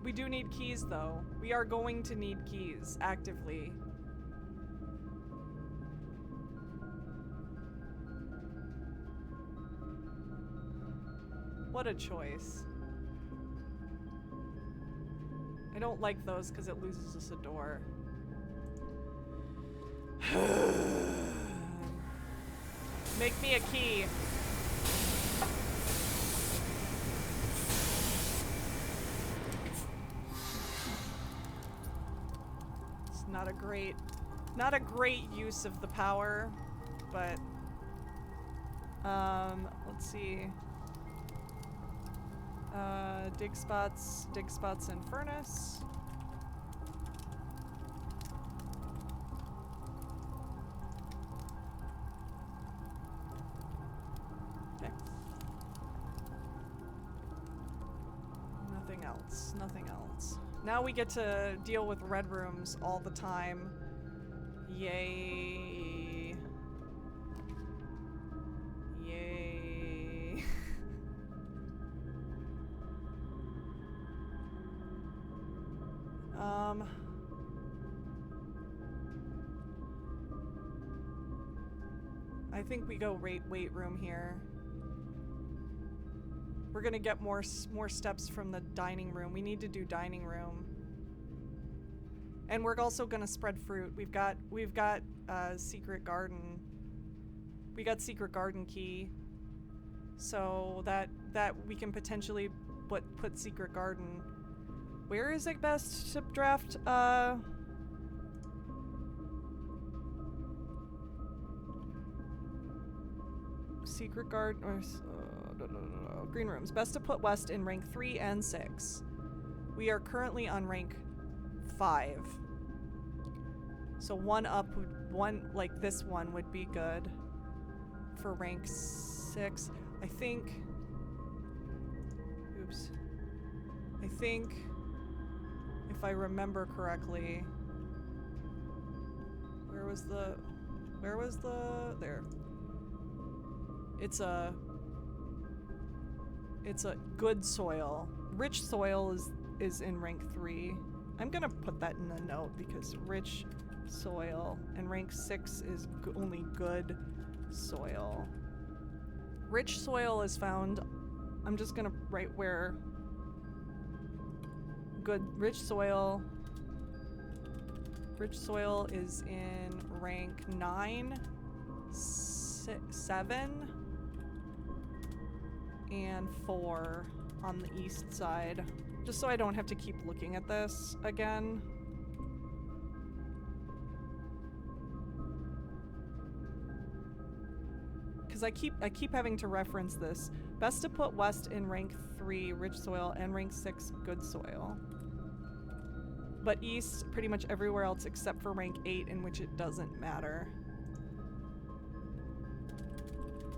We do need keys, though. We are going to need keys, actively. What a choice. I don't like those because it loses us a door. Make me a key. It's not a great use of the power, but let's see. Dig spots in furnace. Okay. Nothing else. Now we get to deal with red rooms all the time. Yay. Yay. I think we go weight room here. We're gonna get more steps from the dining room. We need to do dining room. And we're also gonna spread fruit. We've got secret garden. We got secret garden key. So that we can potentially put secret garden. Where is it best to draft secret garden or green rooms? Best to put west in rank 3 and 6. We are currently on rank 5. So one like this one would be good for rank 6. I think if I remember correctly, where was the there. It's a good soil. Rich soil is in rank 3. I'm gonna put that in the note because rich soil, and rank 6 is only good soil. Rich soil is found, I'm just gonna write where good rich soil is in rank 9, 7, and 4 on the east side. Just so I don't have to keep looking at this again. Because I keep having to reference this. Best to put west in rank 3, rich soil, and rank 6, good soil. But east, pretty much everywhere else except for rank 8, in which it doesn't matter.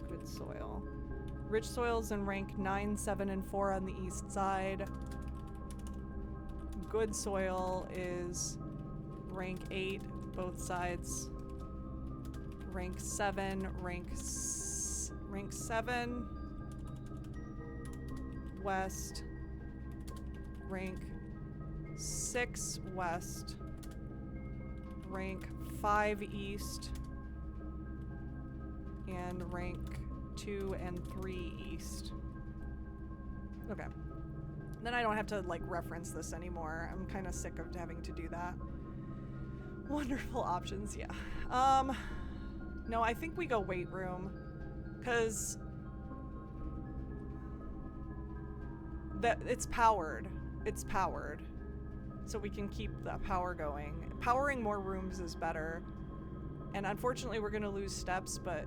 Good soil. Rich soil's in rank 9, 7, and 4 on the east side. Good soil is rank 8, both sides. Rank 7, rank 7, west, rank 6 west, rank 5 east, and rank 2 and 3 east. Okay. Then I don't have to like reference this anymore. I'm kind of sick of having to do that. Wonderful options, yeah. No, I think we go weight room, cause it's powered. It's powered. So we can keep the power going. Powering more rooms is better. And unfortunately we're gonna lose steps, but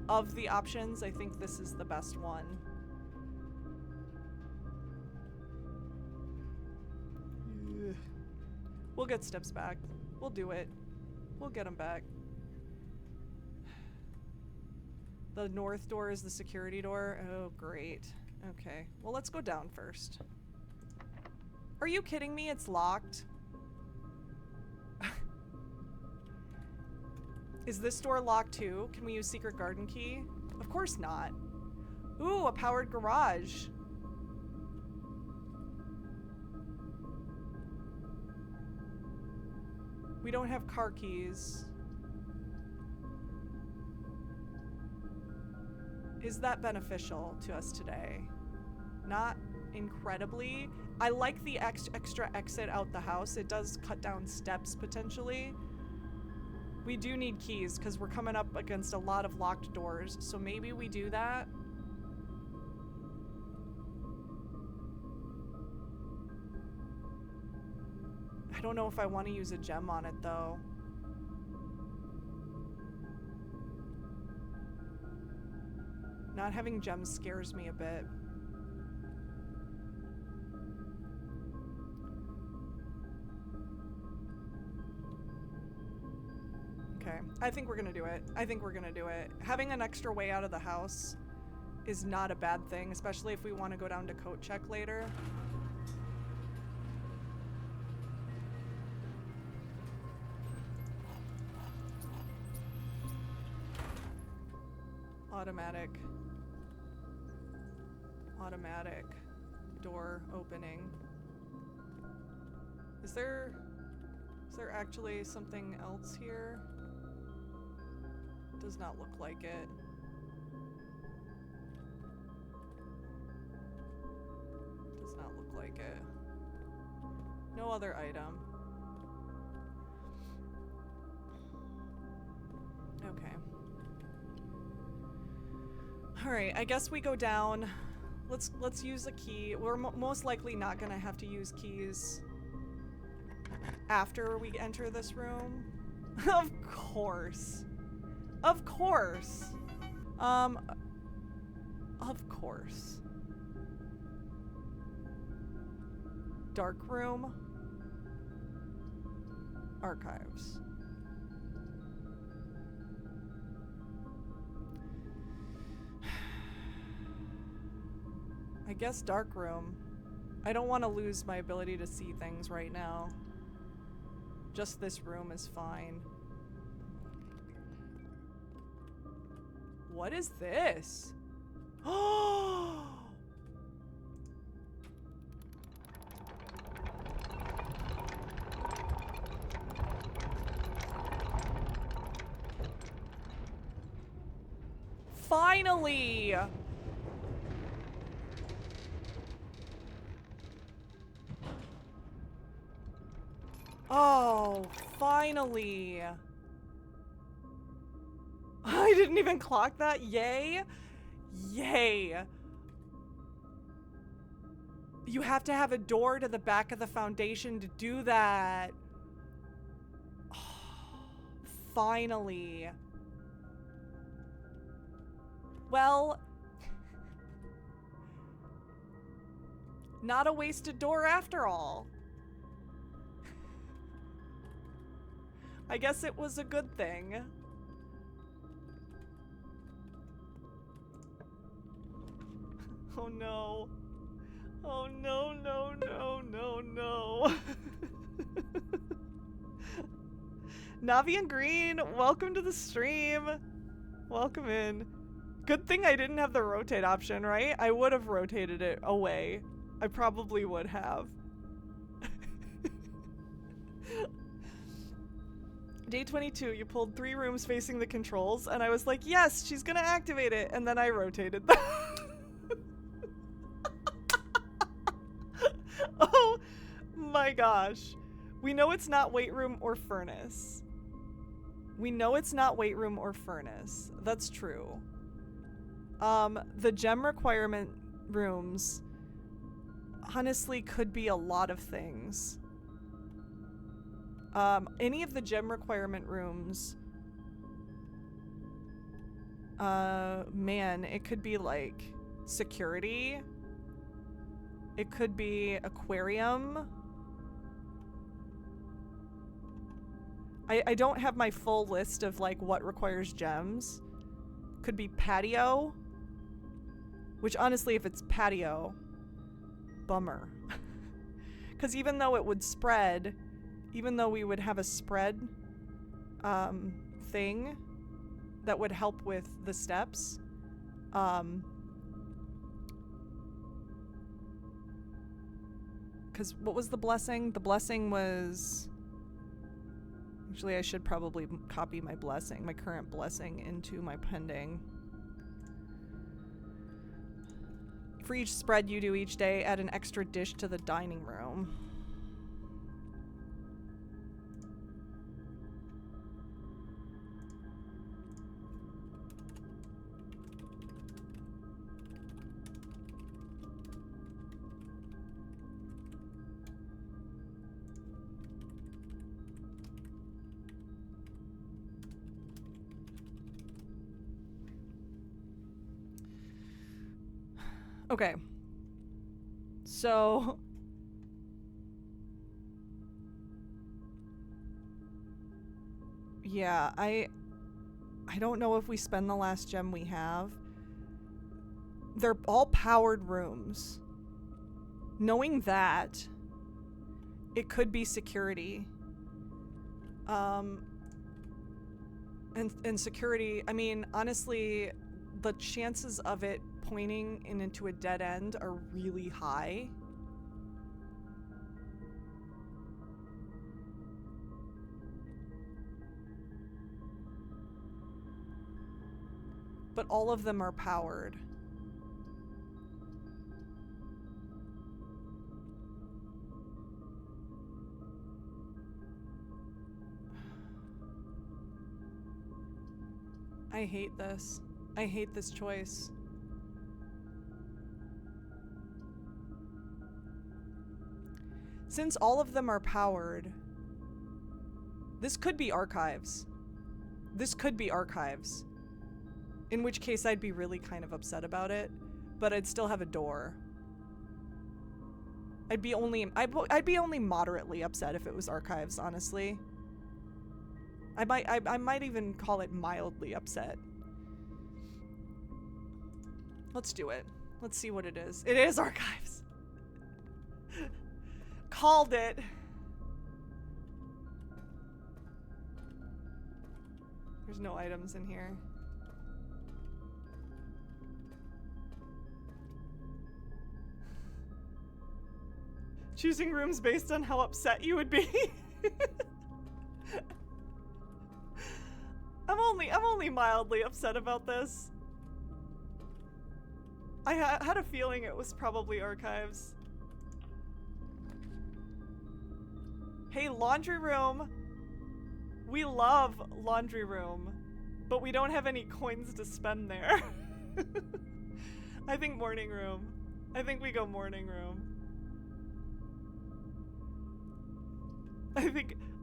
of the options, I think this is the best one. We'll get steps back. We'll do it. We'll get them back. The north door is the security door. Oh, great. Okay. Well, let's go down first. Are you kidding me? It's locked. Is this door locked too? Can we use secret garden key? Of course not. Ooh, a powered garage. We don't have car keys. Is that beneficial to us today? Not incredibly. I like the extra exit out the house. It does cut down steps potentially. We do need keys because we're coming up against a lot of locked doors, so maybe we do that. I don't know if I want to use a gem on it though. Not having gems scares me a bit. Okay, I think we're gonna do it. I think we're gonna do it. Having an extra way out of the house is not a bad thing, especially if we want to go down to coat check later. Automatic door opening. Is there actually something else here? Does not look like it. Does not look like it. No other item. Okay. Alright, I guess we go down. Let's use a key. We're most likely not gonna have to use keys after we enter this room. Of course. Of course. Of course. Dark room. Archives. I guess dark room. I don't want to lose my ability to see things right now. Just this room is fine. What is this? Oh! Finally! Oh, finally. I didn't even clock that. Yay. Yay. You have to have a door to the back of the foundation to do that. Oh, finally. Well, not a wasted door after all. I guess it was a good thing. Oh no. Oh no, no, no, no, no. Navi and Green, welcome to the stream. Welcome in. Good thing I didn't have the rotate option, right? I would have rotated it away. I probably would have. Day 22, you pulled 3 rooms facing the controls, and I was like, yes, she's gonna activate it, and then I rotated them. Oh my gosh. We know it's not weight room or furnace. We know it's not weight room or furnace. That's true. The gem requirement rooms honestly could be a lot of things. Any of the gem requirement rooms, man, it could be like security. It could be aquarium. I don't have my full list of like what requires gems. Could be patio. Which honestly, if it's patio, bummer. Because even though it would spread, even though we would have a spread thing that would help with the steps, because what was the blessing? The blessing was... Actually, I should probably copy my blessing, my current blessing, into my pending. For each spread you do each day, add an extra dish to the dining room. Okay. So... yeah, I don't know if we spend the last gem we have. They're all powered rooms. Knowing that, it could be security. And security, I mean, honestly, the chances of it pointing into a dead end are really high. but all of them are powered. I hate this. I hate this choice. Since all of them are powered, this could be archives. This could be archives. In which case I'd be really kind of upset about it, but I'd still have a door. I'd be only moderately upset if it was archives, honestly. I might even call it mildly upset. Let's do it. Let's see what it is. It is archives. Called it. There's no items in here. Choosing rooms based on how upset you would be. I'm only mildly upset about this. I had a feeling it was probably archives. Hey, laundry room. We love laundry room, but we don't have any coins to spend there. I think morning room. I think we go morning room.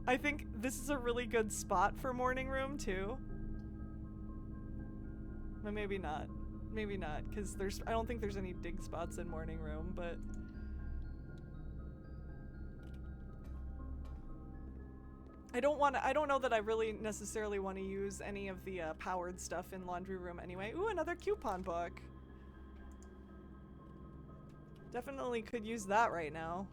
I think this is a really good spot for morning room too. But maybe not. Maybe not, because I don't think there's any dig spots in morning room, but I don't know that I really necessarily want to use any of the powered stuff in laundry room anyway. Ooh, another coupon book. Definitely could use that right now.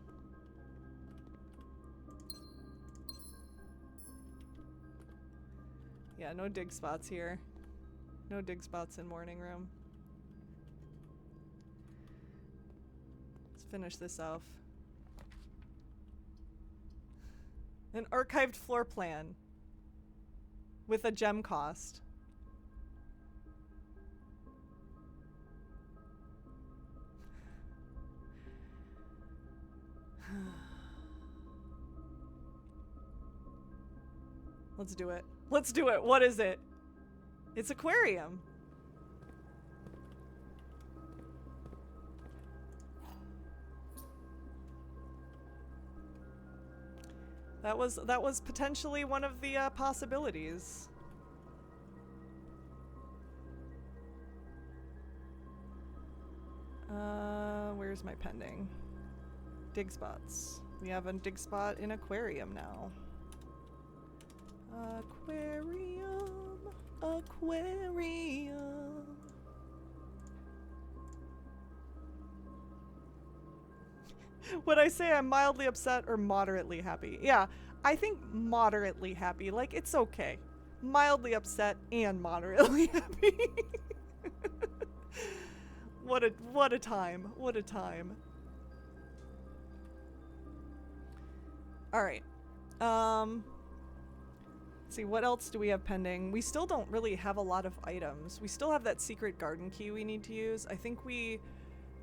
Yeah, no dig spots here. No dig spots in morning room. Let's finish this off. An archived floor plan with a gem cost. Let's do it. Let's do it. What is it? It's aquarium. That was potentially one of the possibilities. Where's my pending? Dig spots. We have a dig spot in aquarium now. Aquarium, aquarium. Would I say I'm mildly upset or moderately happy? Yeah, I think moderately happy. Like, it's okay. Mildly upset and moderately happy. What a time. What a time. All right. Let's see, what else do we have pending? We still don't really have a lot of items. We still have that secret garden key we need to use. I think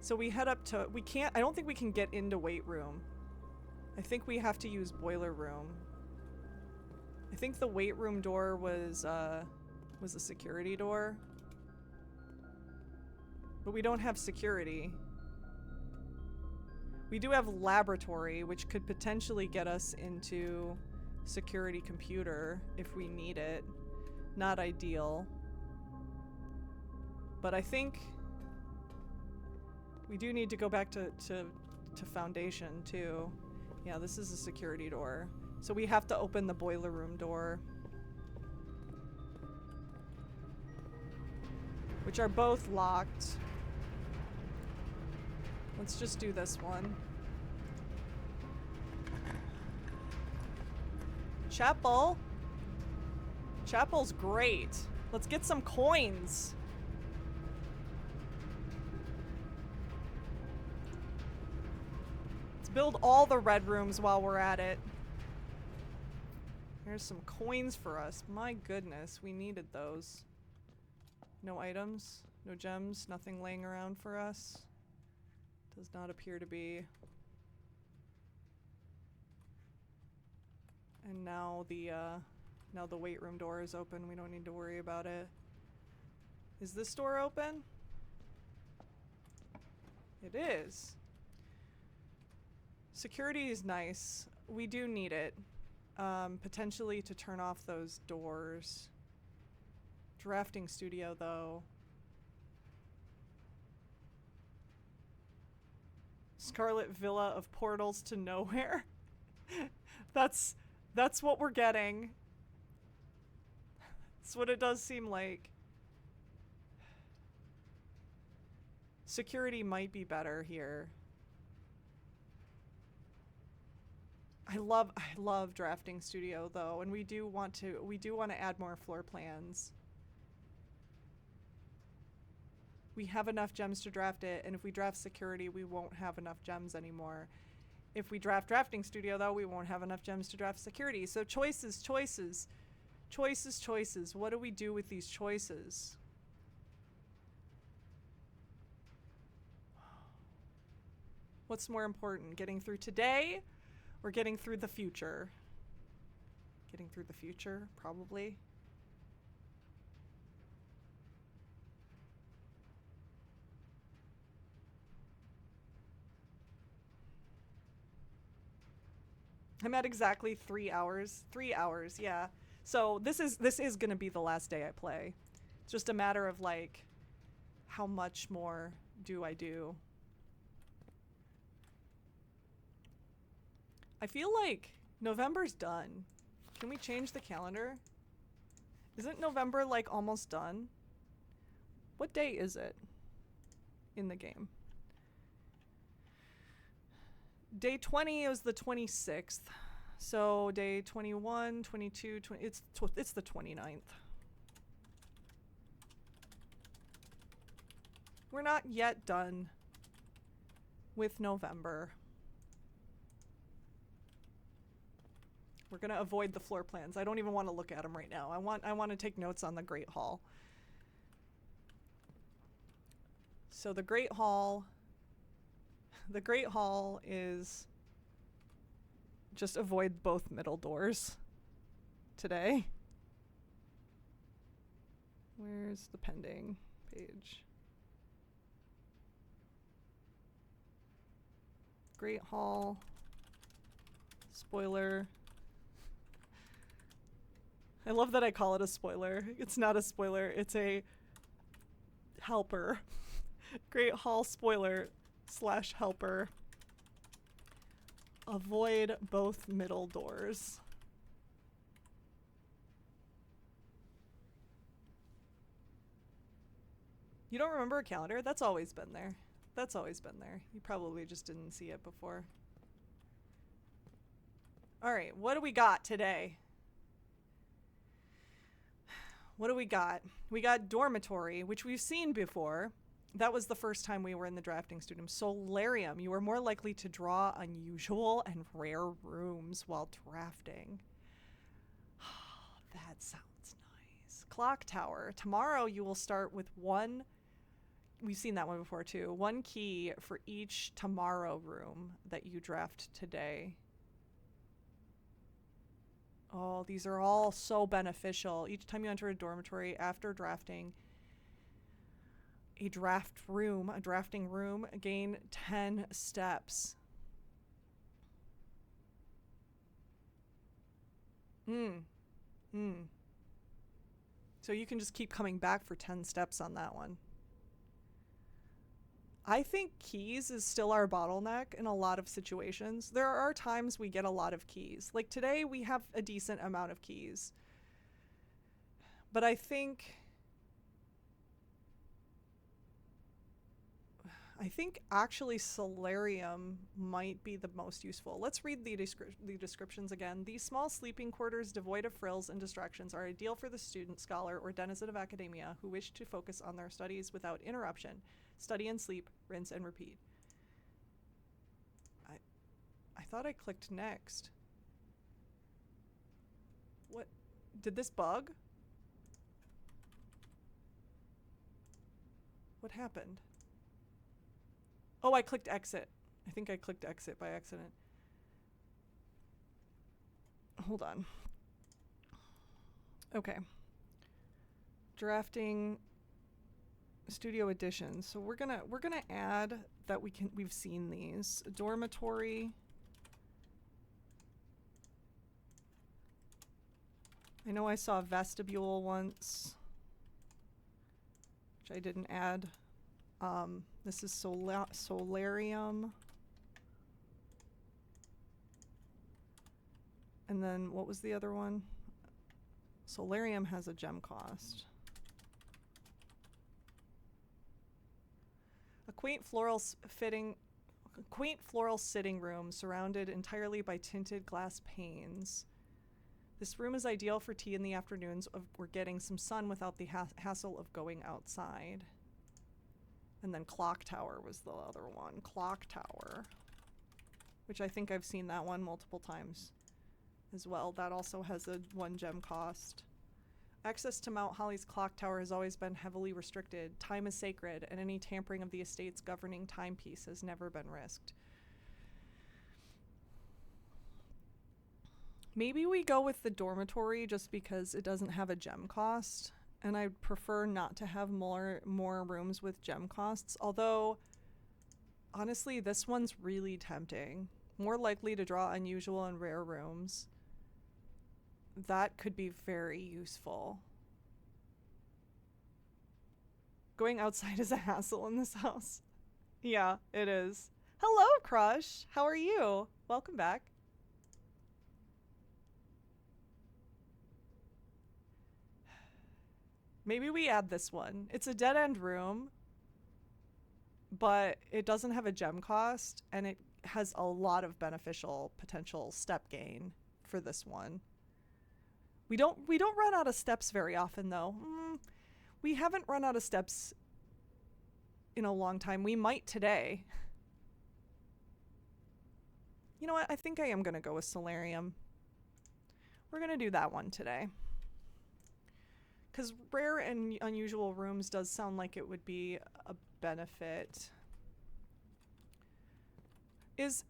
so we head up to, I don't think we can get into weight room. I think we have to use boiler room. I think the weight room door was a security door. But we don't have security. We do have laboratory, which could potentially get us into security computer if we need it. Not ideal. But I think we do need to go back to foundation too. Yeah, this is a security door. So we have to open the boiler room door. Which are both locked. Let's just do this one. Chapel. Chapel's great. Let's get some coins. Let's build all the red rooms while we're at it. Here's some coins for us. My goodness, we needed those. No items, no gems, nothing laying around for us. Does not appear to be. And now the weight room door is open. We don't need to worry about it. Is this door open? It is. Security is nice. We do need it. Potentially to turn off those doors. Drafting studio, though. Scarlet Villa of portals to nowhere. That's what we're getting. That's what it does seem like. Security might be better here. I love drafting studio though, and we do want to add more floor plans. We have enough gems to draft it, and if we draft security, we won't have enough gems anymore. If we draft drafting studio though, we won't have enough gems to draft security. So choices. What do we do with these choices? What's more important, getting through today or getting through the future? Getting through the future, probably. I'm at exactly 3 hours. 3 hours, yeah. So this is gonna be the last day I play. It's just a matter of like, how much more do I do? I feel like November's done. Can we change the calendar? Isn't November like almost done? What day is it in the game? Day 20 is the 26th. So day 21, 22, 20, it's the 29th. We're not yet done with November. We're gonna avoid the floor plans. I don't even want to look at them right now. I want to take notes on the Great Hall. So the Great Hall is just avoid both middle doors today. Where's the pending page? Great Hall. Spoiler. I love that I call it a spoiler. It's not a spoiler, it's a helper. Great Hall spoiler / helper. Avoid both middle doors. You don't remember a calendar? That's always been there. That's always been there. You probably just didn't see it before. Alright, what do we got today? What do we got? We got dormitory, which we've seen before. That was the first time we were in the drafting studio. Solarium, you are more likely to draw unusual and rare rooms while drafting. That sounds nice. Clock tower. Tomorrow you will start with one. We've seen that one before too. One key for each tomorrow room that you draft today. Oh, these are all so beneficial. Each time you enter a dormitory after drafting a drafting room, gain 10 steps. So you can just keep coming back for 10 steps on that one. I think keys is still our bottleneck in a lot of situations. There are times we get a lot of keys. Like today we have a decent amount of keys. But I think actually Solarium might be the most useful. Let's read the descriptions again. These small sleeping quarters devoid of frills and distractions are ideal for the student, scholar, or denizen of academia who wish to focus on their studies without interruption. Study and sleep, rinse and repeat. I thought I clicked next. What? Did this bug? What happened? Oh, I clicked exit. I think I clicked exit by accident. Hold on. Okay. Drafting studio editions. So we're gonna add that we've seen these. Dormitory. I know I saw vestibule once, which I didn't add. This is solarium. And then what was the other one? Solarium has a gem cost. A quaint floral sitting room surrounded entirely by tinted glass panes. This room is ideal for tea in the afternoons or getting some sun without the hassle of going outside. And then Clock Tower was the other one. Clock Tower. Which I think I've seen that one multiple times as well. That also has a 1 gem cost. Access to Mount Holly's clock tower has always been heavily restricted. Time is sacred, and any tampering of the estate's governing timepiece has never been risked. Maybe we go with the dormitory just because it doesn't have a gem cost, and I'd prefer not to have more rooms with gem costs, although honestly this one's really tempting. More likely to draw unusual and rare rooms. That could be very useful. Going outside is a hassle in this house. Yeah, it is. Hello, Crush. How are you? Welcome back. Maybe we add this one. It's a dead-end room, but it doesn't have a gem cost, and it has a lot of beneficial potential step gain for this one. We don't run out of steps very often, though. We haven't run out of steps in a long time. We might today. You know what? I think I am going to go with Solarium. We're going to do that one today. Because rare and unusual rooms does sound like it would be a benefit. Is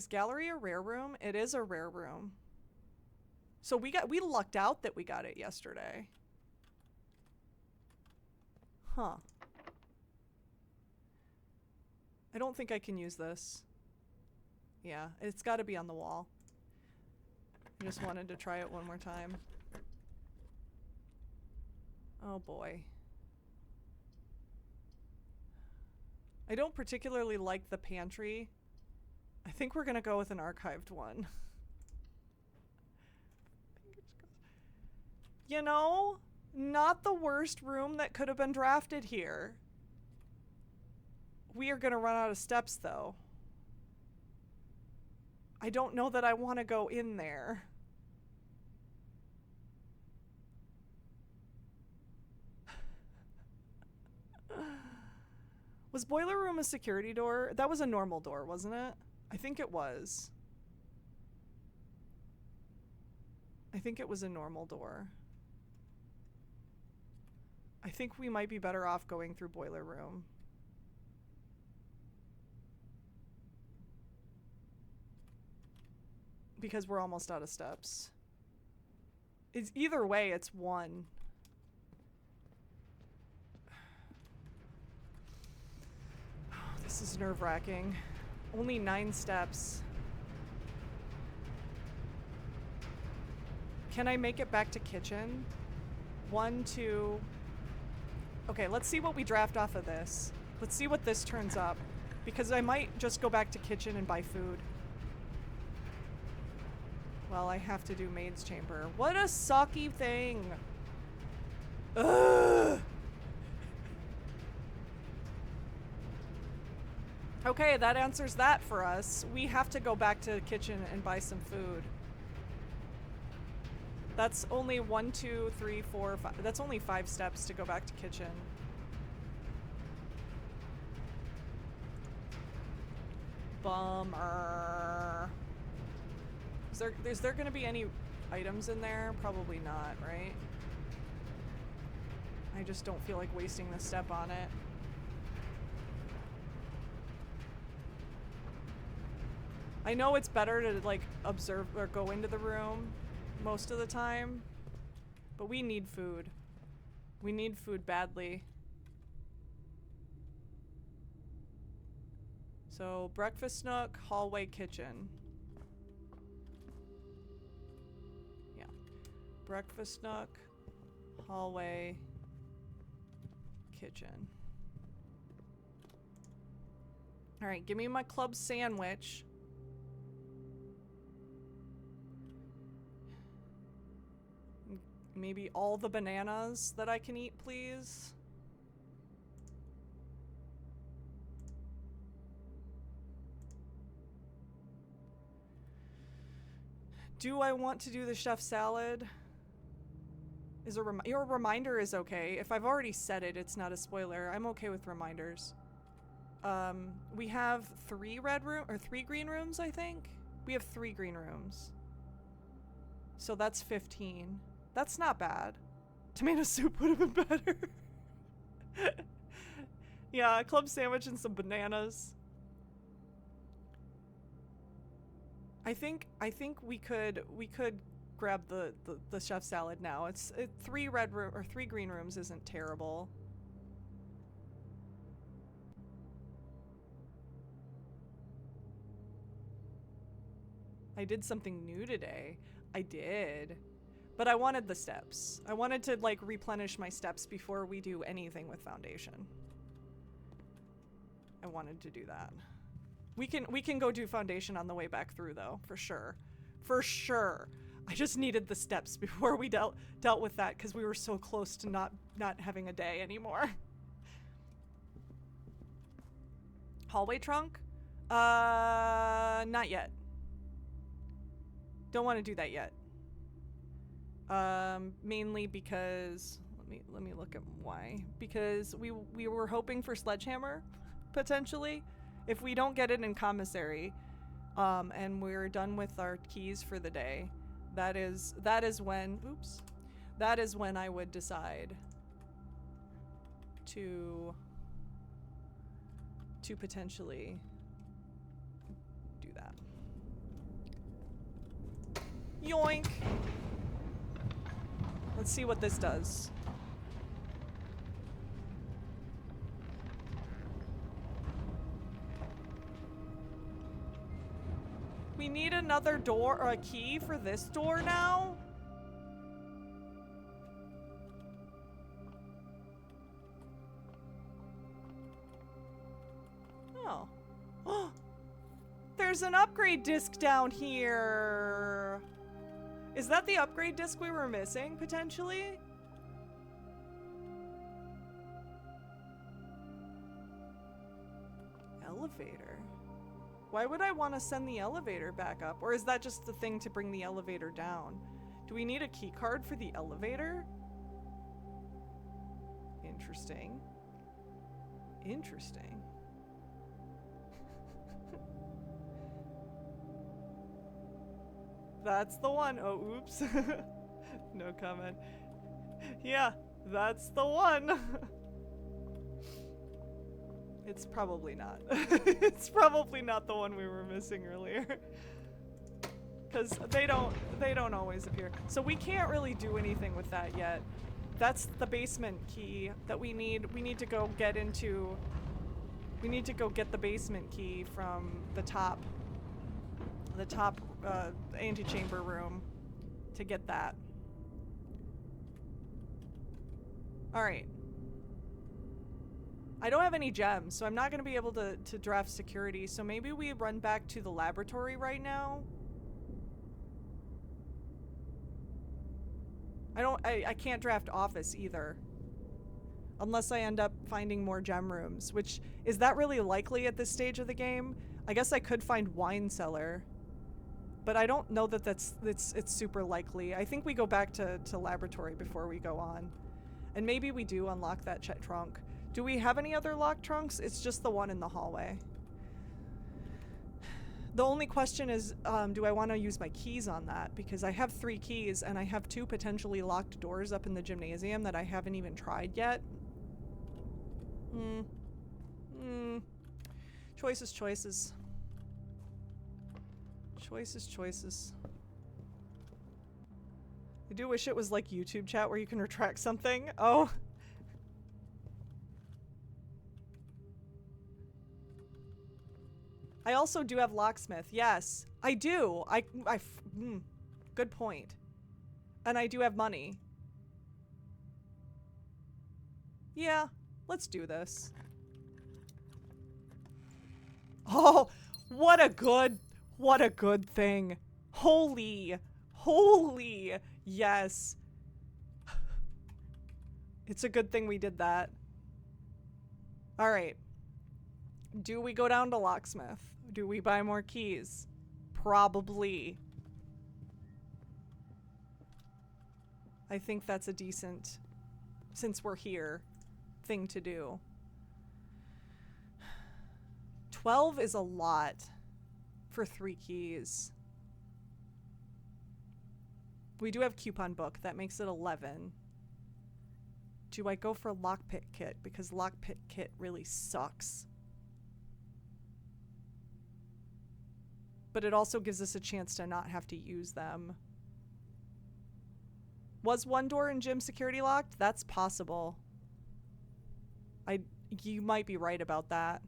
Gallery a rare room? It is a rare room. So we lucked out that we got it yesterday. Huh. I don't think I can use this. Yeah, it's got to be on the wall. I just wanted to try it one more time. Oh boy. I don't particularly like the pantry. I think we're gonna go with an archived one. You know, not the worst room that could have been drafted here. We are gonna run out of steps though. I don't know that I want to go in there. Was boiler room a security door? That was a normal door, wasn't it? I think it was. I think it was a normal door. I think we might be better off going through boiler room. Because we're almost out of steps. It's either way, it's 1. Oh, this is nerve-wracking. Only 9 steps. Can I make it back to kitchen? 1, 2. Okay, let's see what we draft off of this. Let's see what this turns up. Because I might just go back to kitchen and buy food. Well, I have to do maid's chamber. What a sucky thing. Ugh. Okay, that answers that for us. We have to go back to the kitchen and buy some food. That's only 1, 2, 3, 4, 5. That's only 5 steps to go back to kitchen. Bummer. Is there gonna be any items in there? Probably not, right? I just don't feel like wasting the step on it. I know it's better to like observe or go into the room most of the time, but we need food. We need food badly. So breakfast nook, hallway, kitchen. Yeah. Breakfast nook, hallway, kitchen. All right, give me my club sandwich. Maybe all the bananas that I can eat, please. Do I want to do the chef salad? Your reminder is okay. If I've already said it, it's not a spoiler. I'm okay with reminders. We have 3 green rooms, I think. We have 3 green rooms. So that's 15. That's not bad. Tomato soup would have been better. Yeah, a club sandwich and some bananas. I think we could grab the chef salad now. 3 green rooms isn't terrible. I did something new today. I did. But I wanted the steps. I wanted to like replenish my steps before we do anything with foundation. I wanted to do that. We can go do foundation on the way back through though, for sure. For sure. I just needed the steps before we dealt with that because we were so close to not having a day anymore. Hallway trunk? Not yet. Don't want to do that yet. Mainly because let me look at why. Because we were hoping for sledgehammer, potentially, if we don't get it in commissary, and we're done with our keys for the day. That is when I would decide to potentially do that. Yoink. Let's see what this does. We need another door or a key for this door now? Oh. There's an upgrade disc down here. Is that the upgrade disc we were missing, potentially? Elevator. Why would I want to send the elevator back up? Or is that just the thing to bring the elevator down? Do we need a key card for the elevator? Interesting. Interesting. That's the one. Oh, oops. No comment. Yeah, that's the one. It's probably not. It's probably not the one we were missing earlier. Because they don't always appear. So we can't really do anything with that yet. That's the basement key that we need. We need to go get into... We need to go get the basement key from the top antechamber room to get that. Alright. I don't have any gems, so I'm not going to be able to draft security, so maybe we run back to the laboratory right now. I can't draft office either. Unless I end up finding more gem rooms, which, is that really likely at this stage of the game? I guess I could find wine cellar. But I don't know that it's super likely. I think we go back to laboratory before we go on. And maybe we do unlock that trunk. Do we have any other locked trunks? It's just the one in the hallway. The only question is, do I want to use my keys on that? Because I have 3 keys and I have 2 potentially locked doors up in the gymnasium that I haven't even tried yet. Choices, choices. Choices, choices. I do wish it was like YouTube chat where you can retract something. Oh. I also do have locksmith. Yes, I do. Good point. And I do have money. Yeah, let's do this. Oh, what a good thing. Holy, yes. It's a good thing we did that. All right. Do we go down to locksmith? Do we buy more keys? Probably. I think that's a decent, since we're here, thing to do. 12 is a lot for 3 keys. We do have coupon book. That makes it 11. Do I go for lockpick kit? Because lockpick kit really sucks. But it also gives us a chance to not have to use them. Was one door in gym security locked? That's possible. You might be right about that.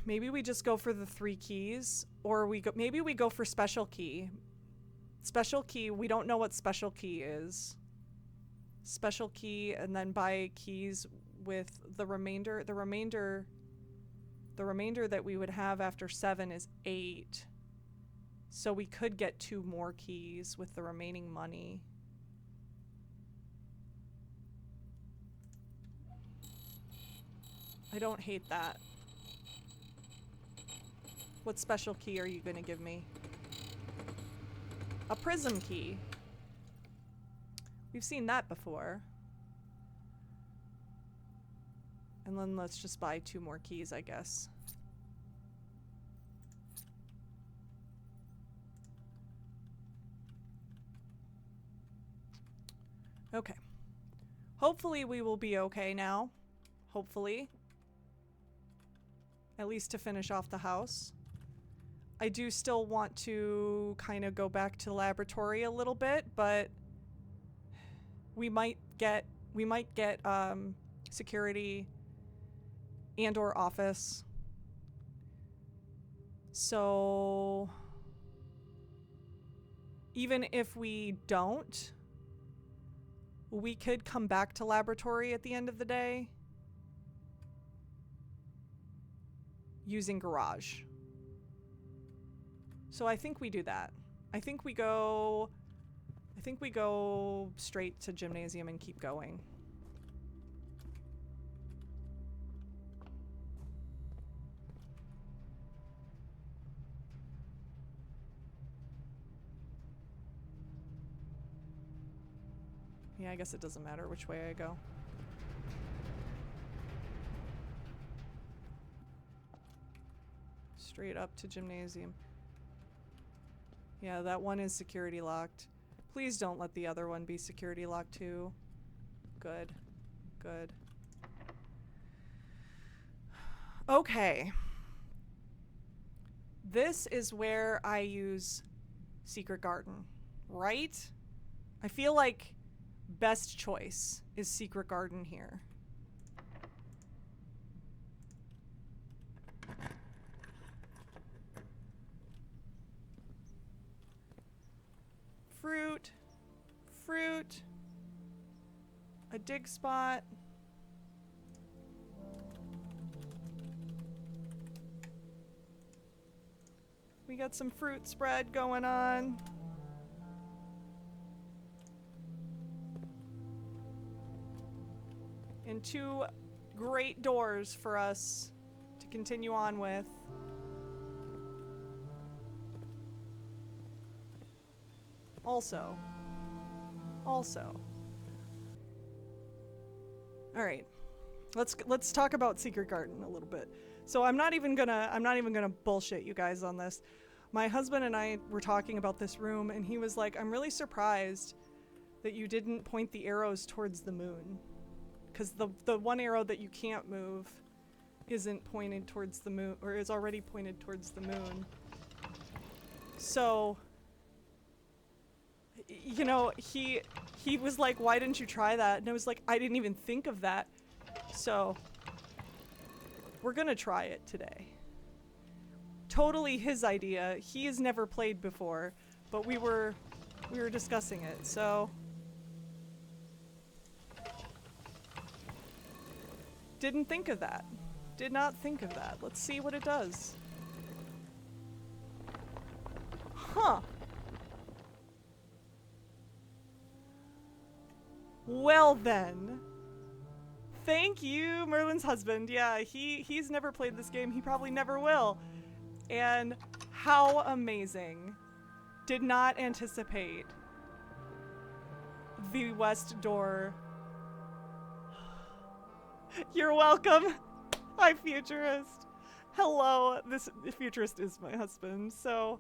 Maybe we just go for the 3 keys, or maybe we go for special key. Special key, we don't know what special key is. Special key, and then buy keys with the remainder. The remainder that we would have after 7 is 8. So we could get 2 more keys with the remaining money. I don't hate that. What special key are you gonna give me? A prism key. We've seen that before. And then let's just buy 2 more keys, I guess. Okay. Hopefully we will be okay now. Hopefully. At least to finish off the house. I do still want to kind of go back to the laboratory a little bit, but we might get security and or office. So even if we don't, we could come back to laboratory at the end of the day using garage. So I think we do that. I think we go straight to gymnasium and keep going. Yeah, I guess it doesn't matter which way I go. Straight up to gymnasium. Yeah, that one is security locked. Please don't let the other one be security locked too. Good. Good. Okay. This is where I use Secret Garden, right? I feel like best choice is Secret Garden here. Fruit, a dig spot. We got some fruit spread going on. And 2 great doors for us to continue on with. Also. All right. Let's talk about Secret Garden a little bit. So I'm not even gonna bullshit you guys on this. My husband and I were talking about this room, and he was like, I'm really surprised that you didn't point the arrows towards the moon. Because the one arrow that you can't move isn't pointed towards the moon, or is already pointed towards the moon. So, you know, he was like, why didn't you try that? And I was like, I didn't even think of that. So, we're gonna try it today. Totally his idea. He has never played before, but we were discussing it, so. Didn't think of that. Did not think of that. Let's see what it does. Huh. Well then. Thank you, Merlin's husband. Yeah, he's never played this game. He probably never will. And how amazing. Did not anticipate the west door. You're welcome. Hi, Futurist. Hello. This Futurist is my husband, so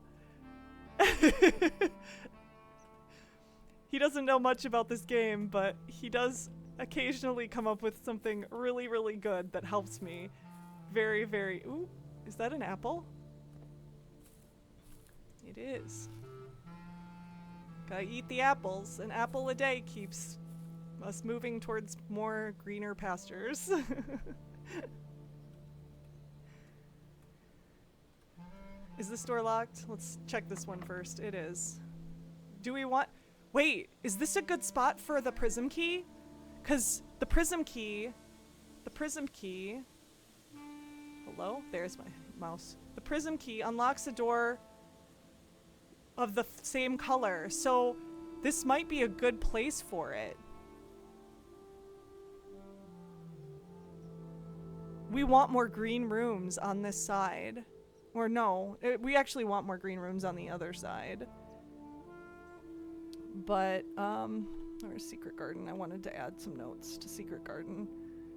he doesn't know much about this game, but he does occasionally come up with something really, really good that helps me. Very, very... Ooh, is that an apple? It is. Gotta eat the apples. An apple a day keeps us moving towards more greener pastures. Is this door locked? Let's check this one first. It is. Do we want... Wait, is this a good spot for the prism key? Because the prism key... Hello? There's my mouse. The prism key unlocks a door of the same color, so this might be a good place for it. We want more green rooms on this side. Or no, we actually want more green rooms on the other side. But, there's Secret Garden. I wanted to add some notes to Secret Garden.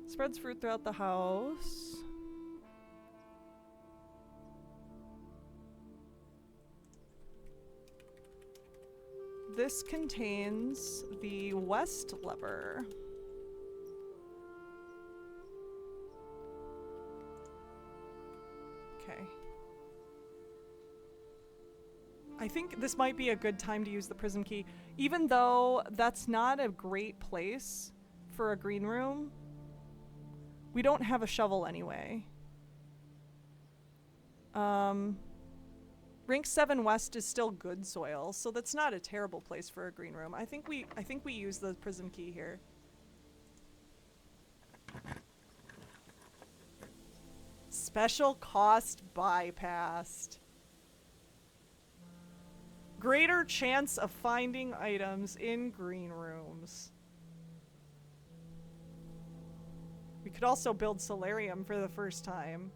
Spreads fruit throughout the house. This contains the west lever. Okay. I think this might be a good time to use the prism key, even though that's not a great place for a green room. We don't have a shovel anyway. Rank 7 West is still good soil, so that's not a terrible place for a green room. I think we use the prism key here. Special cost bypassed. Greater chance of finding items in green rooms. We could also build solarium for the first time.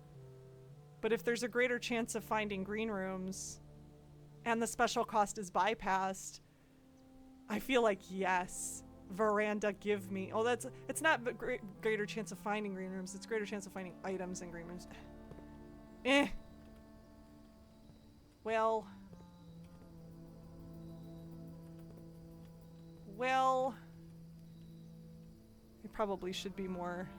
But if there's a greater chance of finding green rooms and the special cost is bypassed, I feel like yes. Veranda, give me. Oh, it's not greater chance of finding green rooms, it's greater chance of finding items in green rooms. Well, it probably should be more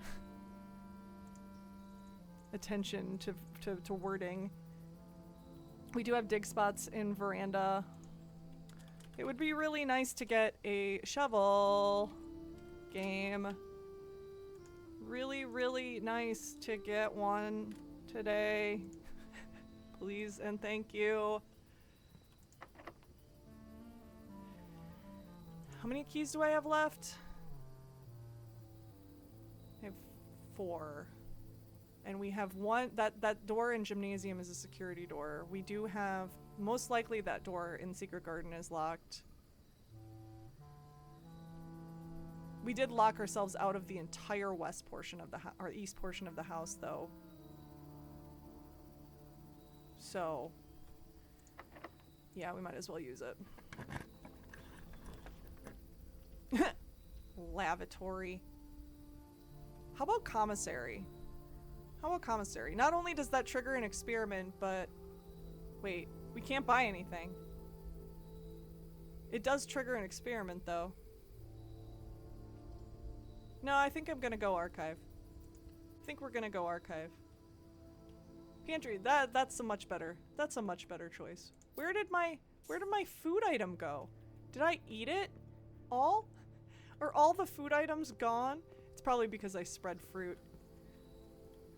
attention to wording. We do have dig spots in Veranda. It would be really nice to get a shovel game. Really, really nice to get one today. Please and thank you. How many keys do I have left? I have 4. And we have one, that door in Gymnasium is a security door. We do have, most likely that door in Secret Garden is locked. We did lock ourselves out of the entire west portion of the or east portion of the house though. So, yeah, we might as well use it. Lavatory. How about commissary? How about commissary? Not only does that trigger an experiment, but... Wait, we can't buy anything. It does trigger an experiment, though. No, I think I'm gonna go archive. I think we're gonna go archive. Pantry, that's a much better choice. Where did my food item go? Did I eat it? All? Are all the food items gone? It's probably because I spread fruit.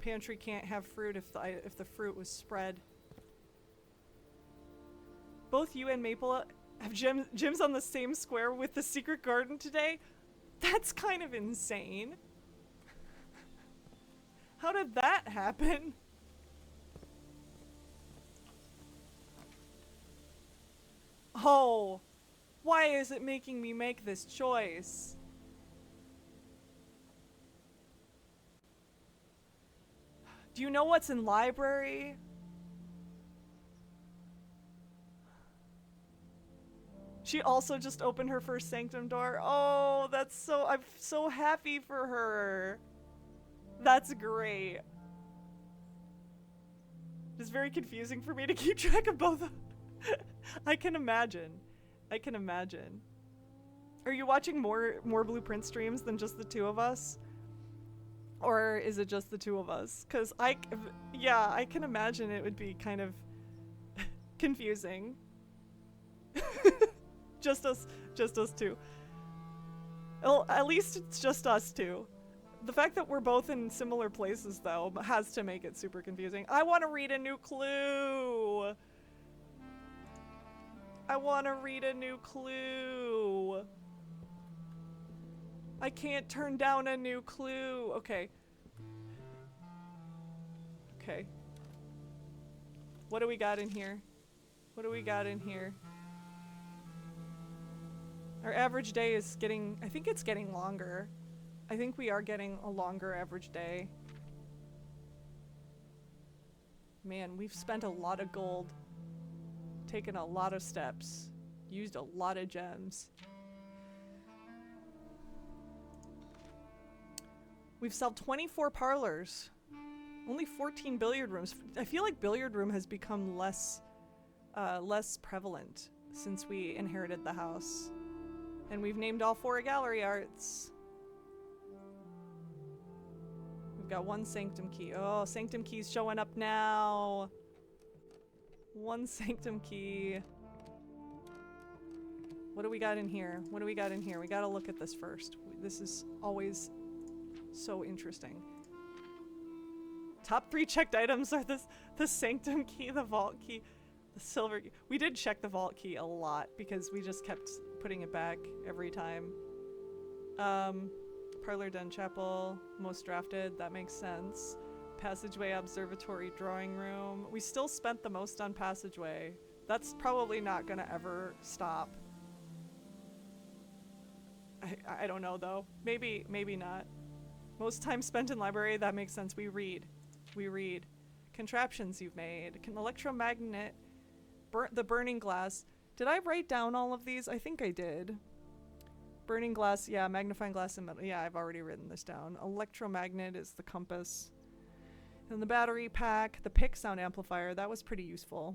Pantry can't have fruit if the fruit was spread. Both you and Maple have gyms on the same square with the secret garden today? That's kind of insane. How did that happen? Oh, why is it making me make this choice? Do you know what's in library? She also just opened her first sanctum door. Oh, I'm so happy for her. That's great. It's very confusing for me to keep track of both. I can imagine. I can imagine. Are you watching more Blueprint streams than just the two of us? Or is it just the two of us? Because yeah, I can imagine it would be kind of confusing. just us two. Well, at least it's just us two. The fact that we're both in similar places, though, has to make it super confusing. I want to read a new clue. I want to read a new clue. I can't turn down a new clue. Okay. Okay. What do we got in here? What do we got in here? Our average day is getting... I think it's getting longer. I think we are getting a longer average day. Man, we've spent a lot of gold. Taken a lot of steps. Used a lot of gems. We've sold 24 parlors. Only 14 billiard rooms. I feel like billiard room has become less prevalent since we inherited the house. And we've named all 4 gallery arts. We've got 1 sanctum key. Oh, sanctum key's showing up now. 1 sanctum key. What do we got in here? What do we got in here? We gotta look at this first. This is always so interesting. Top 3 checked items are the sanctum key, the vault key, the silver key. We did check the vault key a lot because we just kept putting it back every time. Parlor, den, chapel, most drafted, that makes sense. Passageway, observatory, drawing room. We still spent the most on passageway. That's probably not gonna ever stop. I don't know though. Maybe not. Most time spent in library, that makes sense. We read. We read. Contraptions you've made. Electromagnet. The burning glass. Did I write down all of these? I think I did. Burning glass, yeah, magnifying glass and metal. Yeah, I've already written this down. Electromagnet is the compass. And the battery pack, the pick sound amplifier, that was pretty useful.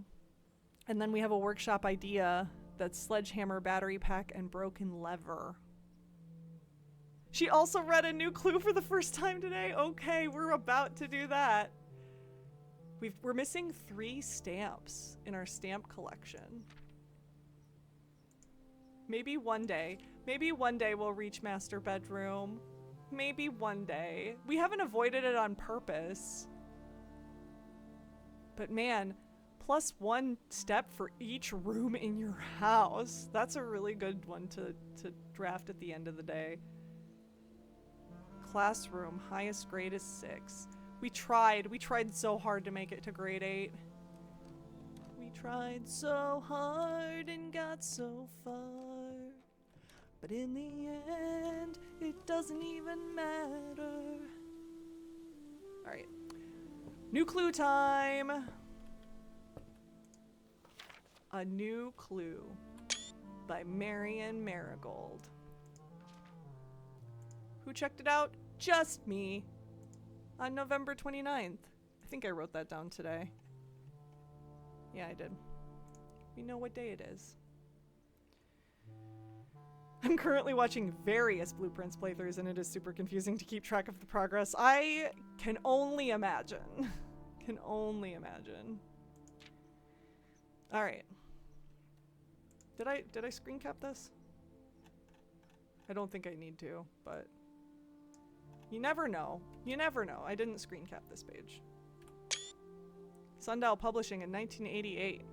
And then we have a workshop idea that's sledgehammer, battery pack, and broken lever. She also read a new clue for the first time today. Okay, we're about to do that. We're missing 3 stamps in our stamp collection. Maybe one day we'll reach master bedroom. Maybe one day. We haven't avoided it on purpose. But man, +1 step for each room in your house. That's a really good one to draft at the end of the day. Classroom, highest grade is 6. We tried so hard to make it to grade 8. We tried so hard and got so far. But in the end, it doesn't even matter. Alright. New clue time! A New Clue by Marion Marigold. Who checked it out? Just me. on November 29th. I think I wrote that down today. Yeah, I did. We know what day it is. I'm currently watching various Blueprints playthroughs and it is super confusing to keep track of the progress. I can only imagine. Can only imagine. All right. Did I screen cap this? I don't think I need to, but you never know. You never know. I didn't screen cap this page. Sundial Publishing in 1988.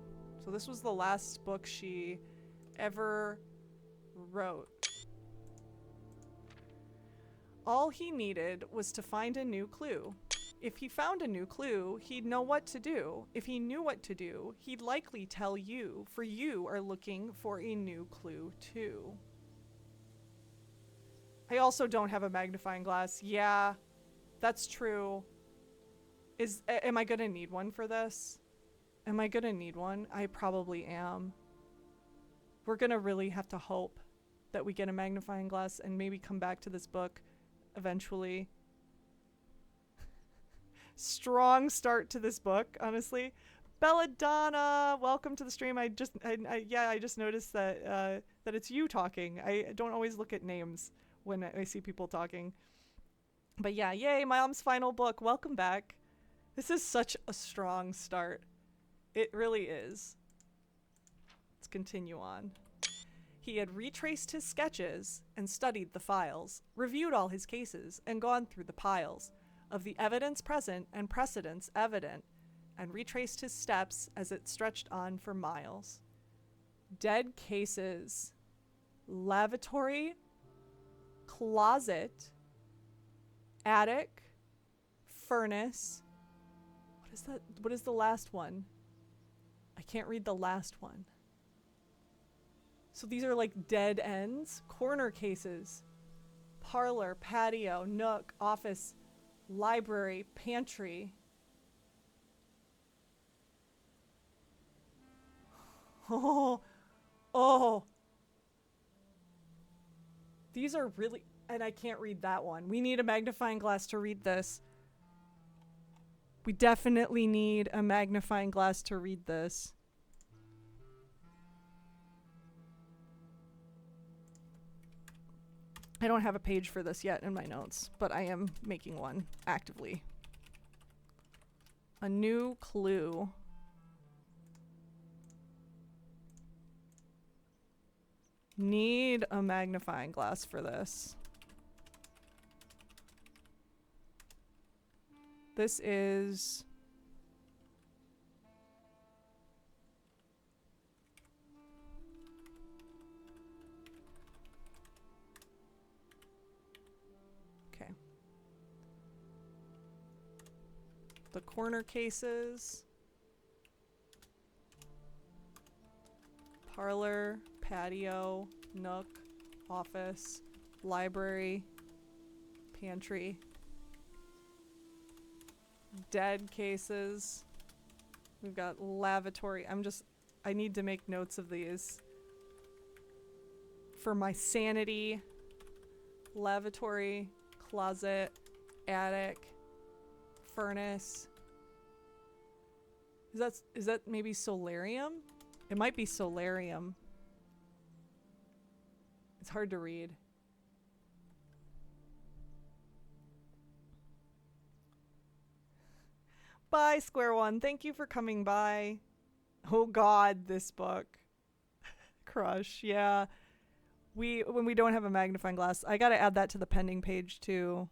So this was the last book she ever wrote. All he needed was to find a new clue. If he found a new clue, he'd know what to do. If he knew what to do, he'd likely tell you, for you are looking for a new clue too. I also don't have a magnifying glass. Yeah, that's true. Am I gonna need one for this? Am I gonna need one? I probably am. We're gonna really have to hope that we get a magnifying glass and maybe come back to this book eventually. Strong start to this book, honestly. Belladonna, welcome to the stream. I just noticed that that it's you talking. I don't always look at names when I see people talking. But yeah, yay, my mom's final book. Welcome back. This is such a strong start. It really is. Let's continue on. He had retraced his sketches and studied the files, reviewed all his cases, and gone through the piles of the evidence present and precedents evident, and retraced his steps as it stretched on for miles. Dead cases, lavatory, closet, attic, furnace. What is that? What is the last one? I can't read the last one. So these are like dead ends. Corner cases, parlor, patio, nook, office, library, pantry. Oh. These are really, and I can't read that one. We need a magnifying glass to read this. We definitely need a magnifying glass to read this. I don't have a page for this yet in my notes, but I am making one actively. A new clue. Need a magnifying glass for this. This is... Okay. The corner cases. Parlor, patio, nook, office, library, pantry. Dead cases. We've got lavatory. I need to make notes of these for my sanity. Lavatory, closet, attic, furnace. Is that maybe solarium? It might be solarium. It's hard to read. Bye, Square One. Thank you for coming by. Oh God, this book. Crush, yeah. When we don't have a magnifying glass, I gotta add that to the pending page too.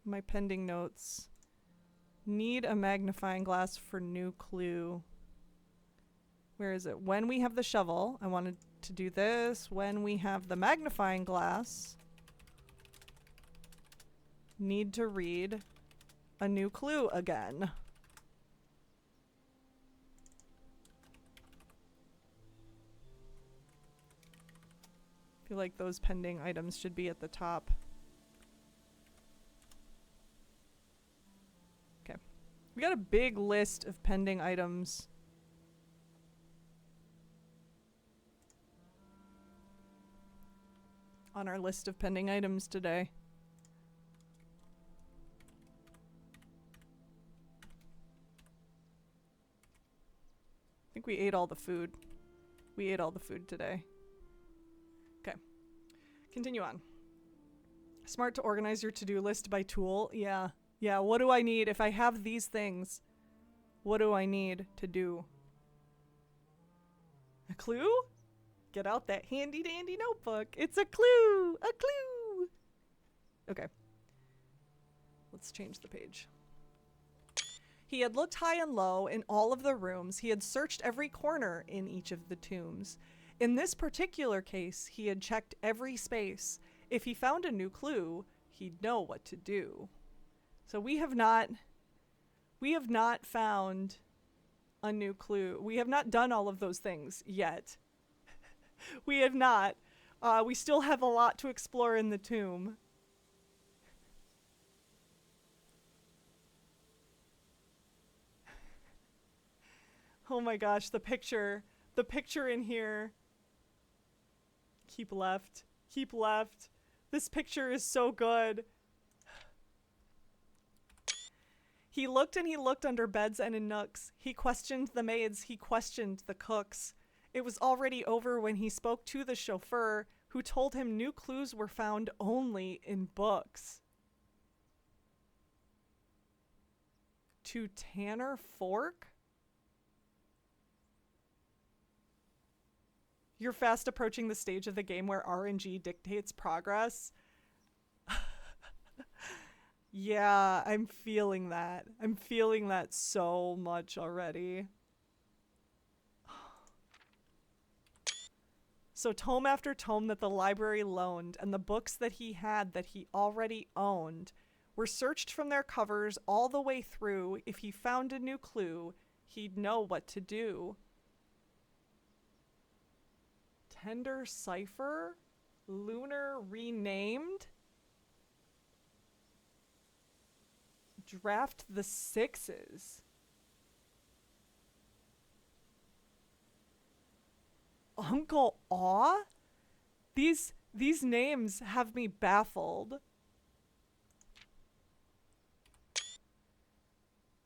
My pending notes. Need a magnifying glass for new clue. Where is it? When we have the shovel, I wanted to do this. When we have the magnifying glass, need to read a new clue again. I feel like those pending items should be at the top. Okay. We got a big list of pending items. on our list of pending items today. I think we ate all the food. We ate all the food today. Okay. Continue on. Smart to organize your to-do list by tool. Yeah. Yeah, what do I need? If I have these things, what do I need to do? A clue? Get out that handy dandy notebook. It's a clue! A clue! Okay. Let's change the page. He had looked high and low in all of the rooms. He had searched every corner in each of the tombs. In this particular case, he had checked every space. If he found a new clue, he'd know what to do. So we have not found a new clue. We have not done all of those things yet. We have not. We still have a lot to explore in the tomb. Oh my gosh, the picture in here. Keep left. Keep left. This picture is so good. He looked and he looked under beds and in nooks. He questioned the maids. He questioned the cooks. It was already over when he spoke to the chauffeur, who told him new clues were found only in books. To Tanner Fork? You're fast approaching the stage of the game where RNG dictates progress. Yeah, I'm feeling that. I'm feeling that so much already. So tome after tome that the library loaned and the books that he had that he already owned were searched from their covers all the way through. If he found a new clue, he'd know what to do. Tender Cipher? Lunar Renamed? Draft the Sixes. Uncle Aw? These names have me baffled.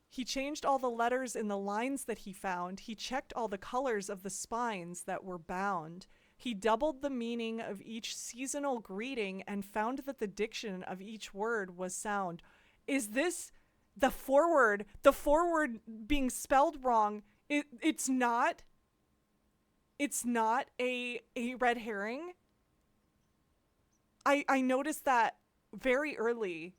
He changed all the letters in the lines that he found. He checked all the colors of the spines that were bound. He doubled the meaning of each seasonal greeting and found that the diction of each word was sound. Is this the forward? The forward being spelled wrong. It's not a red herring. I noticed that very early.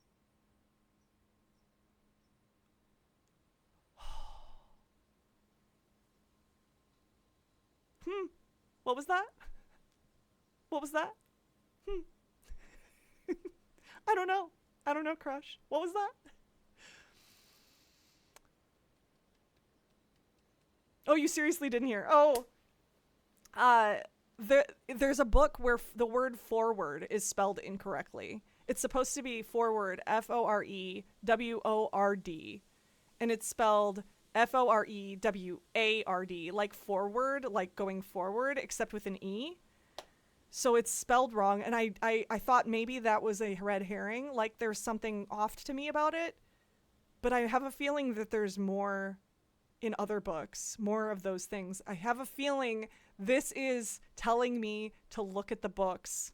What was that? What was that? I don't know. I don't know, Crush. What was that? Oh, you seriously didn't hear. Oh. There's a book where the word forward is spelled incorrectly. It's supposed to be forward, F-O-R-E-W-O-R-D. And it's spelled F-O-R-E-W-A-R-D, like forward, like going forward, except with an E. So it's spelled wrong, and I thought maybe that was a red herring, like there's something off to me about it. But I have a feeling that there's more in other books, more of those things. I have a feeling this is telling me to look at the books,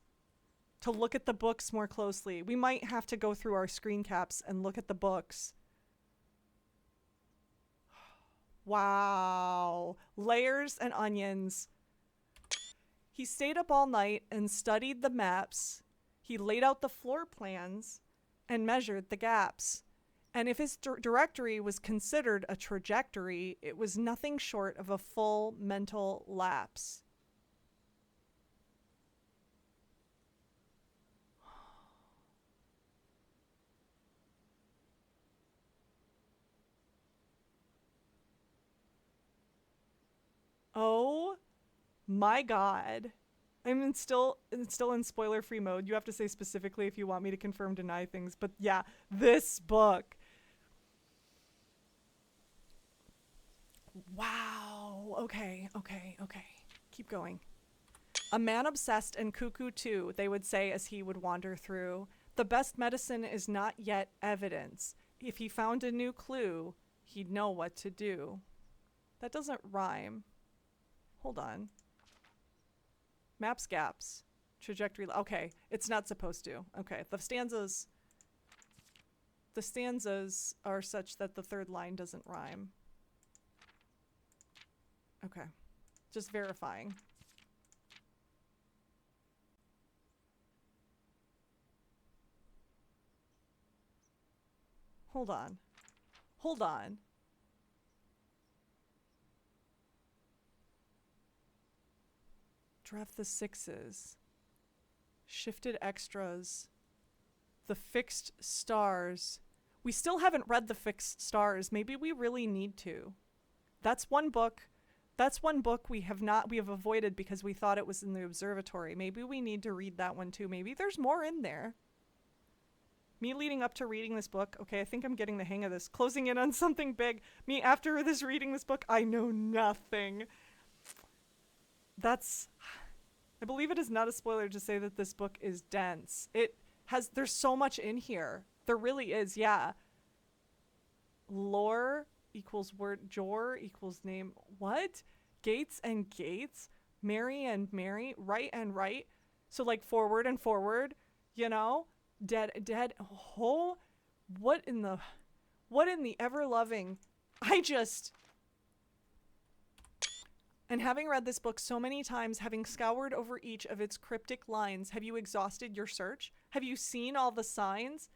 more closely. We might have to go through our screen caps and look at the books. Wow. Layers and onions. He stayed up all night and studied the maps. He laid out the floor plans and measured the gaps. And if his directory was considered a trajectory, it was nothing short of a full mental lapse. Oh my God. I'm still in spoiler-free mode. You have to say specifically if you want me to confirm, deny things. But yeah, this book. Wow. Okay. Keep going. A man obsessed and cuckoo too, they would say as he would wander through. The best medicine is not yet evidence. If he found a new clue, he'd know what to do. That doesn't rhyme. Hold on. Maps gaps. Trajectory. Okay, it's not supposed to. Okay, the stanzas are such that the third line doesn't rhyme. Okay, just verifying. Hold on. Hold on. Draft the sixes. Shifted extras. The fixed stars. We still haven't read the fixed stars. Maybe we really need to. That's one book. That's one book we have avoided because we thought it was in the observatory. Maybe we need to read that one too. Maybe there's more in there. Me leading up to reading this book, okay, I think I'm getting the hang of this. Closing in on something big. Me after reading this book, I know nothing. I believe it is not a spoiler to say that this book is dense. There's so much in here. There really is, yeah. Lore equals word, Jor equals name. What? Gates and gates? Mary and Mary? Right and right? So like forward and forward, you know? Dead. Oh, what in the ever loving? And having read this book so many times, having scoured over each of its cryptic lines, have you exhausted your search? Have you seen all the signs?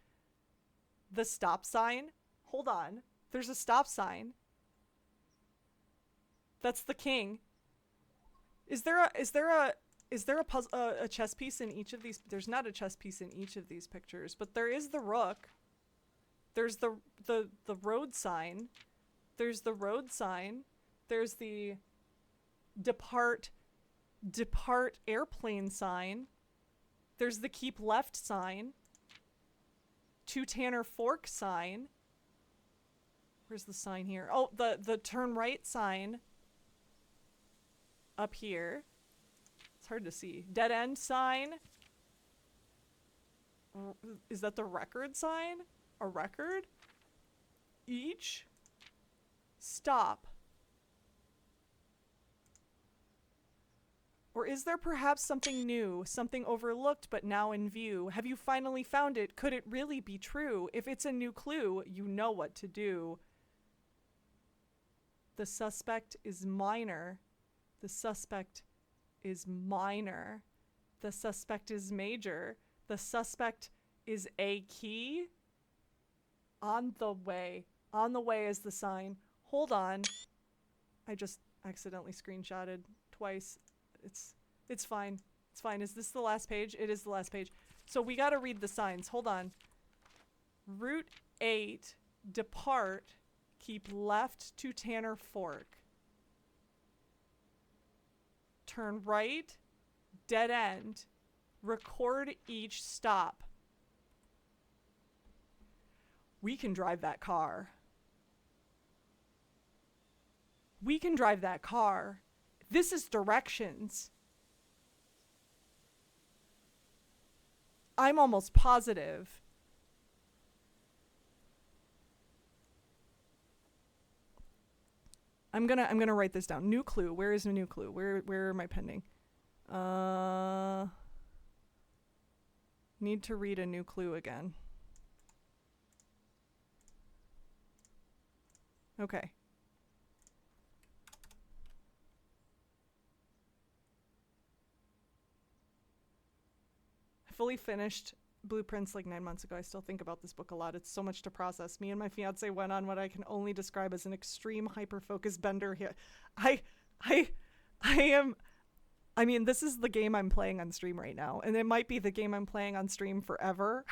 The stop sign? Hold on. There's a stop sign. That's the king. Is there a puzzle, a chess piece in each of these? There's not a chess piece in each of these pictures, but there is the rook. There's the road sign. There's the road sign. There's the depart airplane sign. There's the keep left sign. To Tanner Fork sign. Where's the sign here? Oh, the turn right sign. Up here. It's hard to see. Dead end sign. Is that the record sign? A record? Each. Stop. Or is there perhaps something new, something overlooked but now in view? Have you finally found it? Could it really be true? If it's a new clue, you know what to do. The suspect is minor. The suspect is minor. The suspect is major. The suspect is a key. On the way. On the way is the sign. Hold on. I just accidentally screenshotted twice. It's fine. It's fine. Is this the last page? It is the last page. So we gotta read the signs. Hold on. Route 8. Depart. Keep left to Tanner Fork. Turn right. Dead end. Record each stop. We can drive that car. We can drive that car. This is directions. I'm almost positive. I'm gonna write this down. New clue. Where is a new clue? Where am I pending? Need to read a new clue again. Okay. I fully finished Blueprints like 9 months ago. I still think about this book a lot. It's so much to process. Me and my fiance went on what I can only describe as an extreme hyper-focus bender here. I mean, this is the game I'm playing on stream right now, and it might be the game I'm playing on stream forever.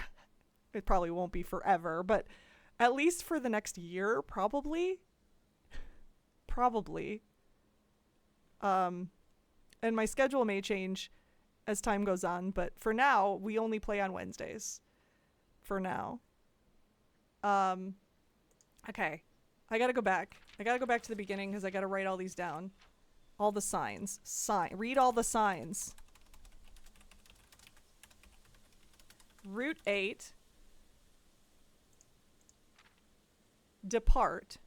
It probably won't be forever, but at least for the next year, probably. Probably. And my schedule may change as time goes on, but for now, we only play on Wednesdays. For now. Okay. I gotta go back. I gotta go back to the beginning because I gotta write all these down. All the signs. Read all the signs. Route 8. Depart.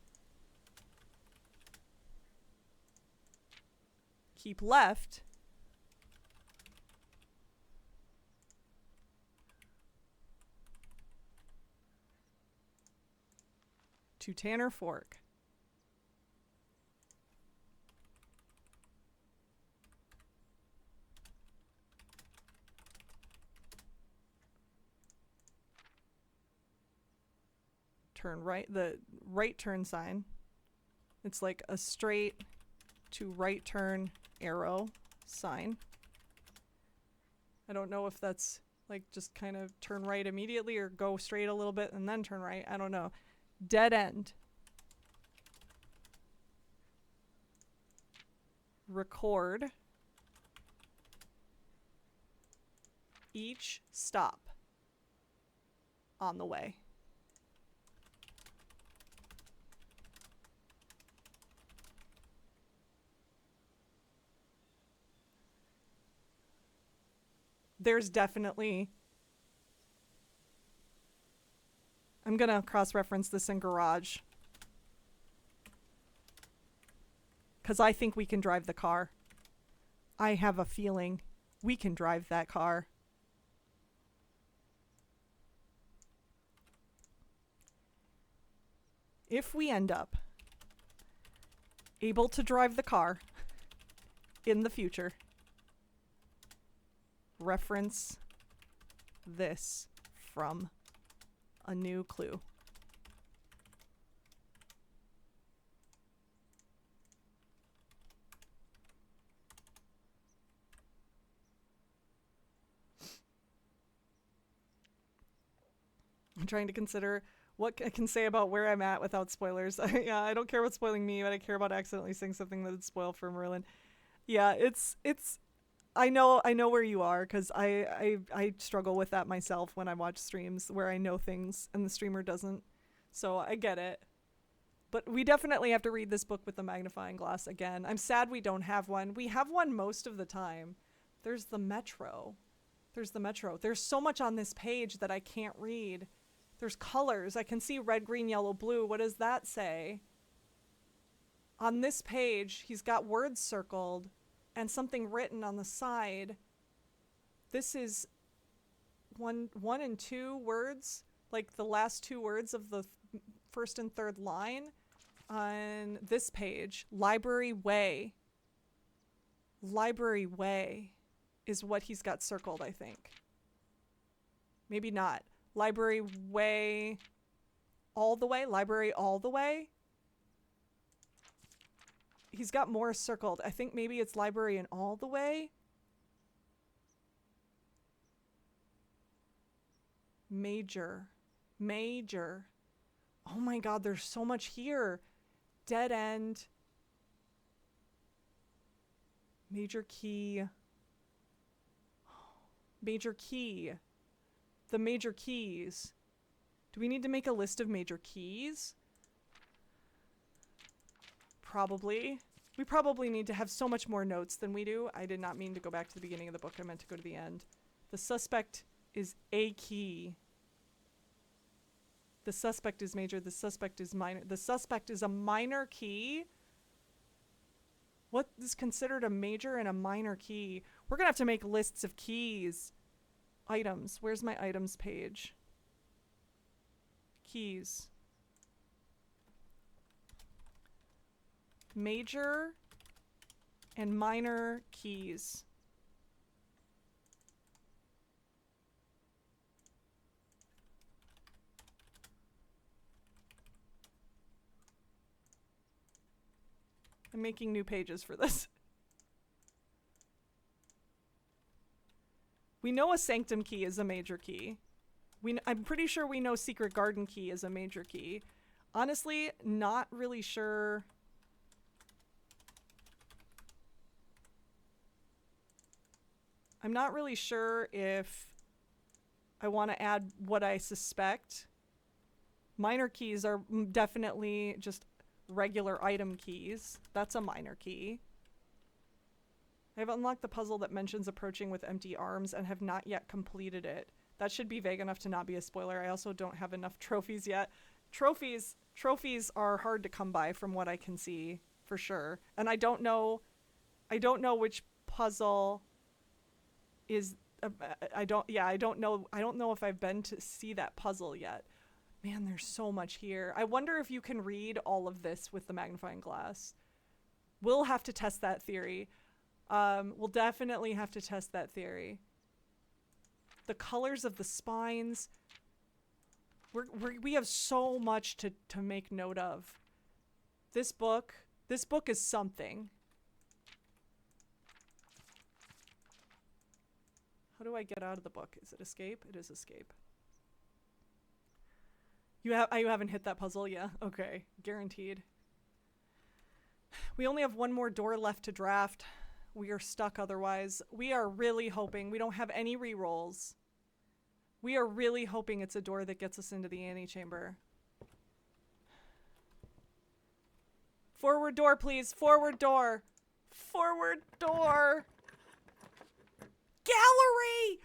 Keep left. To Tanner Fork. Turn right, the right turn sign. It's like a straight to right turn arrow sign. I don't know if that's like just kind of turn right immediately or go straight a little bit and then turn right. I don't know. Dead end. Record each stop on the way. There's definitely... I'm gonna cross-reference this in Garage. Because I think we can drive the car. I have a feeling we can drive that car. If we end up able to drive the car in the future, reference this from a new clue. I'm trying to consider what I can say about where I'm at without spoilers. Yeah, I don't care about spoiling me, but I care about accidentally saying something that would spoil for Merlin. Yeah, it's I know where you are, because I struggle with that myself when I watch streams where I know things and the streamer doesn't. So I get it. But we definitely have to read this book with the magnifying glass again. I'm sad we don't have one. We have one most of the time. There's the Metro. There's so much on this page that I can't read. There's colors. I can see red, green, yellow, blue. What does that say? On this page, he's got words circled and something written on the side. This is one and two words, like the last two words of the first and third line on this page. Library Way. Library Way is what he's got circled, I think. Maybe not. Library Way all the way? Library all the way? He's got more circled. I think maybe it's library and all the way. Major. Oh my god, there's so much here. Dead end. Major key. Major key. The major keys. Do we need to make a list of major keys? Probably. We probably need to have so much more notes than we do. I did not mean to go back to the beginning of the book. I meant to go to the end. The suspect is a key. The suspect is major. The suspect is minor. The suspect is a minor key? What is considered a major and a minor key? We're going to have to make lists of keys. Items. Where's my items page? Keys. Major and minor keys. I'm making new pages for this. We know a sanctum key is a major key. I'm pretty sure we know secret garden key is a major key. Honestly, not really sure. I'm not really sure if I want to add what I suspect. Minor keys are definitely just regular item keys. That's a minor key. I have unlocked the puzzle that mentions approaching with empty arms and have not yet completed it. That should be vague enough to not be a spoiler. I also don't have enough trophies yet. Trophies are hard to come by from what I can see, for sure. And I don't know which puzzle is I don't know if I've been to see that puzzle yet. Man, there's so much here. I wonder if you can read all of this with the magnifying glass. We'll have to test that theory. We'll definitely have to test that theory. The colors of the spines. We have so much to make note of. This book is something. How do I get out of the book? Is it escape? It is escape. You haven't hit that puzzle? Yeah. Okay. Guaranteed. We only have one more door left to draft. We are stuck otherwise. We are really hoping. We don't have any rerolls. We are really hoping it's a door that gets us into the antechamber. Forward door, please. Forward door. Forward door. Gallery!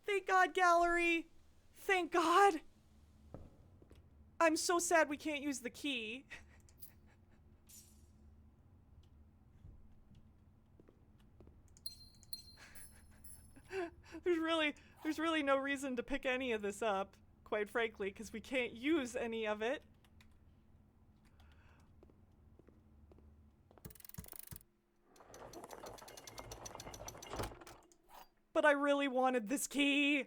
Thank God, gallery. Thank God. I'm so sad we can't use the key. There's really no reason to pick any of this up, quite frankly, because we can't use any of it. But I really wanted this key.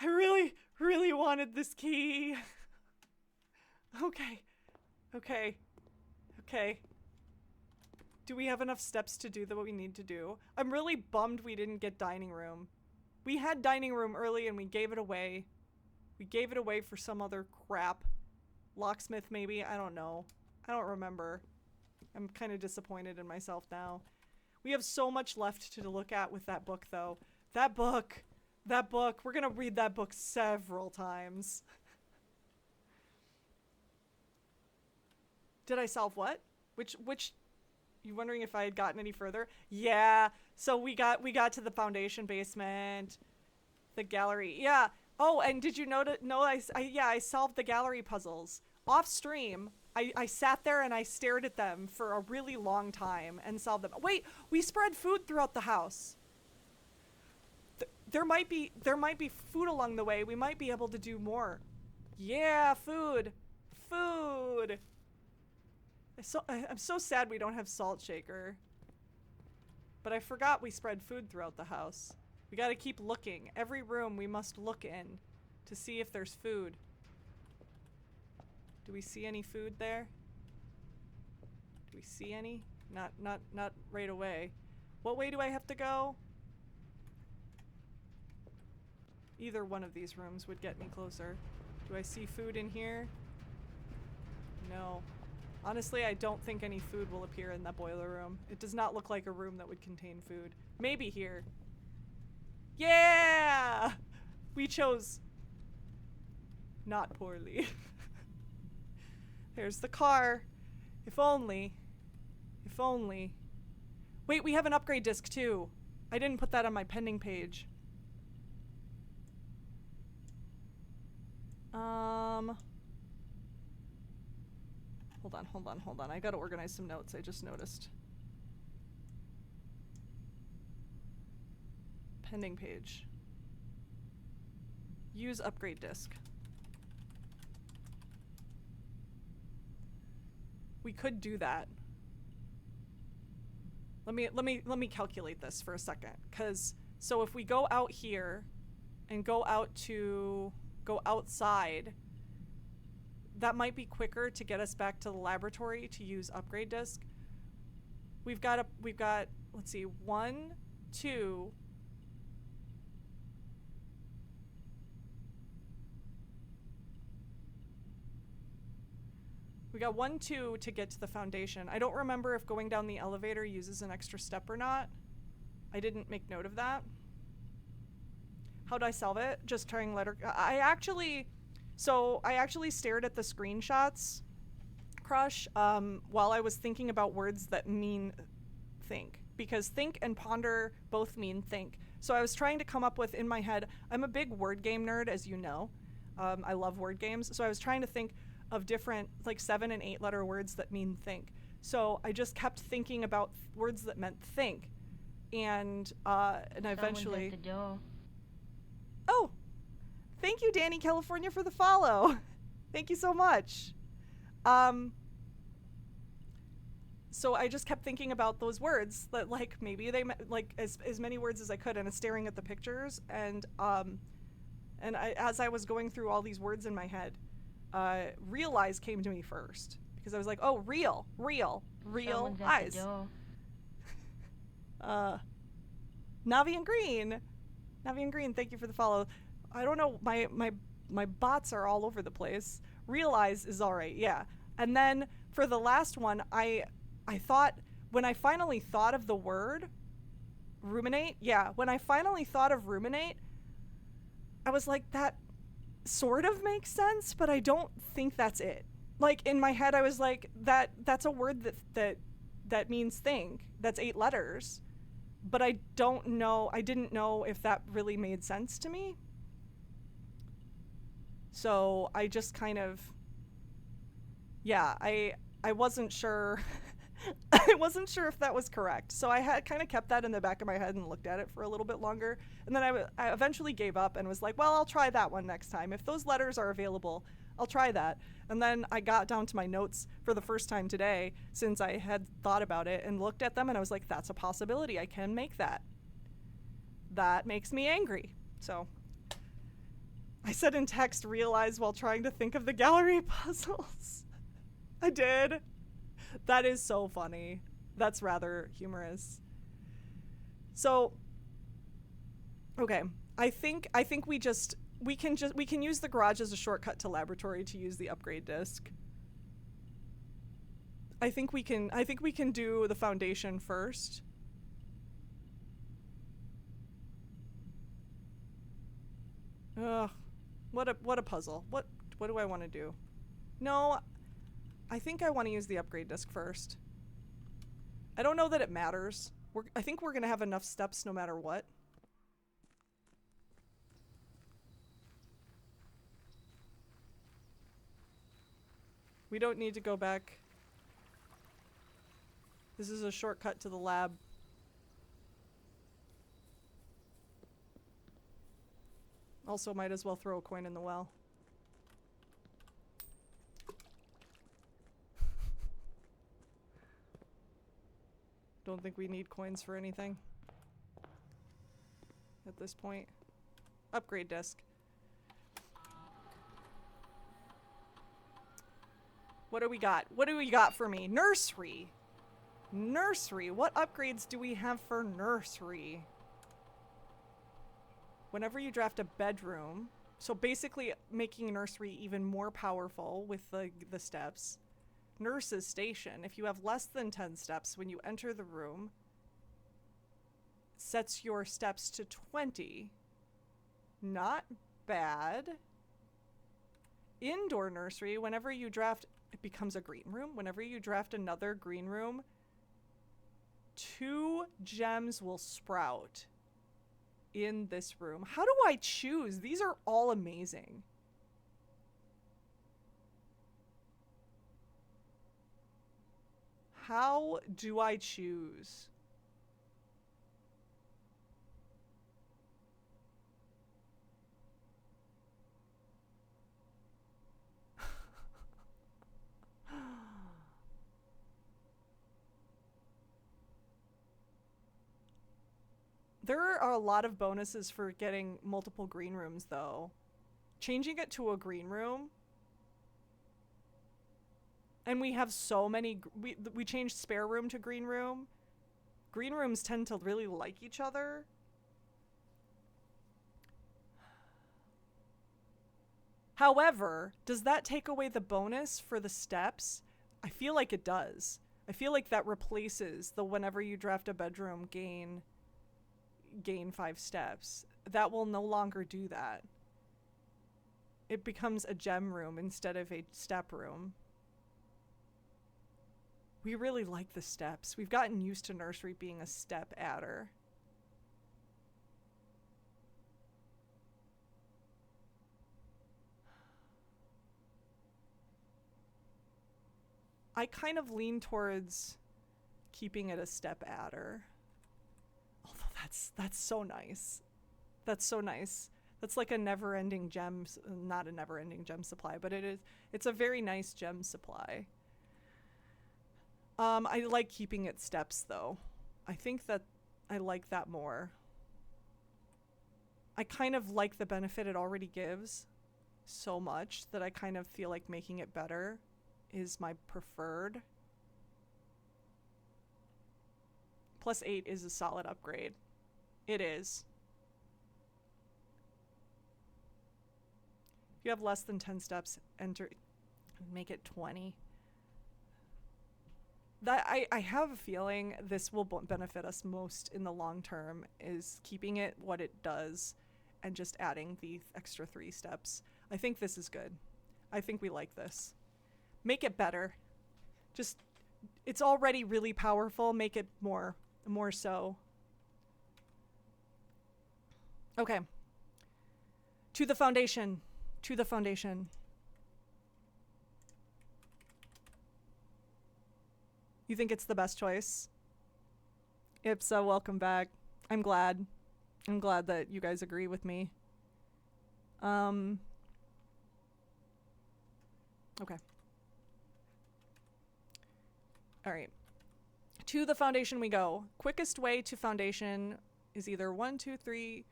I really wanted this key. Okay. Okay. Okay. Do we have enough steps to do what we need to do? I'm really bummed we didn't get dining room. We had dining room early and we gave it away. We gave it away for some other crap. Locksmith maybe? I don't know. I don't remember. I'm kind of disappointed in myself now. We have so much left to look at with that book though. That book. We're gonna read that book several times. Did I solve what? Which you wondering if I had gotten any further? Yeah. So we got to the foundation basement, the gallery. Yeah. Oh, and did you notice? No, I solved the gallery puzzles off stream. I sat there and I stared at them for a really long time and solved them. Wait, we spread food throughout the house. There might be food along the way. We might be able to do more. Yeah, food. Food. I'm so sad we don't have salt shaker. But I forgot we spread food throughout the house. We gotta keep looking. Every room we must look in to see if there's food. Do we see any food there? Do we see any? Not right away. What way do I have to go? Either one of these rooms would get me closer. Do I see food in here? No. Honestly, I don't think any food will appear in that boiler room. It does not look like a room that would contain food. Maybe here. Yeah! We chose not poorly. There's the car. If only. If only. Wait, we have an upgrade disc too. I didn't put that on my pending page. Hold on. I gotta organize some notes. I just noticed. Pending page. Use upgrade disc. We could do that. Let me calculate this for a second. So if we go out here and go outside, that might be quicker to get us back to the laboratory to use upgrade disc. We've got, let's see, 1, 2. We got 1, 2 to get to the foundation. I don't remember if going down the elevator uses an extra step or not. I didn't make note of that. How'd I solve it? Just trying letter. I actually stared at the screenshots crush while I was thinking about words that mean think, because think and ponder both mean think. So I was trying to come up with in my head, I'm a big word game nerd, as you know. I love word games. So I was trying to think of different, like 7 and 8 letter words that mean think. So I just kept thinking about words that meant think. And eventually. Someone's at the door. Oh, thank you, Danny California, for the follow. Thank you so much. So I just kept thinking about those words that, like, maybe they meant, like, as many words as I could, and staring at the pictures, and as I was going through all these words in my head, realize came to me first, because I was like, oh, real Someone's at eyes. the door. Navi and Green, thank you for the follow. I don't know, my bots are all over the place. Realize is all right, yeah. And then for the last one, I thought, when I finally thought of the word ruminate, when I finally thought of ruminate, I was like, that sort of makes sense, but I don't think that's it. Like, in my head, I was like, that's a word that means think. That's 8 letters. But I didn't know if that really made sense to me. So I just kind of, I wasn't sure. I wasn't sure if that was correct. So I had kind of kept that in the back of my head and looked at it for a little bit longer. And then I eventually gave up and was like, well, I'll try that one next time. If those letters are available, I'll try that. And then I got down to my notes for the first time today, since I had thought about it and looked at them, and I was like, that's a possibility. I can make that. That makes me angry. So I said in text, realize, while trying to think of the gallery puzzles. I did. That is so funny. That's rather humorous. So, okay. I think we can use the garage as a shortcut to laboratory to use the upgrade disc. I think we can do the foundation first. Ugh. What a puzzle. What do I want to do? No, I think I want to use the upgrade disc first. I don't know that it matters. I think we're going to have enough steps no matter what. We don't need to go back. This is a shortcut to the lab. Also, might as well throw a coin in the well. Don't think we need coins for anything at this point. Upgrade disc. What do we got? What do we got for me? Nursery. Nursery. What upgrades do we have for nursery? Whenever you draft a bedroom, so basically making nursery even more powerful with the steps. Nurse's station. If you have less than 10 steps when you enter the room, sets your steps to 20. Not bad. Indoor nursery, whenever you draft, it becomes a green room. Whenever you draft another green room, 2 gems will sprout in this room. How do I choose? These are all amazing. How do I choose? There are a lot of bonuses for getting multiple green rooms, though. Changing it to a green room. And we have so many. We changed spare room to green room. Green rooms tend to really like each other. However, does that take away the bonus for the steps? I feel like it does. I feel like that replaces the whenever you draft a bedroom gain 5 steps. That will no longer do that. It becomes a gem room instead of a step room. We really like the steps. We've gotten used to nursery being a step adder. I kind of lean towards keeping it a step adder. Although that's so nice. That's so nice. That's like a never-ending not a never-ending gem supply, but it's a very nice gem supply. I like keeping it steps though. I think that I like that more. I kind of like the benefit it already gives so much that I kind of feel like making it better is my preferred. +8 is a solid upgrade. It is. If you have less than 10 steps, make it 20. I have a feeling this will benefit us most in the long term, is keeping it what it does and just adding the extra 3 steps. I think this is good. I think we like this. Make it better. Just, it's already really powerful. Make it more so. Okay. To the foundation. To the foundation. You think it's the best choice? Ipsa, welcome back. I'm glad. I'm glad that you guys agree with me. Okay. All right. To the foundation we go. Quickest way to foundation is either 1, 2, 3,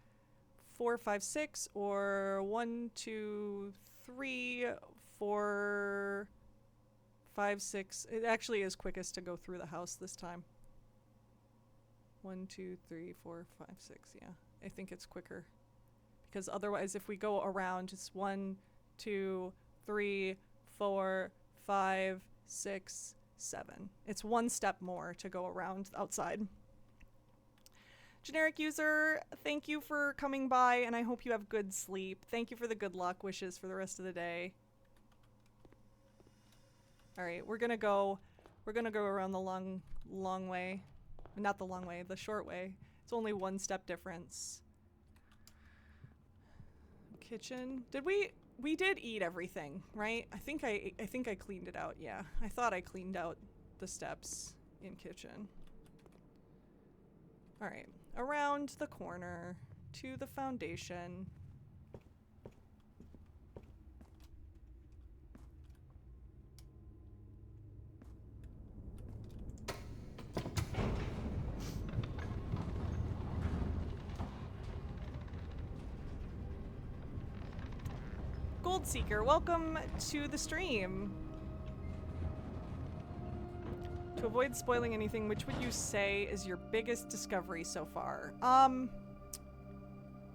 4, 5, 6, or 1, 2, 3, 4, 5, 6. It actually is quickest to go through the house this time. 1, 2, 3, 4, 5, 6. Yeah, I think it's quicker. Because otherwise, if we go around, it's 1, 2, 3, 4, 5, 6, 7. It's 1 step more to go around outside. Generic user, thank you for coming by, and I hope you have good sleep. Thank you for the good luck wishes for the rest of the day. All right, we're gonna go around the long way. Not the long way, the short way. It's only 1 step difference. Kitchen. We did eat everything, right? I think I cleaned it out. Yeah. I thought I cleaned out the steps in kitchen. All right. Around the corner to the foundation. Gold Seeker, welcome to the stream. To avoid spoiling anything, which would you say is your biggest discovery so far?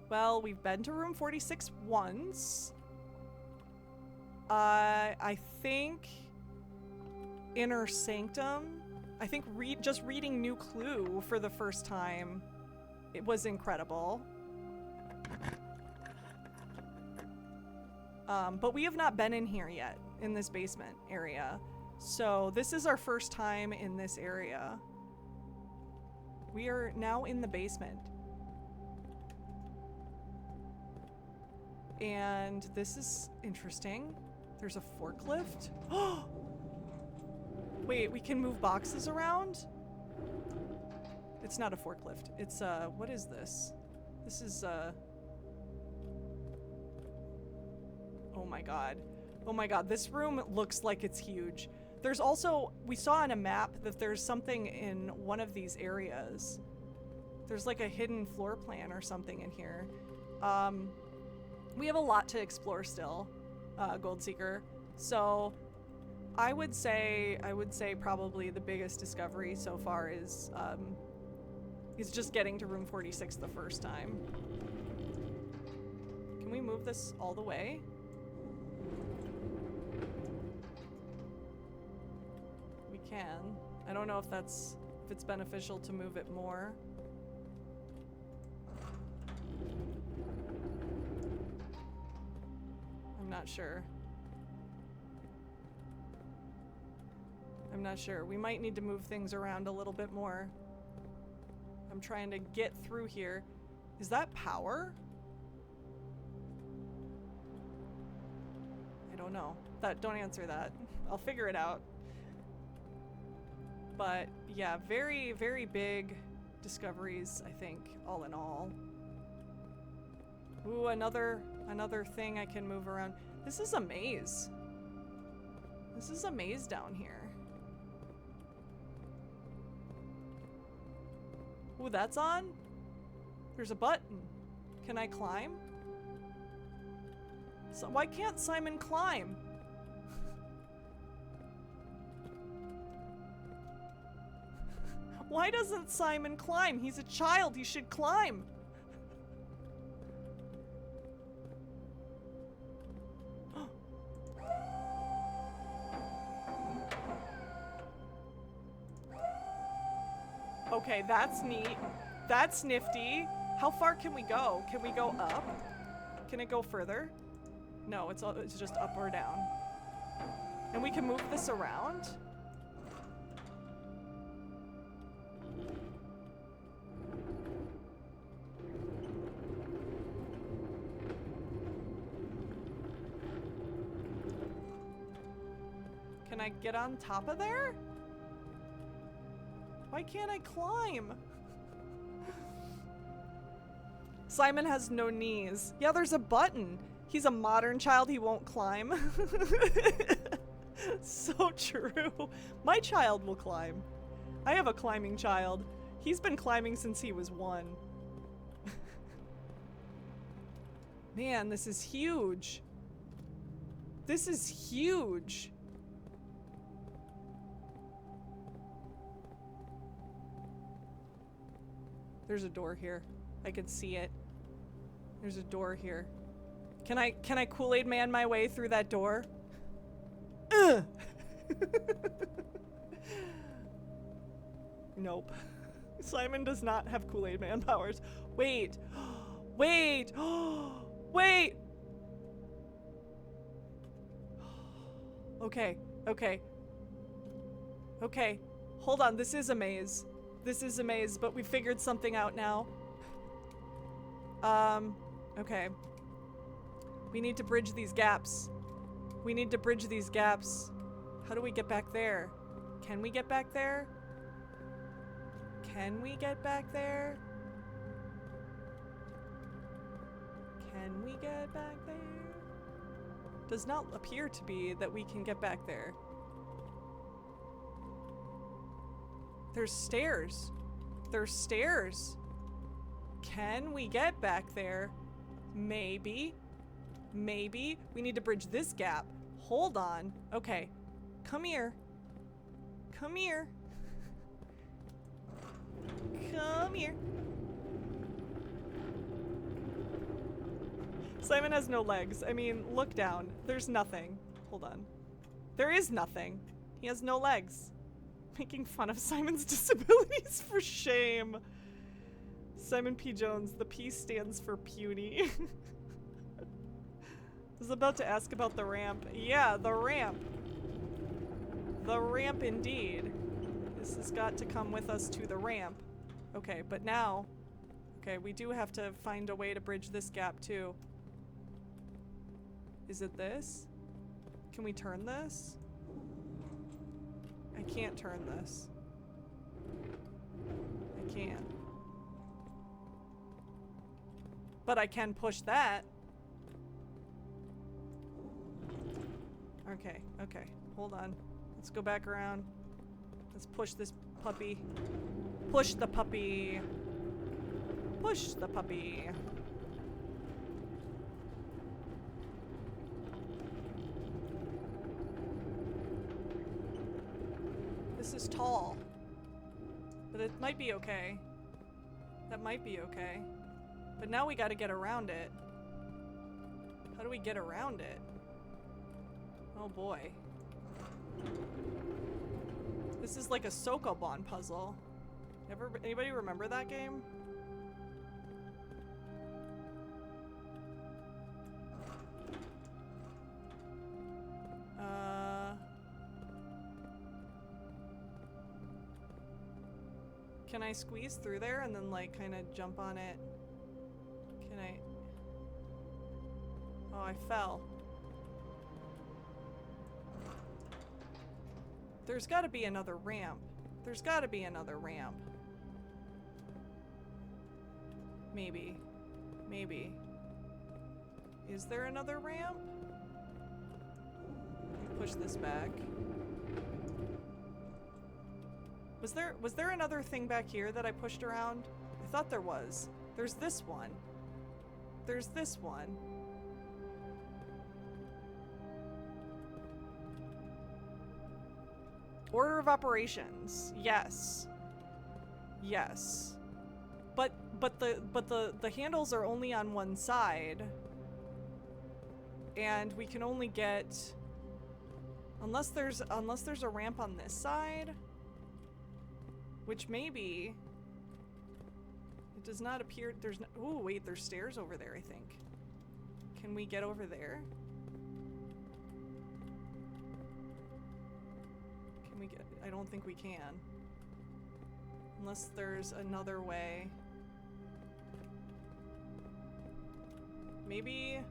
Well, we've been to room 46 once. I think Inner Sanctum. I think just reading New Clue for the first time, it was incredible. But we have not been in here yet, in this basement area. So this is our first time in this area. We are now in the basement. And this is interesting. There's a forklift. Wait, we can move boxes around? It's not a forklift. It's, what is this? This is, oh my god. Oh my god, this room looks like it's huge. There's also, we saw on a map that there's something in one of these areas. There's like a hidden floor plan or something in here. We have a lot to explore still, Gold Seeker. So I would say probably the biggest discovery so far is just getting to room 46 the first time. Can we move this all the way? We can. I don't know if it's beneficial to move it more. I'm not sure. I'm not sure. We might need to move things around a little bit more. I'm trying to get through here. Is that power? I don't know. Don't answer that. I'll figure it out. But yeah, very, very big discoveries, I think, all in all. Ooh, another thing I can move around. This is a maze. This is a maze down here. Ooh, that's on? There's a button. Can I climb? So why can't Simon climb? Why doesn't Simon climb? He's a child. He should climb. Okay, that's neat. That's nifty. How far can we go? Can we go up? Can it go further? No, it's just up or down. And we can move this around? Can I get on top of there? Why can't I climb? Simon has no knees. Yeah, there's a button. He's a modern child, he won't climb. So true. My child will climb. I have a climbing child. He's been climbing since he was 1. Man, this is huge. This is huge. There's a door here. I can see it. There's a door here. Can I Kool-Aid Man my way through that door? Ugh. Nope. Simon does not have Kool-Aid Man powers. Wait. Wait. Wait. Okay. Okay. Okay. Hold on. This is a maze. This is a maze, but we figured something out now. Okay. We need to bridge these gaps. We need to bridge these gaps. How do we get back there? Can we get back there? Can we get back there? Can we get back there? Does not appear to be that we can get back there. There's stairs. There's stairs. Can we get back there? Maybe. Maybe. We need to bridge this gap. Hold on. Okay. Come here. Come here. Come here. Simon has no legs. I mean, look down. There's nothing. Hold on. There is nothing. He has no legs. Making fun of Simon's disabilities, for shame. Simon P. Jones, the P stands for puny. I was about to ask about the ramp. Yeah, the ramp. The ramp indeed. This has got to come with us to the ramp. Okay, but now, okay, we do have to find a way to bridge this gap too. Is it this? Can we turn this? I can't turn this. I can't. But I can push that. Okay, okay. Hold on. Let's go back around. Let's push this puppy. Push the puppy. Push the puppy. This is tall. But it might be okay. That might be okay. But now we gotta get around it. How do we get around it? Oh boy. This is like a Sokoban puzzle. Anybody remember that game? Can I squeeze through there and then like kind of jump on it? Can I? Oh, I fell. There's got to be another ramp. There's got to be another ramp. Maybe. Maybe. Is there another ramp? Push this back. Was there another thing back here that I pushed around? I thought there was. There's this one. There's this one. Order of operations. Yes. Yes. But the handles are only on one side. And we can only get unless there's a ramp on this side, which maybe it does not appear there's no. Oh wait, there's stairs over there, I think. Can we get over there? Can we get? I don't think we can. Unless there's another way. Maybe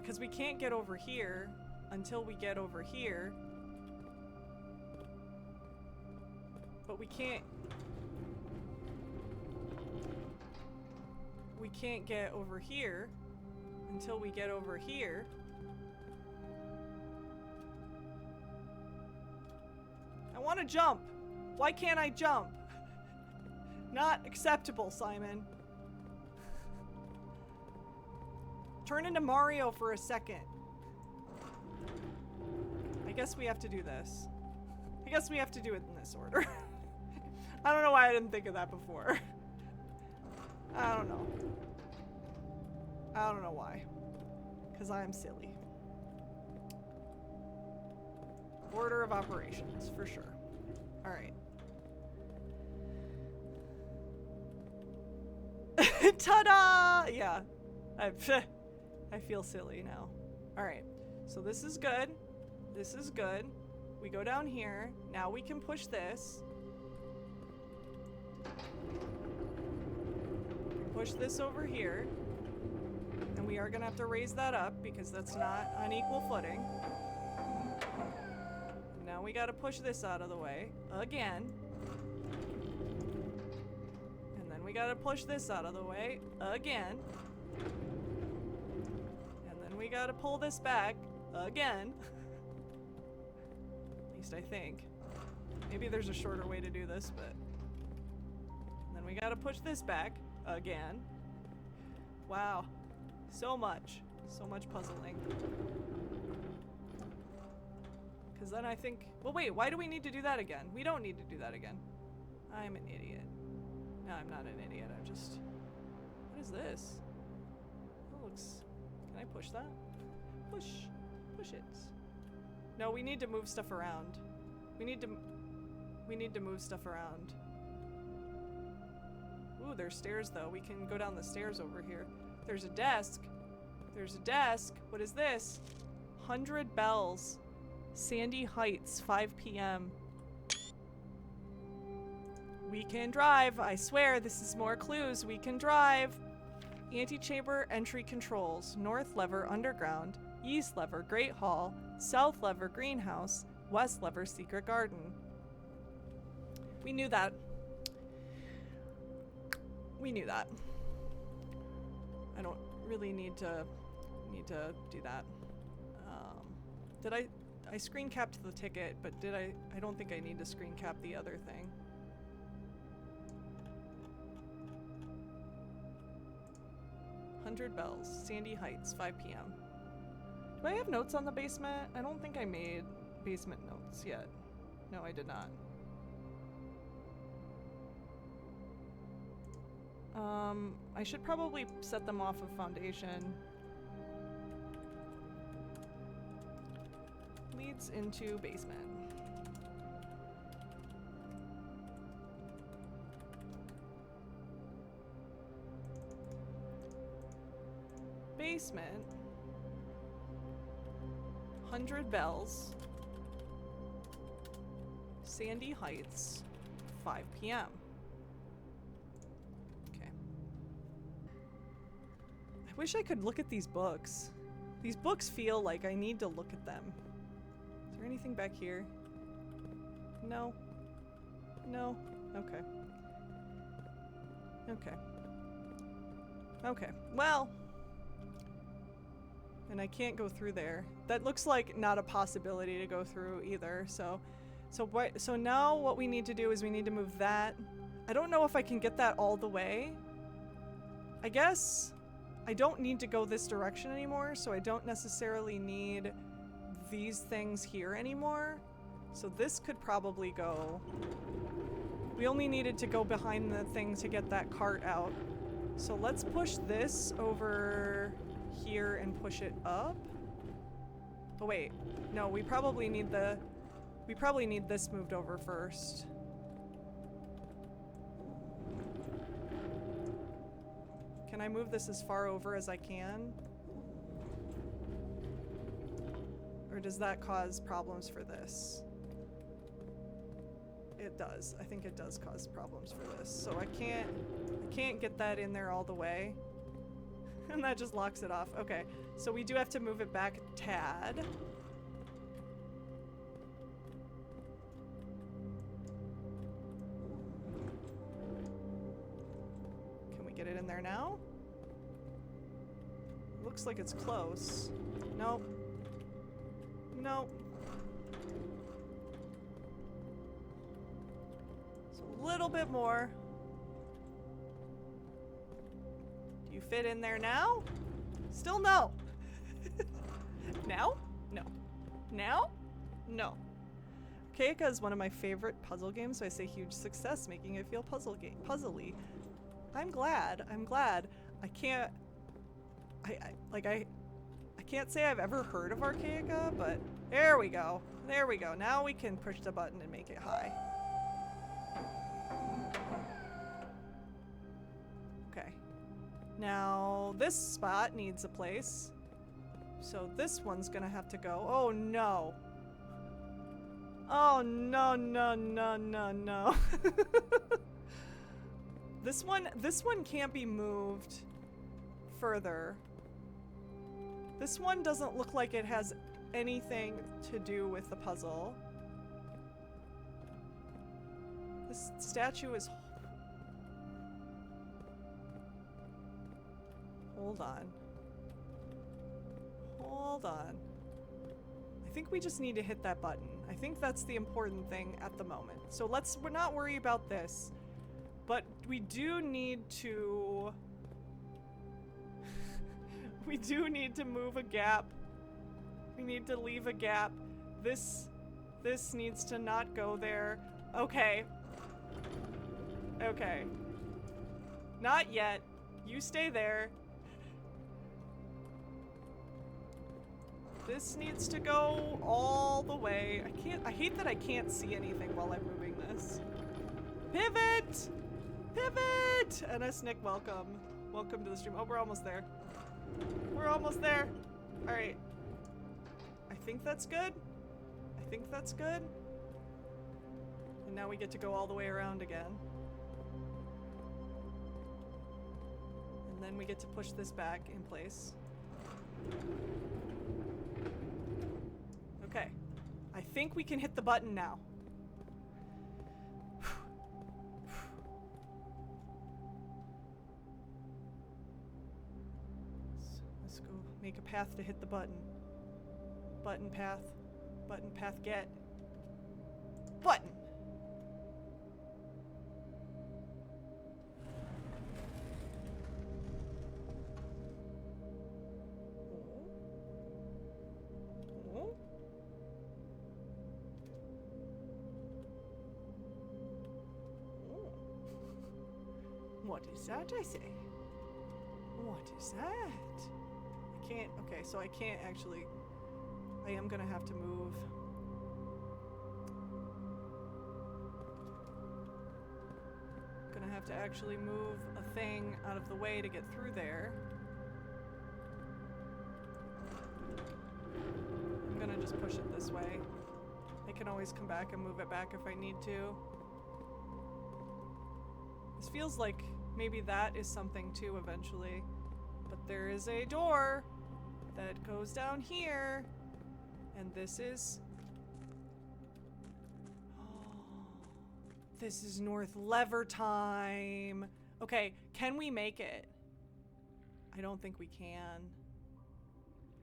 because we can't get over here until we get over here. But we can't get over here until we get over here. I want to jump. Why can't I jump? Not acceptable, Simon. Turn into Mario for a second. I guess we have to do this. I guess we have to do it in this order. I don't know why I didn't think of that before. I don't know. I don't know why. Because I'm silly. Order of operations, for sure. Alright. Ta-da! Yeah. I feel silly now. Alright. So this is good. This is good. We go down here. Now we can push this. Push this over here. And we are gonna have to raise that up because that's not on equal footing. Now we gotta push this out of the way again. And then we gotta push this out of the way again. And then we gotta pull this back again. At least I think. Maybe there's a shorter way to do this, but... And then we gotta push this back again. Wow. So much. So much puzzling. Because then I think... Well, wait, why do we need to do that again? We don't need to do that again. I'm an idiot. No, I'm not an idiot. I'm just... What is this? That looks... Can I push that? Push. Push it. No, we need to move stuff around. We need to move stuff around. Ooh, there's stairs though. We can go down the stairs over here. There's a desk. There's a desk. What is this? 100 bells. Sandy Heights, 5 p.m. We can drive. I swear this is more clues. We can drive. Antechamber entry controls. North lever underground. East lever Great Hall. South lever greenhouse. West lever secret garden. We knew that. We knew that. I don't really need to do that. Did I screen capped the ticket, but I don't think I need to screen cap the other thing. $100 bells, Sandy Heights, 5 p.m. Do I have notes on the basement? I don't think I made basement notes yet. No, I did not. I should probably set them off of foundation. Leads into basement. Basement. 100 bells. Sandy Heights. 5 p.m. Okay. I wish I could look at these books. These books feel like I need to look at them. Is there anything back here? No. No. Okay. Okay. Okay. Well. And I can't go through there. That looks like not a possibility to go through either, so now what we need to do is we need to move that. I don't know if I can get that all the way. I guess I don't need to go this direction anymore, so I don't necessarily need these things here anymore. So this could probably go. We only needed to go behind the thing to get that cart out. So let's push this over here and push it up. Oh wait, no, we probably need this moved over first. Can I move this as far over as I can? Or does that cause problems for this? It does. I think it does cause problems for this. So I can't get that in there all the way. And that just locks it off. Okay, so we do have to move it back a tad. Can we get it in there now? Looks like it's close. Nope. Nope. So a little bit more. Do you fit in there now? Still no. Now? No. Now? No. Kayaka is one of my favorite puzzle games, so I say huge success making it feel puzzly. I'm glad. I can't say I've ever heard of Archaica, but there we go. There we go. Now we can push the button and make it high. Okay. Now this spot needs a place. So this one's gonna have to go. Oh no. Oh no, no, no, no, no. This one can't be moved further. This one doesn't look like it has anything to do with the puzzle. This statue is... Hold on. Hold on. I think we just need to hit that button. I think that's the important thing at the moment. So we're not worry about this. But we do need to... we do need to move a gap. We need to leave a gap. This needs to not go there. Okay. Okay. Not yet. You stay there. This needs to go all the way. I hate that I can't see anything while I'm moving this. Pivot! Pivot! NS Nick, welcome. Welcome to the stream. Oh, we're almost there. We're almost there. All right. I think that's good. I think that's good. And now we get to go all the way around again. And then we get to push this back in place. Okay. I think we can hit the button now. Let's go make a path to hit the button. Button path. Button path get. Button! Oh. Oh. What is that, I say? What is that? I can't, okay, so I can't actually, I am gonna have to move. Gonna have to actually move a thing out of the way to get through there. I'm gonna just push it this way. I can always come back and move it back if I need to. This feels like maybe that is something too eventually. But there is a door that goes down here. And this is... This is North Lever time. Okay, can we make it? I don't think we can.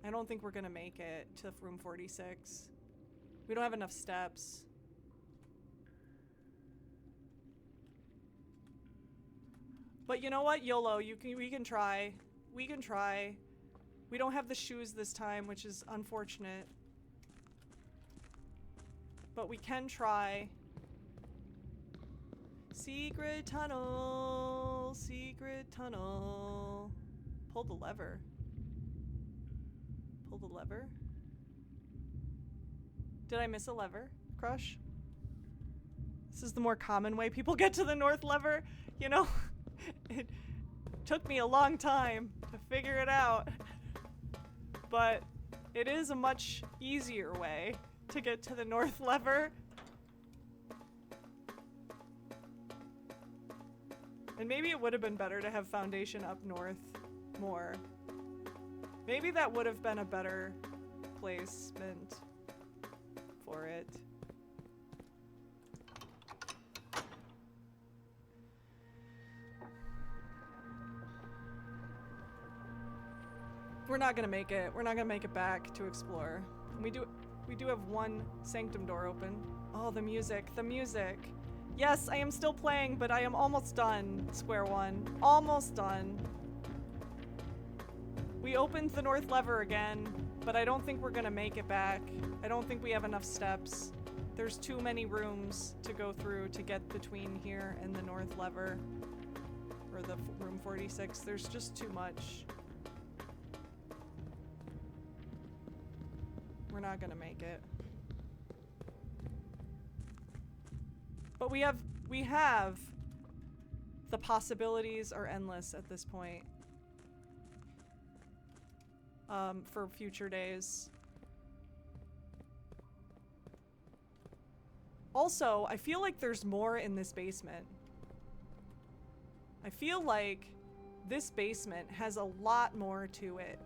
I don't think we're gonna make it to room 46. We don't have enough steps. But you know what? YOLO, we can try. We can try. We don't have the shoes this time, which is unfortunate. But we can try. Secret tunnel, secret tunnel. Pull the lever. Pull the lever. Did I miss a lever, Crush? This is the more common way people get to the North Lever. You know, it took me a long time to figure it out. But it is a much easier way to get to the North Lever. And maybe it would have been better to have Foundation up north more. Maybe that would have been a better placement for it. We're not gonna make it. We're not gonna make it back to explore. We do have one sanctum door open. Oh, the music, the music. Yes, I am still playing, but I am almost done, Square One. Almost done. We opened the North Lever again, but I don't think we're gonna make it back. I don't think we have enough steps. There's too many rooms to go through to get between here and the North Lever. Or the room 46. There's just too much. We're not gonna make it. But we have the possibilities are endless at this point. For future days. Also, I feel like there's more in this basement. I feel like this basement has a lot more to it.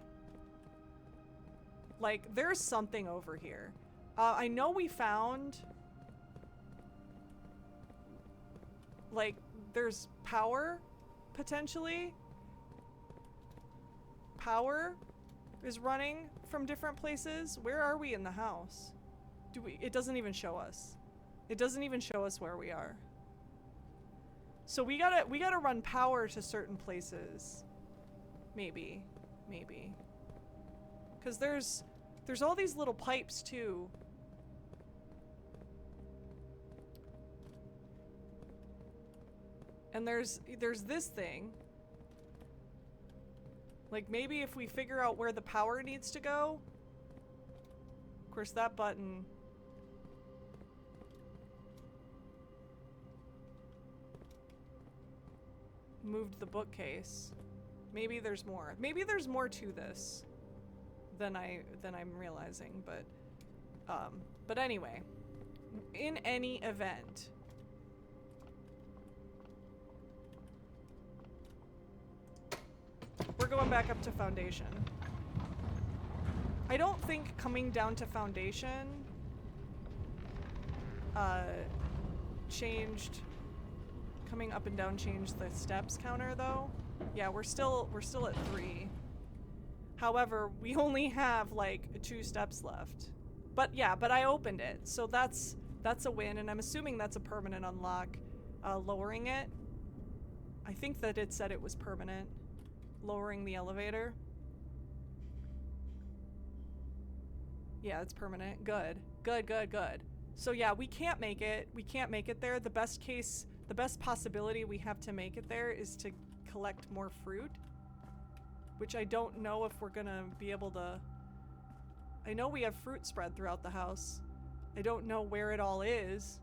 Like, there's something over here. I know we found... Like, there's power, potentially. Power is running from different places. Where are we in the house? It doesn't even show us. It doesn't even show us where we are. So we gotta run power to certain places. Maybe. Maybe. 'Cause there's all these little pipes too. And there's this thing. Like, maybe if we figure out where the power needs to go. Of course, that button. Moved the bookcase. Maybe there's more. Maybe there's more to this than I'm realizing, but anyway. In any event. We're going back up to Foundation. I don't think coming down to Foundation changed. Coming up and down changed the steps counter though. Yeah, we're still at 3. However, we only have like 2 steps left. But yeah, but I opened it, so that's a win, and I'm assuming that's a permanent unlock. Lowering it. I think that it said it was permanent. Lowering the elevator. Yeah, it's permanent. Good. Good, good, good. So yeah, we can't make it. We can't make it there. The best possibility we have to make it there is to collect more fruit. Which I don't know if we're gonna be able to... I know we have fruit spread throughout the house. I don't know where it all is.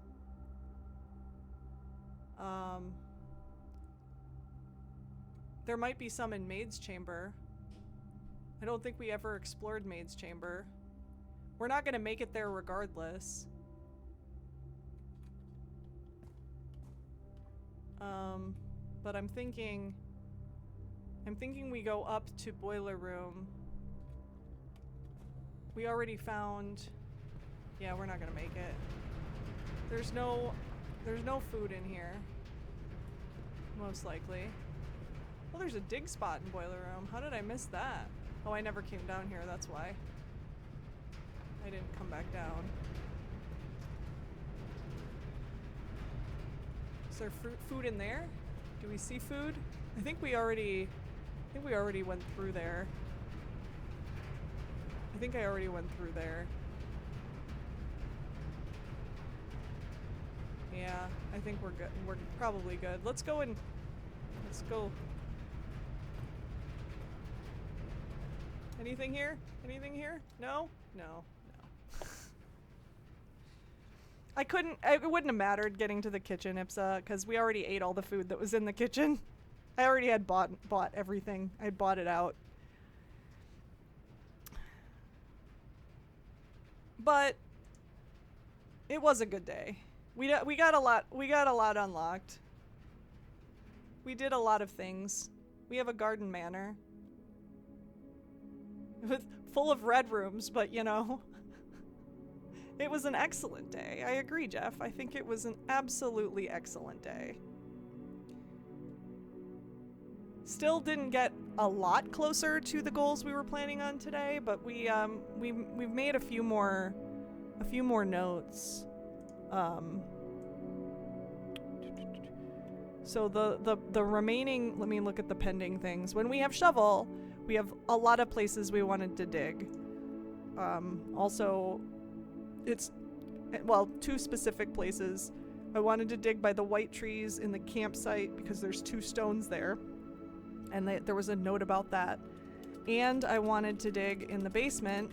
There might be some in Maid's Chamber. I don't think we ever explored Maid's Chamber. We're not gonna make it there regardless. but I'm thinking we go up to boiler room. We already found, yeah, we're not gonna make it. There's no food in here, most likely. Well, there's a dig spot in boiler room. How did I miss that? Oh, I never came down here, that's why. I didn't come back down. Is there food in there? Do we see food? I think we already went through there. I think I already went through there. Yeah, I think we're good. We're probably good. Let's go. Anything here? Anything here? No? No. It wouldn't have mattered getting to the kitchen, Ipsa, because we already ate all the food that was in the kitchen. I already had bought everything. I bought it out. But it was a good day. We got a lot unlocked. We did a lot of things. We have a garden manor. Full of red rooms, but you know. It was an excellent day. I agree, Jeff. I think it was an absolutely excellent day. Still didn't get a lot closer to the goals we were planning on today, but we've made a few more notes. So the remaining, let me look at the pending things. When we have shovel, we have a lot of places we wanted to dig. Also, it's, well, 2 specific places. I wanted to dig by the white trees in the campsite because there's 2 stones there. And there was a note about that. And I wanted to dig in the basement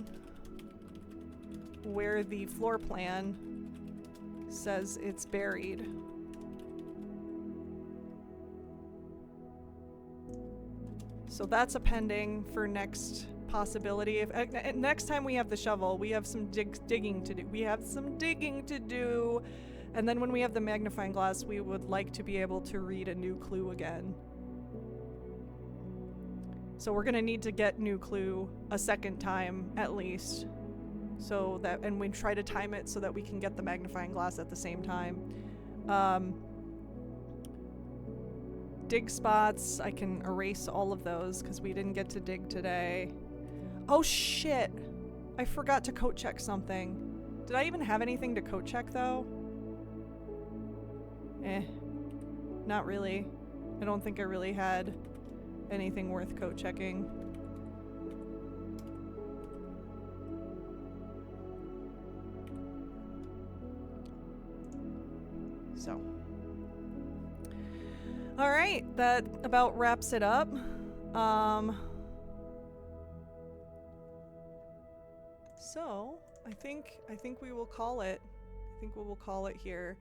where the floor plan says it's buried. So that's a pending for next possibility. If next time we have the shovel, we have some digging to do. We have some digging to do. And then when we have the magnifying glass, we would like to be able to read a new clue again. So we're gonna need to get new clue a second time at least. So that, and we try to time it so that we can get the magnifying glass at the same time. Dig spots, I can erase all of those because we didn't get to dig today. Oh shit! I forgot to coat check something. Did I even have anything to coat check though? Not really. I don't think I really had anything worth coat checking. So. Alright, that about wraps it up. So, I think we will call it. I think we will call it here.